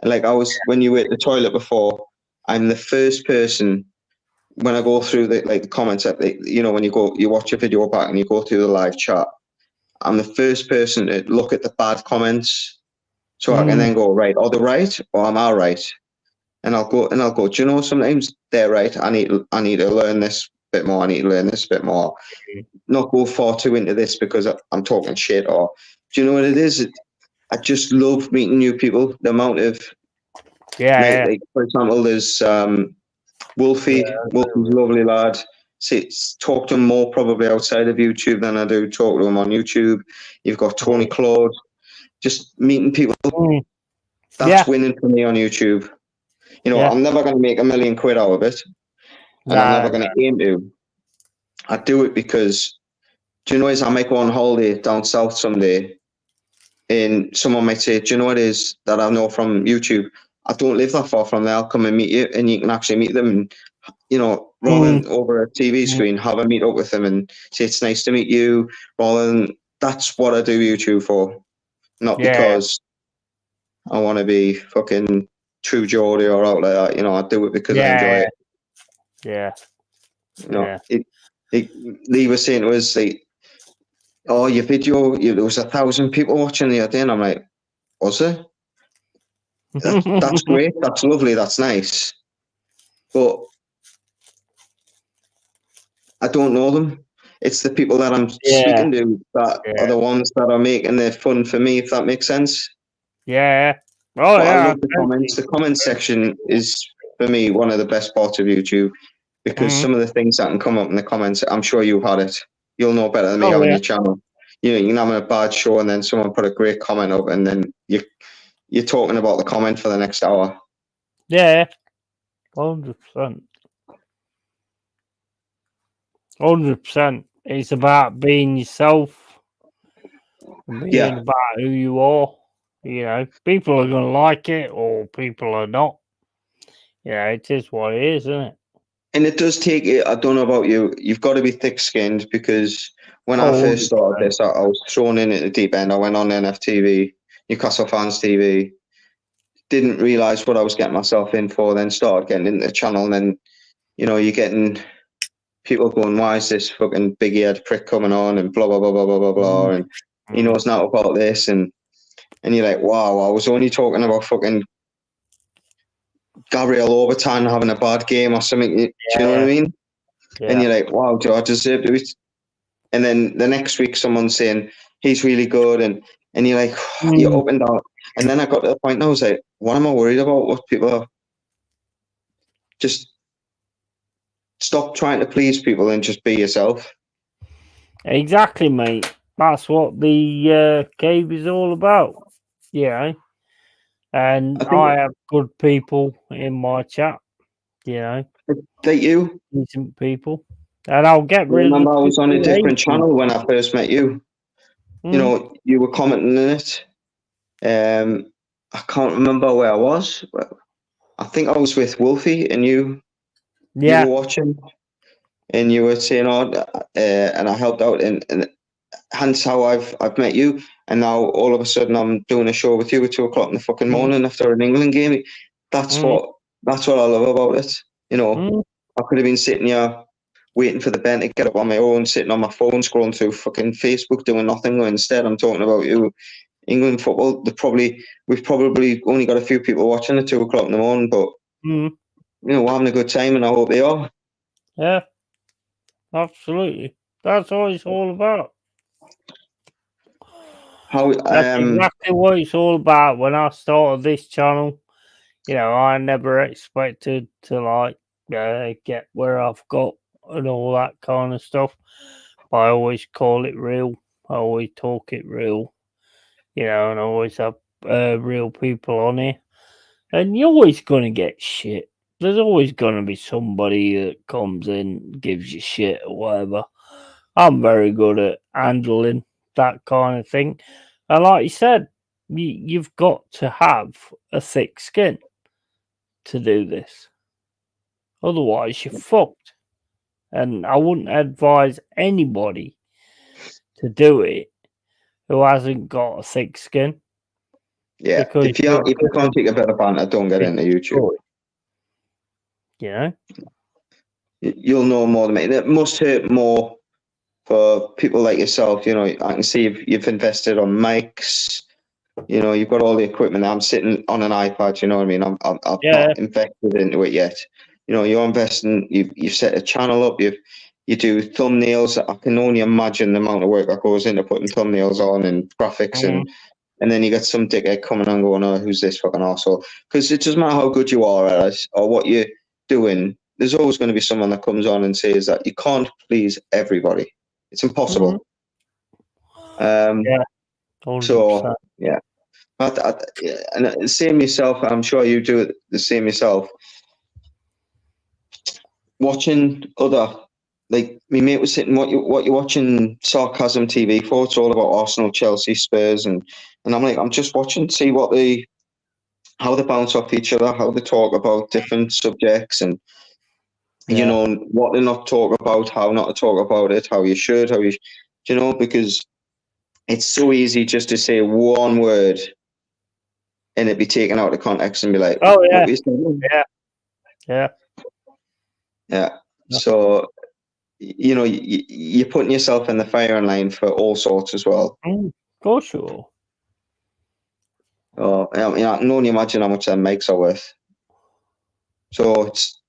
Like when you were at the toilet before, I'm the first person when I go through the comments that when you watch a video back and you go through the live chat, I'm the first person to look at the bad comments, so I can then go right, are they right or am I right? And I'll go. Do you know sometimes they're right? I need to learn this bit more. I need to learn this bit more. Not go far too into this because I'm talking shit. Or do you know what it is? I just love meeting new people. The amount of like for example, there's Wolfie. Wolfie's a lovely lad. Talk to him more probably outside of YouTube than I do talk to him on YouTube. You've got Tony Claude. Just meeting people. That's winning for me on YouTube. I'm never going to make £1 million out of it, and I'm never going to aim to. I do it because, do you know, I might go on holiday down south someday, and someone might say, do you know what it is that I know from YouTube? I don't live that far from there. I'll come and meet you, and you can actually meet them, and rather than over a TV screen, have a meet up with them and say it's nice to meet you. Rather than that's what I do YouTube for, not because I want to be fucking True Geordie or out like that. I do it because I enjoy it. Yeah. Lee was saying it was like, oh, your video, there was 1,000 people watching the other day, and I'm like, was there? That's great. That's lovely. That's nice. But I don't know them. It's the people that I'm speaking to that are the ones that are making it fun for me, if that makes sense. Yeah. Oh, but I love the comments. The comment section is, for me, one of the best parts of YouTube because some of the things that can come up in the comments, I'm sure you've had it. You'll know better than me on your channel. You can have a bad show and then someone put a great comment up and then you're talking about the comment for the next hour. Yeah. 100%. 100%. It's about being yourself and being about who you are. People are going to like it or people are not. It is what it is, isn't it? And it does take it. I don't know about you. You've got to be thick-skinned because when I first started this, I was thrown in at the deep end. I went on NFTV, Newcastle Fans TV. Didn't realise what I was getting myself in for. Then started getting into the channel, and then you're getting people going, why is this fucking big-eared prick coming on and blah, blah, blah, blah, blah, blah, blah, and he knows not about this, and you're like, wow, I was only talking about fucking Gabriel Obertan having a bad game or something. Do you know what I mean? Yeah. And you're like, wow, do I deserve to? And then the next week, someone's saying he's really good, and you're like, you're up and down. And then I got to the point, and I was like, what am I worried about? What people are? Just stop trying to please people and just be yourself. Exactly, mate. That's what the cave is all about. Yeah. And I have good people in my chat, you know. Like you? Decent people. And I'll get rid of remember I was on a different haters. channel when I first met you. You know, you were commenting in it. I can't remember where I was. But I think I was with Wolfie, and you were watching, and you were saying, and I helped out, and hence how I've met you. And now all of a sudden I'm doing a show with you at 2:00 in the fucking morning after an England game. That's what I love about it. You know, I could have been sitting here waiting for the Ben to get up on my own, sitting on my phone, scrolling through fucking Facebook, doing nothing. Instead, I'm talking about you. England football. We've probably only got a few people watching at 2:00 in the morning, but you know, we're having a good time, and I hope they are. Yeah, absolutely. That's what it's all about. That's exactly what it's all about. When I started this channel, you know, I never expected to like get where I've got and all that kind of stuff. But I always call it real. I always talk it real, you know, and I always have real people on here. And you're always going to get shit. There's always going to be somebody that comes in, gives you shit or whatever. I'm very good at handling that kind of thing. And like you said, you've got to have a thick skin to do this. Otherwise, you're fucked. And I wouldn't advise anybody to do it who hasn't got a thick skin. Yeah, if you can't take a bit of banter, don't get into YouTube. Yeah, you'll know more than me. It must hurt more for people like yourself. You know, I can see you've invested on mics. You know, you've got all the equipment. I'm sitting on an iPad. You know what I mean? I'm not invested into it yet. You know, you're investing. You've set a channel up. You do thumbnails. I can only imagine the amount of work that goes into putting thumbnails on and graphics and then you get some dickhead coming and going, oh, who's this fucking arsehole? Because it doesn't matter how good you are at it or what you're doing, there's always going to be someone that comes on and says that you can't please everybody. It's impossible. yeah, 100%. So, yeah. And same yourself, I'm sure you do it the same yourself. Watching other, like my mate was sitting, what you're watching Sarcasm TV for? It's all about Arsenal, Chelsea, Spurs, and I'm like, I'm just watching to see how they bounce off each other, how they talk about different subjects, and you know what to not talk about, how not to talk about it, how you should, you know, because it's so easy just to say one word and it be taken out of context and be like, oh what yeah. So you know, you're putting yourself in the firing line for all sorts as well. Of course you will. Oh, I mean, I can only imagine how much that makes are worth. So it's,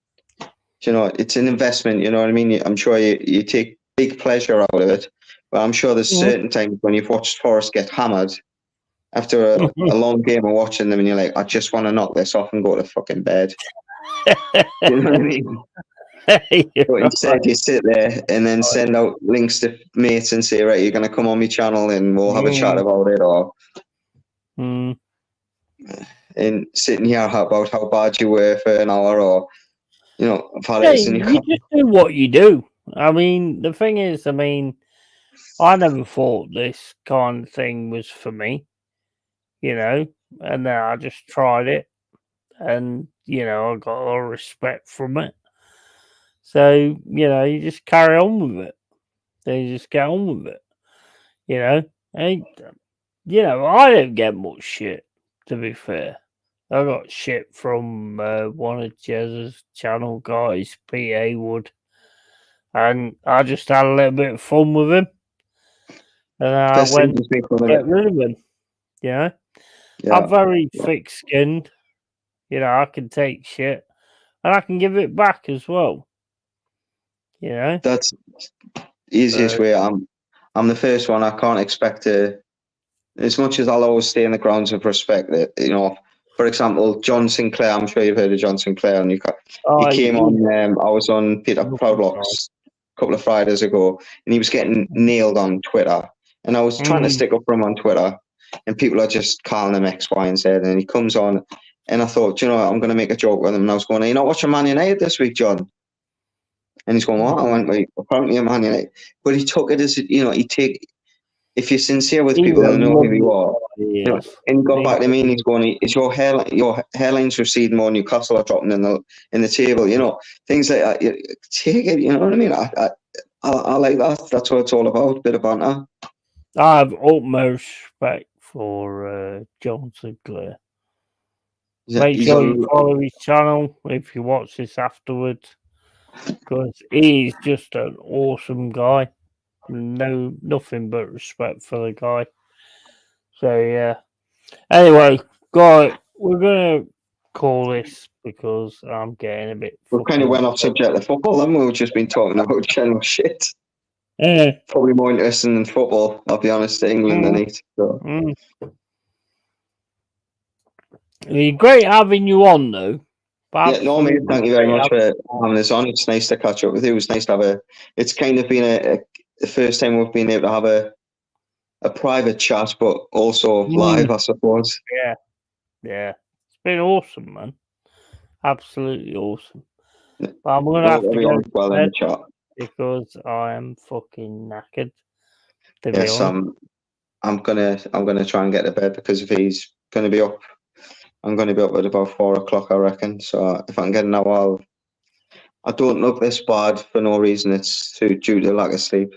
you know, it's an investment. You know what I mean? I'm sure you take big pleasure out of it, but I'm sure there's certain times when you've watched Forest get hammered after a long game of watching them, and you're like, I just want to knock this off and go to fucking bed. You know what I mean? But instead, you sit there and then send out links to mates and say, right, you're going to come on my channel and we'll have a chat about it, or and sitting here about how bad you were for an hour, or you know, you just do what you do. I mean, the thing is, I mean, I never thought this kind of thing was for me, you know, and then I just tried it, and you know, I got a lot of respect from it. So you know, you just carry on with it. Then you just get on with it, you know. And you know, I don't get much shit, to be fair. I got shit from one of Jez's channel guys, P. Haywood. and I just had a little bit of fun with him, and I Best thing went to speak from get it. rid of him. You know, Yeah. I'm very thick-skinned. You know, I can take shit, and I can give it back as well. You know, That's easiest way. I'm the first one. I can't expect to. As much as I'll always stay in the grounds of respect, that for example, John Sinclair. I'm sure you've heard of John Sinclair, and he came on. I was on Peter Proudlock's a couple of Fridays ago, and he was getting nailed on Twitter, and I was trying to stick up for him on Twitter, and people are just calling him X, Y, and Z, and he comes on, and I thought, you know what, I'm going to make a joke with him, and I was going, "Are you not watching Man United this week, John?" And he's going, "What?" I went, "Wait, apparently I'm Man United," but he took it as if you're sincere with people who know who you are, and he got back to me and he's going, "Is your hairline's receding more? Newcastle are dropping in the table, things like that. Take it, you know what I mean? I like that. That's what it's all about. A bit of banter." I have utmost respect for John Sinclair. Make sure you follow his channel if you watch this afterwards, because he's just an awesome guy. Nothing but respect for the guy. So yeah. Anyway, guy, we're gonna call this because I'm getting a bit. We kind of went off subject of football, then we've just been talking about general shit. Yeah. Probably more interesting than football, I'll be honest, to England than it. So. It's great having you on, though. Yeah, no, mate, thank you very much for having us on. It's nice to catch up with you. It's nice to have it's kind of been the first time we've been able to have a private chat, but also live, I suppose. Yeah. It's been awesome, man. Absolutely awesome. But I'm going to have to go to bed because I am fucking knackered, to be honest. I'm gonna try and get to bed because if he's gonna be up, I'm gonna be up at about 4 o'clock, I reckon. So if I can get an hour, I don't look this bad for no reason. It's due to lack of sleep.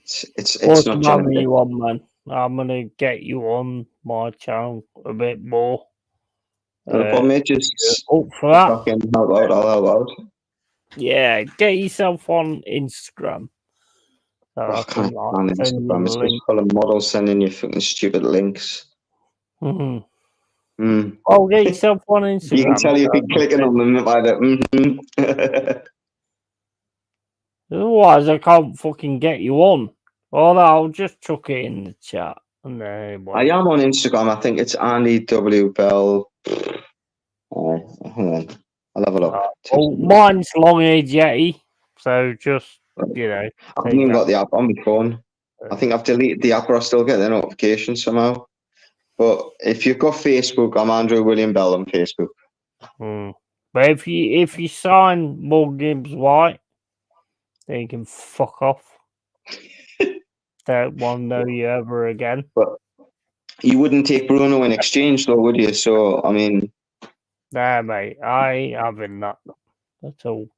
It's not having you on, man. I'm gonna get you on my channel a bit more. No problem, mate. Just up for that. Fucking help out, I'll help out. Yeah, get yourself on Instagram. I can't on Instagram. It's just full of models sending you fucking stupid links. Oh, get yourself on Instagram. You can tell you've been clicking on them by the. Otherwise, I can't fucking get you on. Or I'll just chuck it in the chat. I am on Instagram. I think it's Andy W. Bell. Hang on. I'll have a look. Mine's LongHaired Yeti. So just, I haven't even got the app on my phone. I think I've deleted the app, but I still get the notifications somehow. But if you've got Facebook, I'm Andrew William Bell on Facebook. But if you sign Morgan Gibbs White, then you can fuck off. Don't want to know you ever again. But you wouldn't take Bruno in exchange, though, would you? So, I mean... Nah, mate. I ain't having that at all.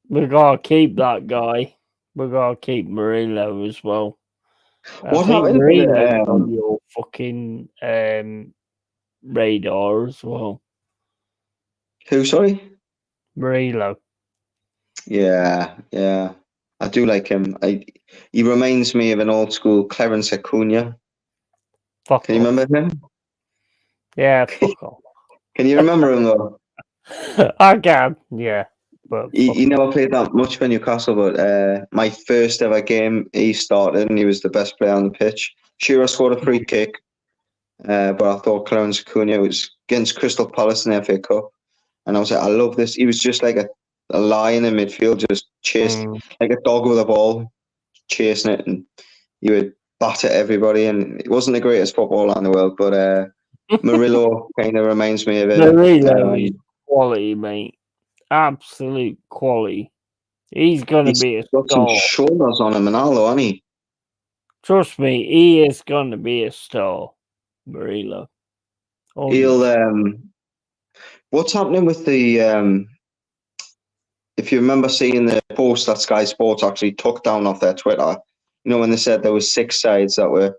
We gotta keep that guy. We gotta keep Murillo as well. What happened Murillo's on your fucking radar as well. Who, sorry? Murillo. Yeah. I do like him. He reminds me of an old school Clarence Acuna. Can you remember him? Yeah, fuck off. Can you remember him though? I can, yeah. But he never played that much for Newcastle, but my first ever game he started and he was the best player on the pitch. Shearer scored a free kick, but I thought Clarence Acuna was against Crystal Palace in the FA Cup. And I was like, I love this. He was just like a lion in midfield, just chased like a dog with a ball, chasing it, and he would batter everybody. And it wasn't the greatest footballer in the world, but Murillo kind of reminds me of it. Murillo is quality, mate. Absolute quality. He's gonna be a star. Got some shoulders on him and all, hasn't he? Trust me, he is gonna be a star, Murillo. He'll what's happening with the if you remember seeing the post that Sky Sports actually took down off their Twitter, when they said there was 6 sides that were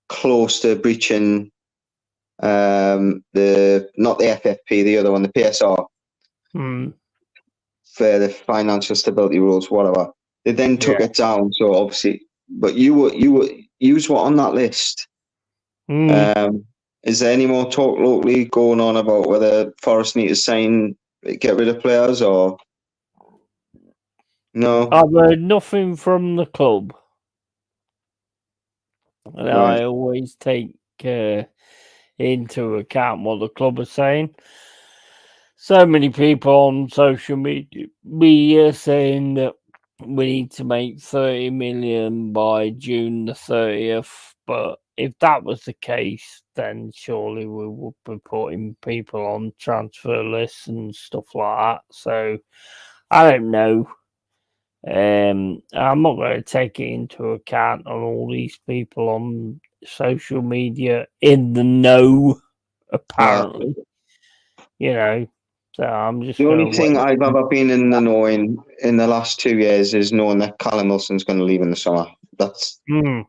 close to breaching not the FFP, the other one, the PSR. for the financial stability rules, whatever. They then took it down. So obviously, but you were on that list. Is there any more talk locally going on about whether Forest need to get rid of players or no? I've heard nothing from the club. And Right. I always take into account what the club are saying. So many people on social media saying that we need to make 30 million by June the 30th. But if that was the case, then surely we would be putting people on transfer lists and stuff like that. So I don't know. I'm not going to take it into account on all these people on social media in the know, apparently. So I'm just The only going to thing wait. I've ever been in the know in the last 2 years is knowing that Callum Wilson's going to leave in the summer. That's the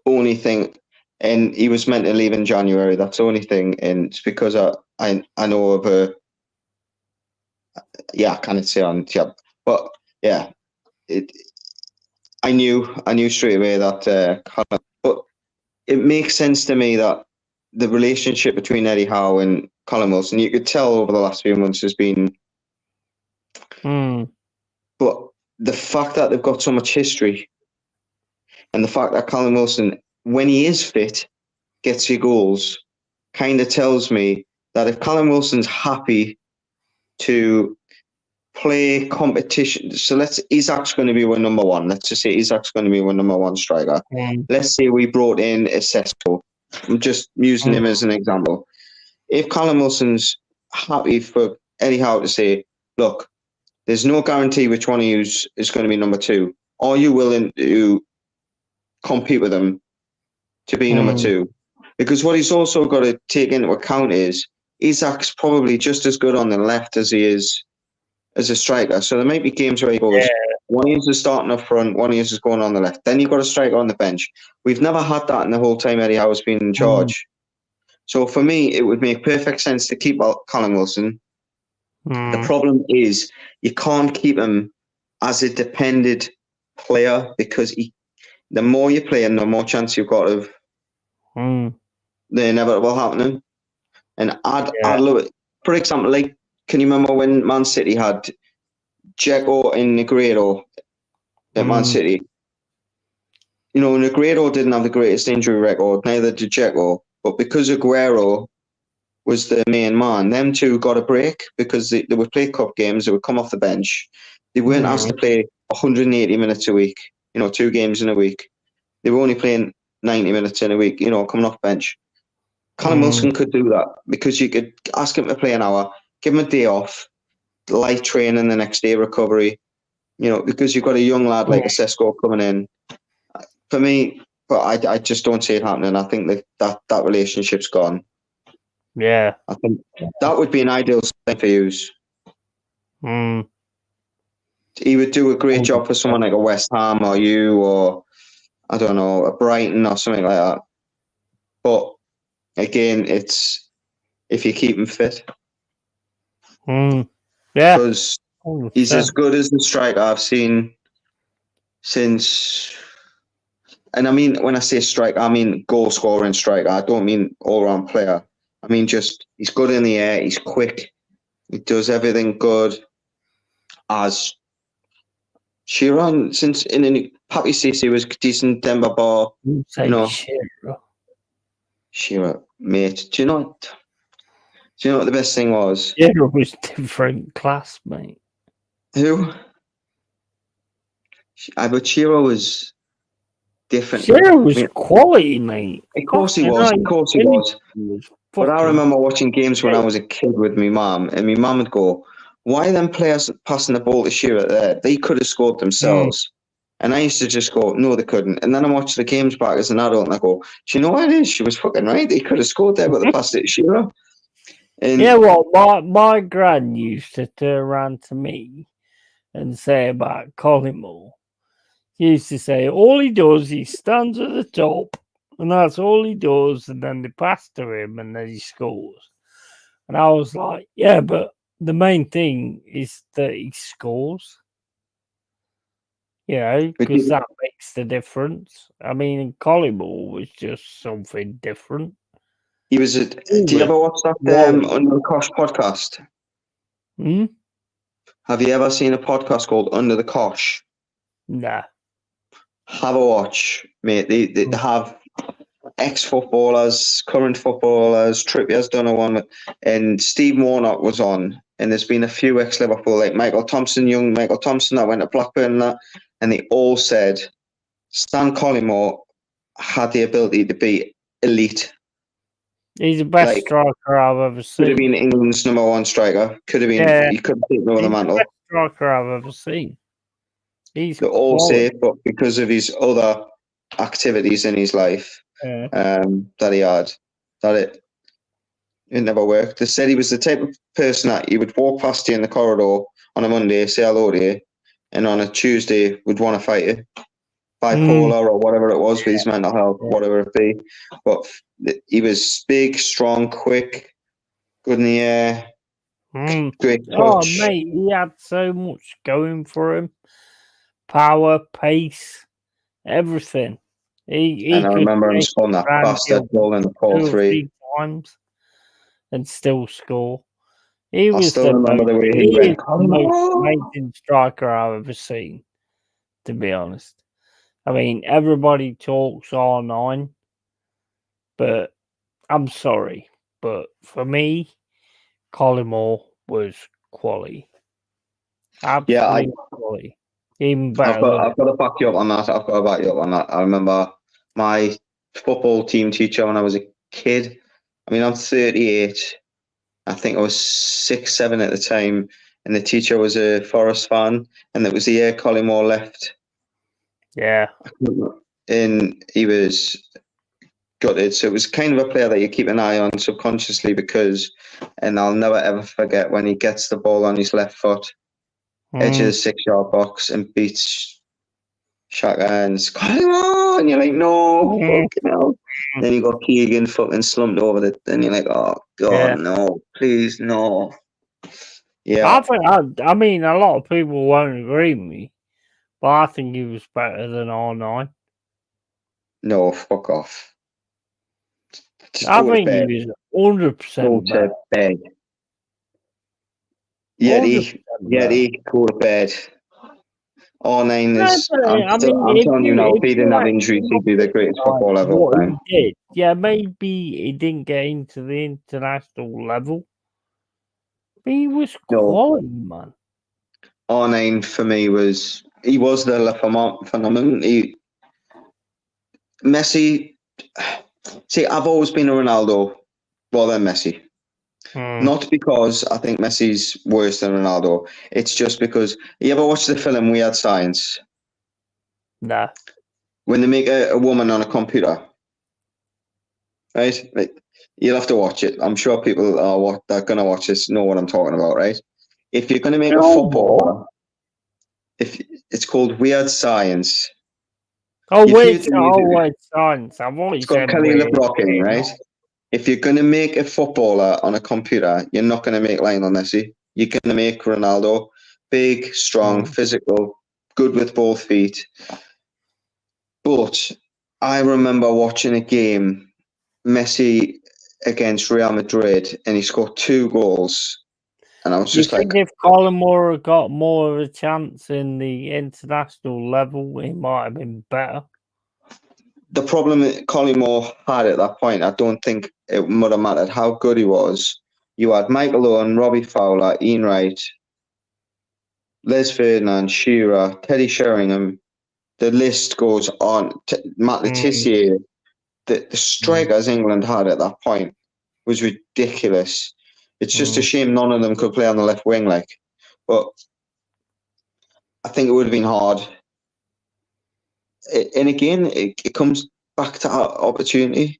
only thing. And he was meant to leave in January. That's the only thing. And it's because I know of a. Yeah, I can't say on. Yeah, but yeah, I knew straight away that. But it makes sense to me that the relationship between Eddie Howe and Colin Wilson, you could tell over the last few months has been. But the fact that they've got so much history, and the fact that Colin Wilson, when he is fit, gets your goals, kind of tells me that if Colin Wilson's happy to play competition, so Isaac's going to be our number one. Let's just say Isaac's going to be our number one striker. Let's say we brought in a Sesko. I'm just using him as an example. If Colin Wilson's happy for Eddie Howe to say, look, there's no guarantee which one of you is going to be number two. Are you willing to compete with him to be number two? Because what he's also got to take into account is Isaac's probably just as good on the left as he is as a striker. So there might be games where he goes, one is starting up front, one is going on the left. Then you've got a striker on the bench. We've never had that in the whole time Eddie Howe's been in charge. So for me, it would make perfect sense to keep Colin Wilson. The problem is you can't keep him as a dependent player because the more you play him, the more chance you've got of the inevitable happening. And I'd love it. For example, like, can you remember when Man City had Dzeko and Negredo at Man City? You know, Negredo didn't have the greatest injury record, neither did Dzeko. But because Aguero was the main man, them two got a break because they would play cup games, they would come off the bench. They weren't asked to play 180 minutes a week, 2 games in a week. They were only playing 90 minutes in a week, coming off bench. Callum Wilson could do that because you could ask him to play an hour, give him a day off, light training the next day, recovery, because you've got a young lad like a Sesko coming in. For me, but I just don't see it happening. I think that relationship's gone. Yeah. I think that would be an ideal thing for you. He would do a great job for someone like a West Ham or you or, I don't know, a Brighton or something like that. But again, it's if you keep him fit. Yeah. Because he's as good as the striker I've seen since. And I mean, when I say striker, I mean goal scoring striker. I don't mean all round player. I mean, just he's good in the air. He's quick. He does everything good. As Sheeran, since Papi Cisse was decent, Demba Ba. Shearer, mate. Do you know what the best thing was? Shearer was different class, mate. Who? But Shearer was different. Shearer was quality, mate. Of course he was. Of course he was. But I remember watching games when I was a kid with my mum, and my mum would go, "Why are them players passing the ball to Shearer there? They could have scored themselves." And I used to just go, "No, they couldn't." And then I watched the games back as an adult, and I go, "Do you know what it is? She was fucking right. They could have scored there, but they passed it to Shearer." And my gran used to turn around to me and say about Collymore. He used to say, all he does, he stands at the top, and that's all he does, and then they pass to him, and then he scores. And I was like, yeah, but the main thing is that he scores. Because that makes the difference. I mean, Collymore was just something different. He was. Do you ever watch that Under the Cosh podcast? Hmm? Have you ever seen a podcast called Under the Cosh? Nah. Have a watch, mate. They have ex-footballers, current footballers. Trippier's done a one, and Steve Warnock was on. And there's been a few ex-Liverpool, like young Michael Thompson that went to Blackburn and they all said Stan Collymore had the ability to be elite. He's the best striker I've ever seen. Could have been England's number one striker. Could have been. Yeah. He could have taken over the mantle. He's the best striker I've ever seen. They're all safe, but because of his other activities in his life that he had, it never worked. They said he was the type of person that he would walk past you in the corridor on a Monday, say hello to you, and on a Tuesday would want to fight you. Bipolar or whatever it was with his mental health, whatever it be. But he was big, strong, quick, good in the air, great touch. Oh, mate, he had so much going for him. Power, pace, everything. And I remember him scoring that bastard goal in the 4-3 times and still score. He was the most amazing striker I've ever seen, to be honest. I mean, everybody talks R9, but I'm sorry. But for me, Collymore was quality. Absolute quality. Even better. I've got to back you up on that. I remember my football team teacher when I was a kid. I mean, I'm 38. I think I was 6, 7 at the time. And the teacher was a Forest fan. And it was the year Collymore left. Yeah. And he was gutted. So it was kind of a player that you keep an eye on subconsciously because, and I'll never ever forget when he gets the ball on his left foot, edge of the 6-yard box and beats Shaka and it's Collymore, and you're like, no, fucking hell. Then you got Keegan fucking slumped over it, and you're like, oh god, no, please, no. Yeah. I mean, a lot of people won't agree with me, but I think he was better than R9. No, fuck off. I think he was 100% better. Go to bed. Yeti, go to bed. R9 is. I'm telling you now, if he didn't have injuries, he'd be the greatest footballer of all time. He did. Yeah, maybe he didn't get into the international level, but he was quality, man. R9 for me was the phenomenon. Messi. See, I've always been a Ronaldo rather than Messi. Not because I think Messi's worse than Ronaldo. It's just because you ever watch the film Weird Science? Nah. When they make a woman on a computer, right? You'll have to watch it. I'm sure people that are gonna watch this know what I'm talking about, right? If you're gonna make a footballer, if it's called Weird Science. Weird Science. I've always got Kelly LeBrock, right? If you're going to make a footballer on a computer, you're not going to make Lionel Messi. You're going to make Ronaldo. Big, strong, physical, good with both feet. But I remember watching a game, Messi against Real Madrid, and he scored 2 goals. And I was just like... if Collymore had got more of a chance in the international level, he might have been better. The problem that Collymore had at that point, I don't think it would have mattered how good he was. You had Michael Owen, Robbie Fowler, Ian Wright, Les Ferdinand, Shearer, Teddy Sheringham. The list goes on. Matt Le Tissier. The strikers England had at that point was ridiculous. It's just a shame none of them could play on the left wing, But I think it would have been hard. And again, it comes back to opportunity.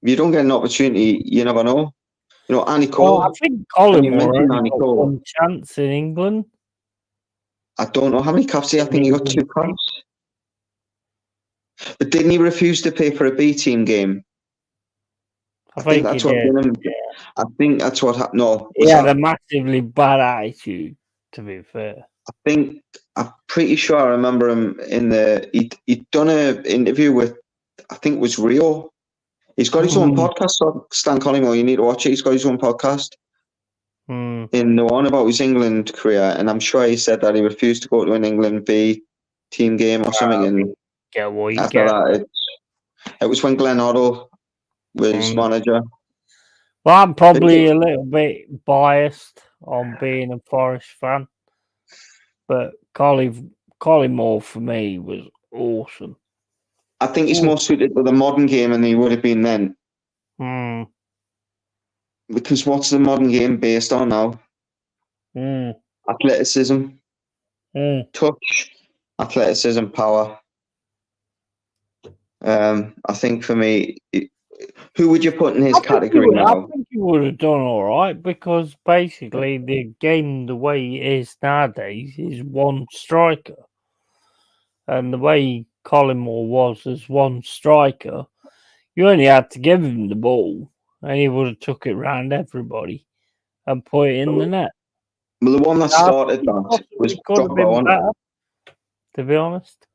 If you don't get an opportunity, you never know. You know, Annie Cole. I think Collymore only got one chance in England. I don't know how many caps he had. I think he got 2 caps. But didn't he refuse to pay for a B team game? I think that's what did him. I think that's what happened. No, he had a massively bad attitude, to be fair. I'm pretty sure I remember him in he'd done an interview with, I think it was Rio. He's got his own podcast, so Stan Collymore, you need to watch it. He's got his own podcast in the one about his England career, and I'm sure he said that he refused to go to an England B team game or something. And after that, it was when Glenn Hoddle was manager. Well, I'm probably a little bit biased on being a Forest fan, but Collymore for me was awesome. I think he's more suited to the modern game than he would have been then. Because what's the modern game based on now? Athleticism, touch, athleticism, power. I think for me, who would you put in his category now? I think he would have done all right, because basically the game, the way it is nowadays, is one striker. And the way Collymore was as one striker, you only had to give him the ball and he would have took it round everybody and put it in the net. Well, the one that started that was Drogba, better, to be honest.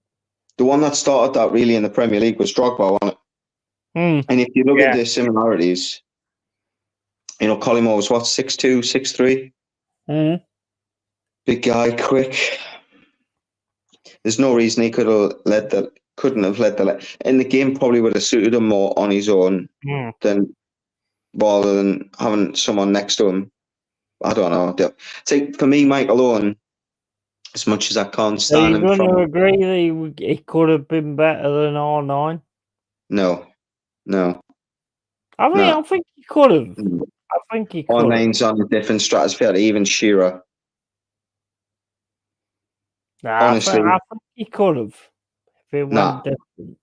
The one that started that really in the Premier League was Drogba, wasn't it? And if you look at the similarities, Collymore was what, 6'2", 6'3"? Big guy, quick. There's no reason he couldn't have led the and the game probably would have suited him more on his own than rather than having someone next to him. I don't know. See, for me, Michael Owen, as much as I can't stand him, are you going to agree that he could have been better than R9? No. I think he could have. I think he could. R9's on a different stratosphere to even Shearer. Honestly, I think he could have. If it went different.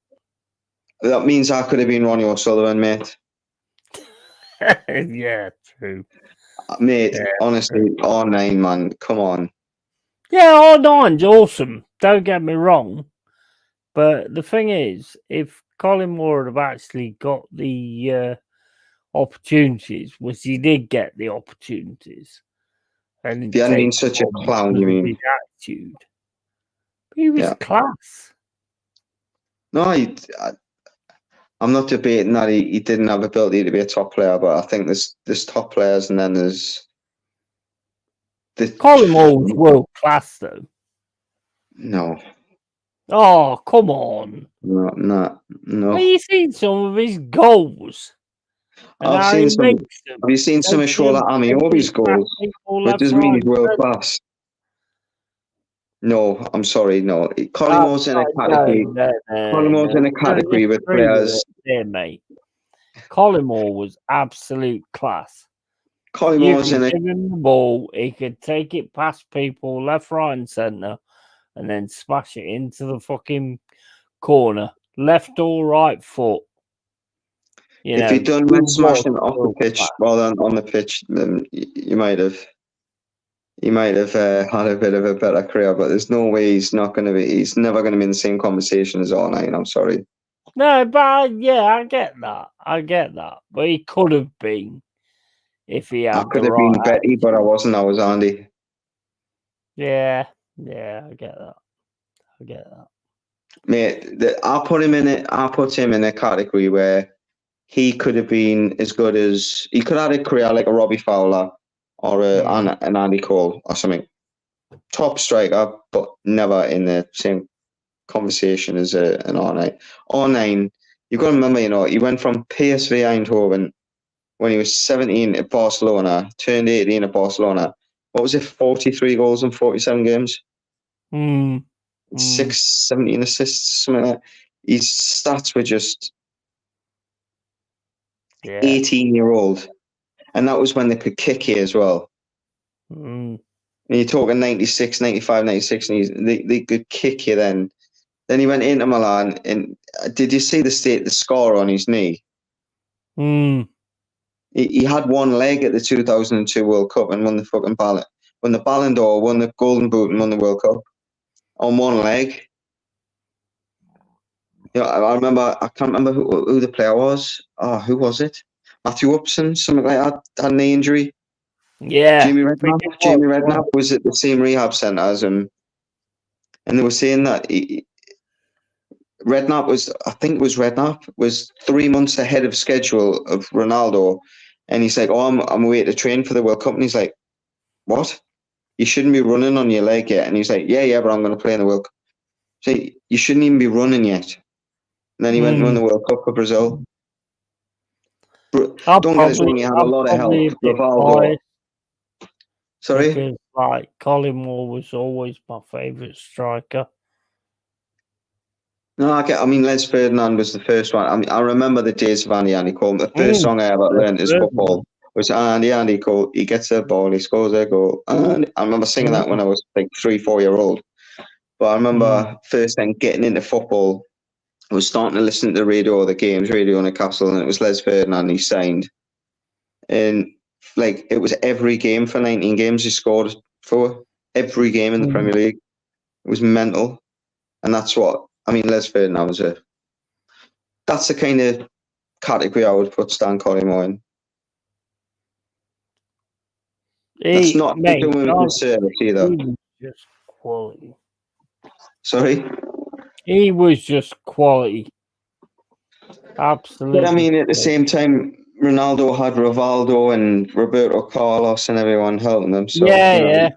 That means I could have been Ronnie O'Sullivan, mate. Yeah, true. Mate, honestly, R9, man, come on. Yeah, R9's awesome. Don't get me wrong. But the thing is, if Collymore would have actually got the opportunities, which he did get the opportunities, and he hadn't been such a clown, you mean? His attitude. He was class. No, I'm not debating that he didn't have ability to be a top player, but I think there's top players, and then there's Collymore's world class, though. No. Oh, come on. No. Have you seen some of his goals? Have you seen some of Shola Amiobi's goals? Which does mean he's world class. No, I'm sorry, no. Collymore's in a category. Collymore's in a category with players. There, mate. Collymore was absolute class. Collymore's in a. Give him the ball, he could take it past people left, right, and centre, and then smash it into the fucking corner, left or right foot. If he'd done men smashing off the pitch rather than on the pitch, then you might have. He might have had a bit of a better career, but there's no way he's never going to be in the same conversation as R9. I'm sorry. No, but I get that. But he could have been if he had. I could have been Betty, but I wasn't. I was Andy. Yeah, I get that. Mate, I put him in a category where he could have been as good as he could have had a career like a Robbie Fowler or an Andy Cole or something. Top striker, but never in the same conversation as an R9. R9, you've got to remember, he went from PSV Eindhoven when he was 17 at Barcelona, turned 18 at Barcelona. What was it, 43 goals in 47 games? 17 assists, something like that. His stats were just 18-year-old. And that was when they could kick you as well. And you're talking 96, 95, 96, and they could kick you then. Then he went into Milan, and did you see the scar on his knee? He had one leg at the 2002 World Cup and won the fucking won the Ballon d'Or, won the Golden Boot, and won the World Cup on one leg. I can't remember who the player was. Oh, who was it? Matthew Upson, something like that, had an knee injury. Yeah. Jamie Redknapp was at the same rehab centre as him, and they were saying that Redknapp was 3 months ahead of schedule of Ronaldo, and he's like, "Oh, I'm away to train for the World Cup," and he's like, "What? You shouldn't be running on your leg yet." And he's like, "Yeah, but I'm going to play in the World Cup." So you shouldn't even be running yet. And then he went and won the World Cup for Brazil. Don't get us wrong, he had a lot of help. Rivaldo. Sorry? Because, like, Colin Moore was always my favourite striker. No, I mean, Les Ferdinand was the first one. I mean, I remember the days of Andy Cole. The first song I ever learned is football. It was Andy Cole. He gets a ball, he scores a goal. And I remember singing that when I was like 3-4 year old. But I remember first time getting into football, I was starting to listen to the radio, the games, Radio Newcastle, and it was Les Ferdinand he signed. And like it was every game for 19 games he scored for. Every game in the Premier League. It was mental. And that's what, I mean, Les Ferdinand was that's the kind of category I would put Stan Collymore in. That's not doing him a disservice either. He was just quality. Sorry? He was just quality. Absolutely. But I mean, at the same time, Ronaldo had Rivaldo and Roberto Carlos and everyone helping them. So, yeah.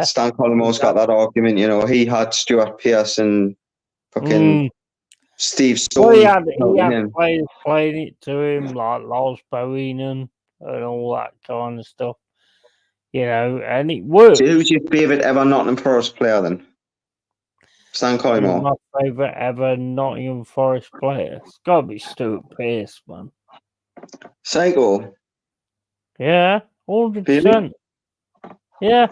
Stan Collymore's got that argument, he had Stuart Pearce and fucking Steve Stone. Well, he had players playing it to him, like Lars Bohinen and all that kind of stuff. And it worked. So who's your favourite ever Nottingham Forest player then? Stan Collymore. My favourite ever Nottingham Forest player. It's got to be Stuart Pearce, man. Psycho. Yeah, 100%. Yeah.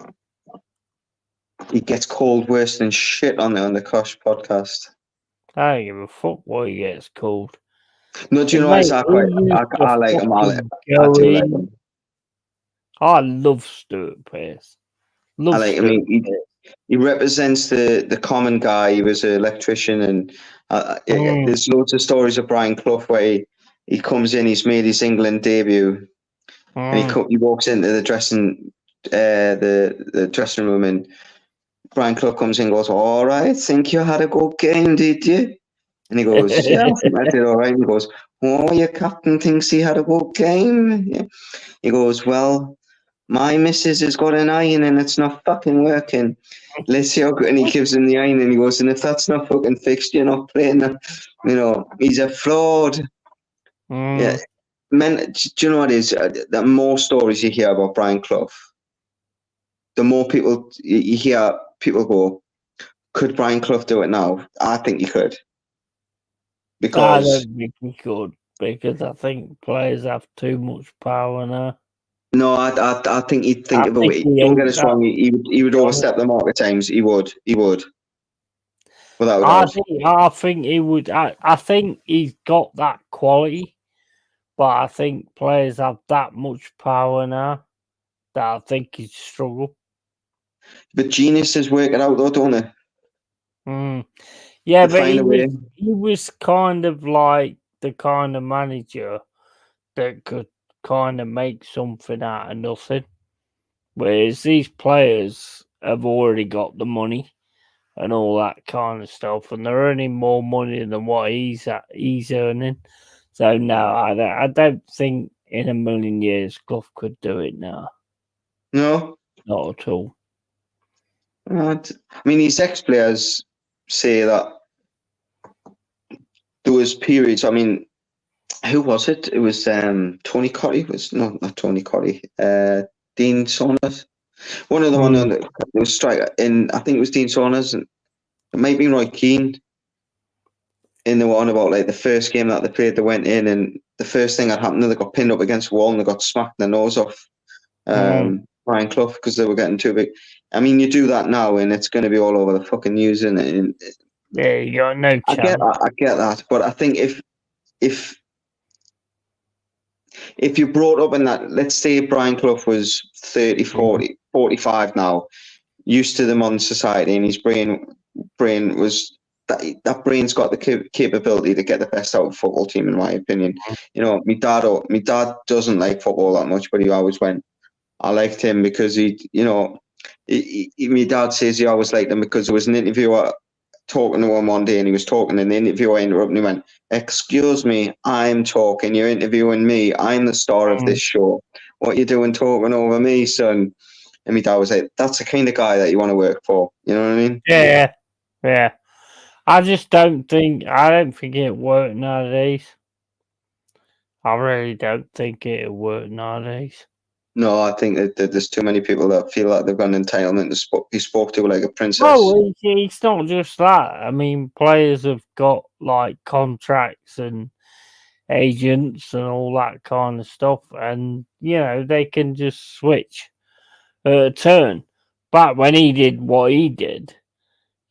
He gets called worse than shit on the Kosh podcast. I don't give a fuck what he gets called. No, do you know I like him. I do like him. I love Stuart Pearce. I like him. He represents the common guy. He was an electrician, and there's loads of stories of Brian Clough where he comes in. He's made his England debut, and he walks into the dressing room, and Brian Clough comes in and goes, "All right, think you had a good game, did you?" And he goes, "Yeah, I think I did all right." And he goes, "Oh, your captain thinks he had a good game." Yeah. He goes, "Well, my missus has got an iron and it's not fucking working. Let's see how good." And he gives him the iron and he goes, "And if that's not fucking fixed, you're not playing." He's a fraud. Yeah. Man, do you know what it is? The more stories you hear about Brian Clough, the more people you hear people go, "Could Brian Clough do it now?" I think he could. Because I don't think he could, because I think players have too much power now. No, I think he'd think about it. Don't get us wrong. He would overstep the mark at times. He would. Without a doubt. I think he would. I think he's got that quality, but I think players have that much power now that I think he'd struggle. But geniuses work it out, though, don't they? Yeah, but he was kind of like the kind of manager that could kind of make something out of nothing. Whereas these players have already got the money and all that kind of stuff, and they're earning more money than what he's earning. So no, I don't think in a million years Clough could do it now. No, not at all. I mean, these ex-players say that there was periods. I mean, who was it? It was Tony Cottee. Not Tony Cottee. Dean Saunders. One of the one that was striker, and I think it was Dean Saunders, and it might be Roy Keane. In the one about like the first game that they played, they went in, and the first thing that happened, they got pinned up against the wall and they got smacked in the nose off Brian Clough because they were getting too big. I mean, you do that now, and it's going to be all over the fucking news, and yeah, you got no chance. I get that, but I think if you brought up in that, let's say Brian Clough was 30, 40, 45 now, used to the modern society, and his brain was that brain's got the capability to get the best out of a football team, in my opinion. You know, my dad doesn't like football that much, but he always went. I liked him because my dad says he always liked him because there was an interviewer talking to him one day, and he was talking, and the interviewer interrupted and he went, "Excuse me, I'm talking. You're interviewing me. I'm the star of this show. What you doing talking over me, son?" And my dad was like, "That's the kind of guy that you want to work for." You know what I mean? Yeah, yeah. I just don't think it work nowadays. I really don't think it'll work nowadays. No, I think that there's too many people that feel like they've got an entitlement to be spoke to like a princess. Oh, it's not just that. I mean, players have got like contracts and agents and all that kind of stuff, and you know they can just switch a turn. But when he did what he did,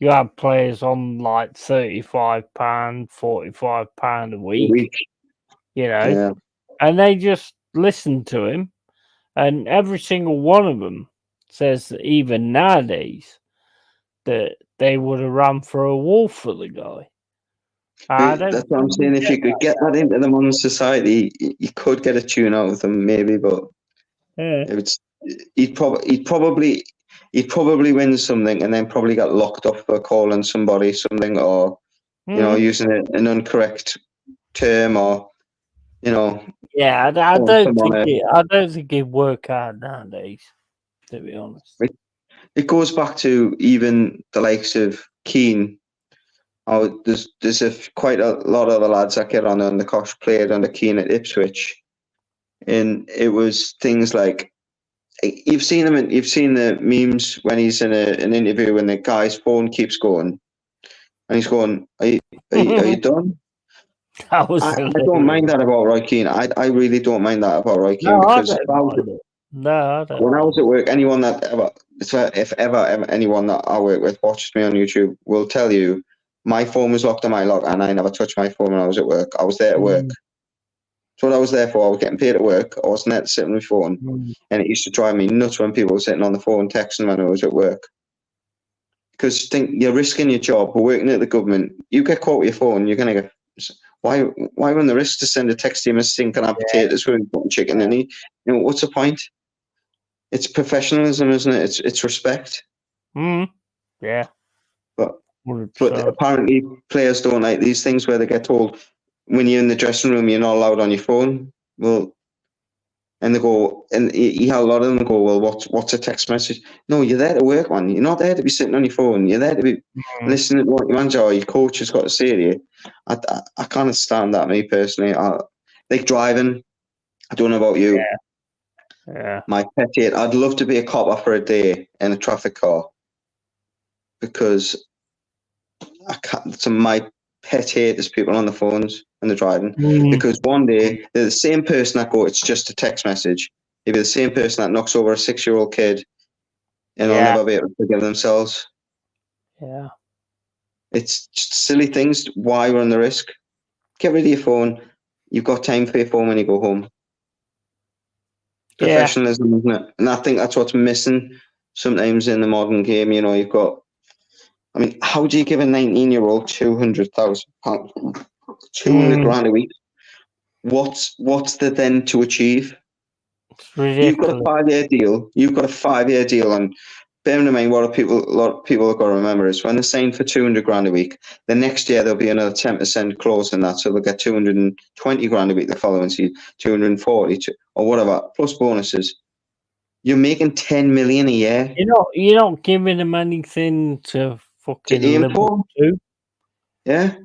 you had players on like £35, £45 a week, you know, Yeah. and they just listened to him, and every single one of them says that even nowadays that they would have run for a wall for the guy. That's what I'm saying. If you could get that into the modern society, you could get a tune out of them, maybe. But yeah. he'd probably win something, and then probably get locked up for calling somebody something, or you know, using an incorrect term, or you know. Yeah, I don't think it'd work out nowadays, to be honest. It goes back to even the likes of Keane. Oh, there's quite a lot of the lads that get on the Kosh played under Keane at Ipswich, and it was things like you've seen the memes when he's in an interview and the guy's phone keeps going, and he's going, "Are you done?" I don't mind that about Roy Keane. I really don't mind that about Roy Keane, because I don't when I was at work, if ever anyone that I work with watches me on YouTube will tell you my phone was locked on my lock, and I never touched my phone when I was at work. I was there to work. That's what I was there for. I was getting paid at work. I wasn't there to sit on my phone. And it used to drive me nuts when people were sitting on the phone texting when I was at work. Because you're risking your job. We're working at the government. You get caught with your phone, you're going to get... Why run the risk to send a text to him as thinking I'm potatoes with chicken and what's the point? It's professionalism, isn't it? It's respect. Yeah. But apparently players don't like these things where they get told when you're in the dressing room you're not allowed on your phone. Well, and they go, and you have a lot of them go, "Well, what's a text message?" No, you're there to work, man. You're not there to be sitting on your phone. You're there to be listening to what your manager or your coach has got to say to you. I can't stand that, me personally. Like driving. I don't know about you. Yeah. My pet hate. I'd love to be a copper for a day in a traffic car, because I can't. So my pet hate is people on the phones when they're driving, because one day they're the same person that go, "It's just a text message." They'll be the same person that knocks over a 6-year-old kid, and they'll never be able to forgive themselves. Yeah. It's just silly things. Why run the risk? Get rid of your phone. You've got time for your phone when you go home. Professionalism, isn't it? And I think that's what's missing sometimes in the modern game. You know, you've got... I mean, how do you give a 19-year-old £200,000, 200 grand a week? What's there then to achieve? It's ridiculous. You've got a 5-year deal. You've got a 5-year deal, and bearing in mind what a lot of people have got to remember is when they sign for 200 grand a week, the next year there'll be another 10% clause in that, so they'll get 220 grand a week the following season, 240 or whatever, plus bonuses. You're making 10 million a year. You're not giving them anything to fucking aim for. Yeah.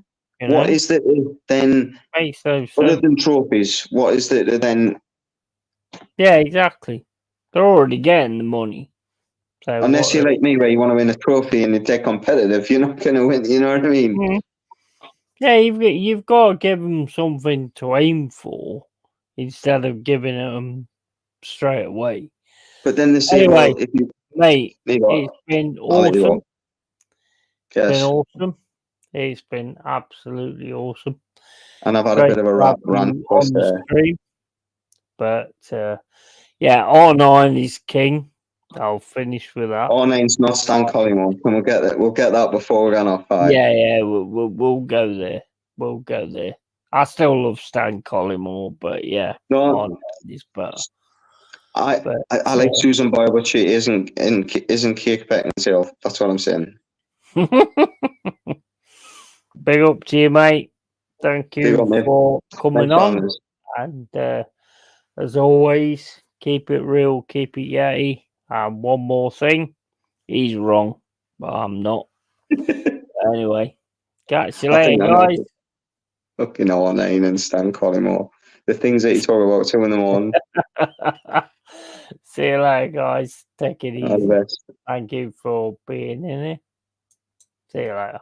You know? What is it then? Other than trophies, what is it then? Yeah, exactly. They're already getting the money. So unless you're like me, where you want to win a trophy and you're dead competitive, you're not going to win. You know what I mean? Yeah, you've got to give them something to aim for instead of giving them straight away. But then they say, anyway, well, if you, mate, it's been awesome. Yes. It's been awesome. It's been absolutely awesome. And I've had a bit of a rant on the stream. But yeah, R9 is king. I'll finish with that. R9's not Stan Collymore. And we'll get that. We'll get that before we run off. Yeah, we'll go there. We'll go there. I still love Stan Collymore, but yeah, No, is better. I like Susan Boyle, but she isn't Kate Beckinsale. That's what I'm saying. Big up to you, mate. Thank you for coming on. And as always, keep it real, keep it yeti. And one more thing, he's wrong, but I'm not. Anyway, catch you later, guys. Fucking R9 and Stan Collymore. The things that you talk about 2 in the morning. See you later, guys. Take it easy. All the best. Thank you for being in here. See you later.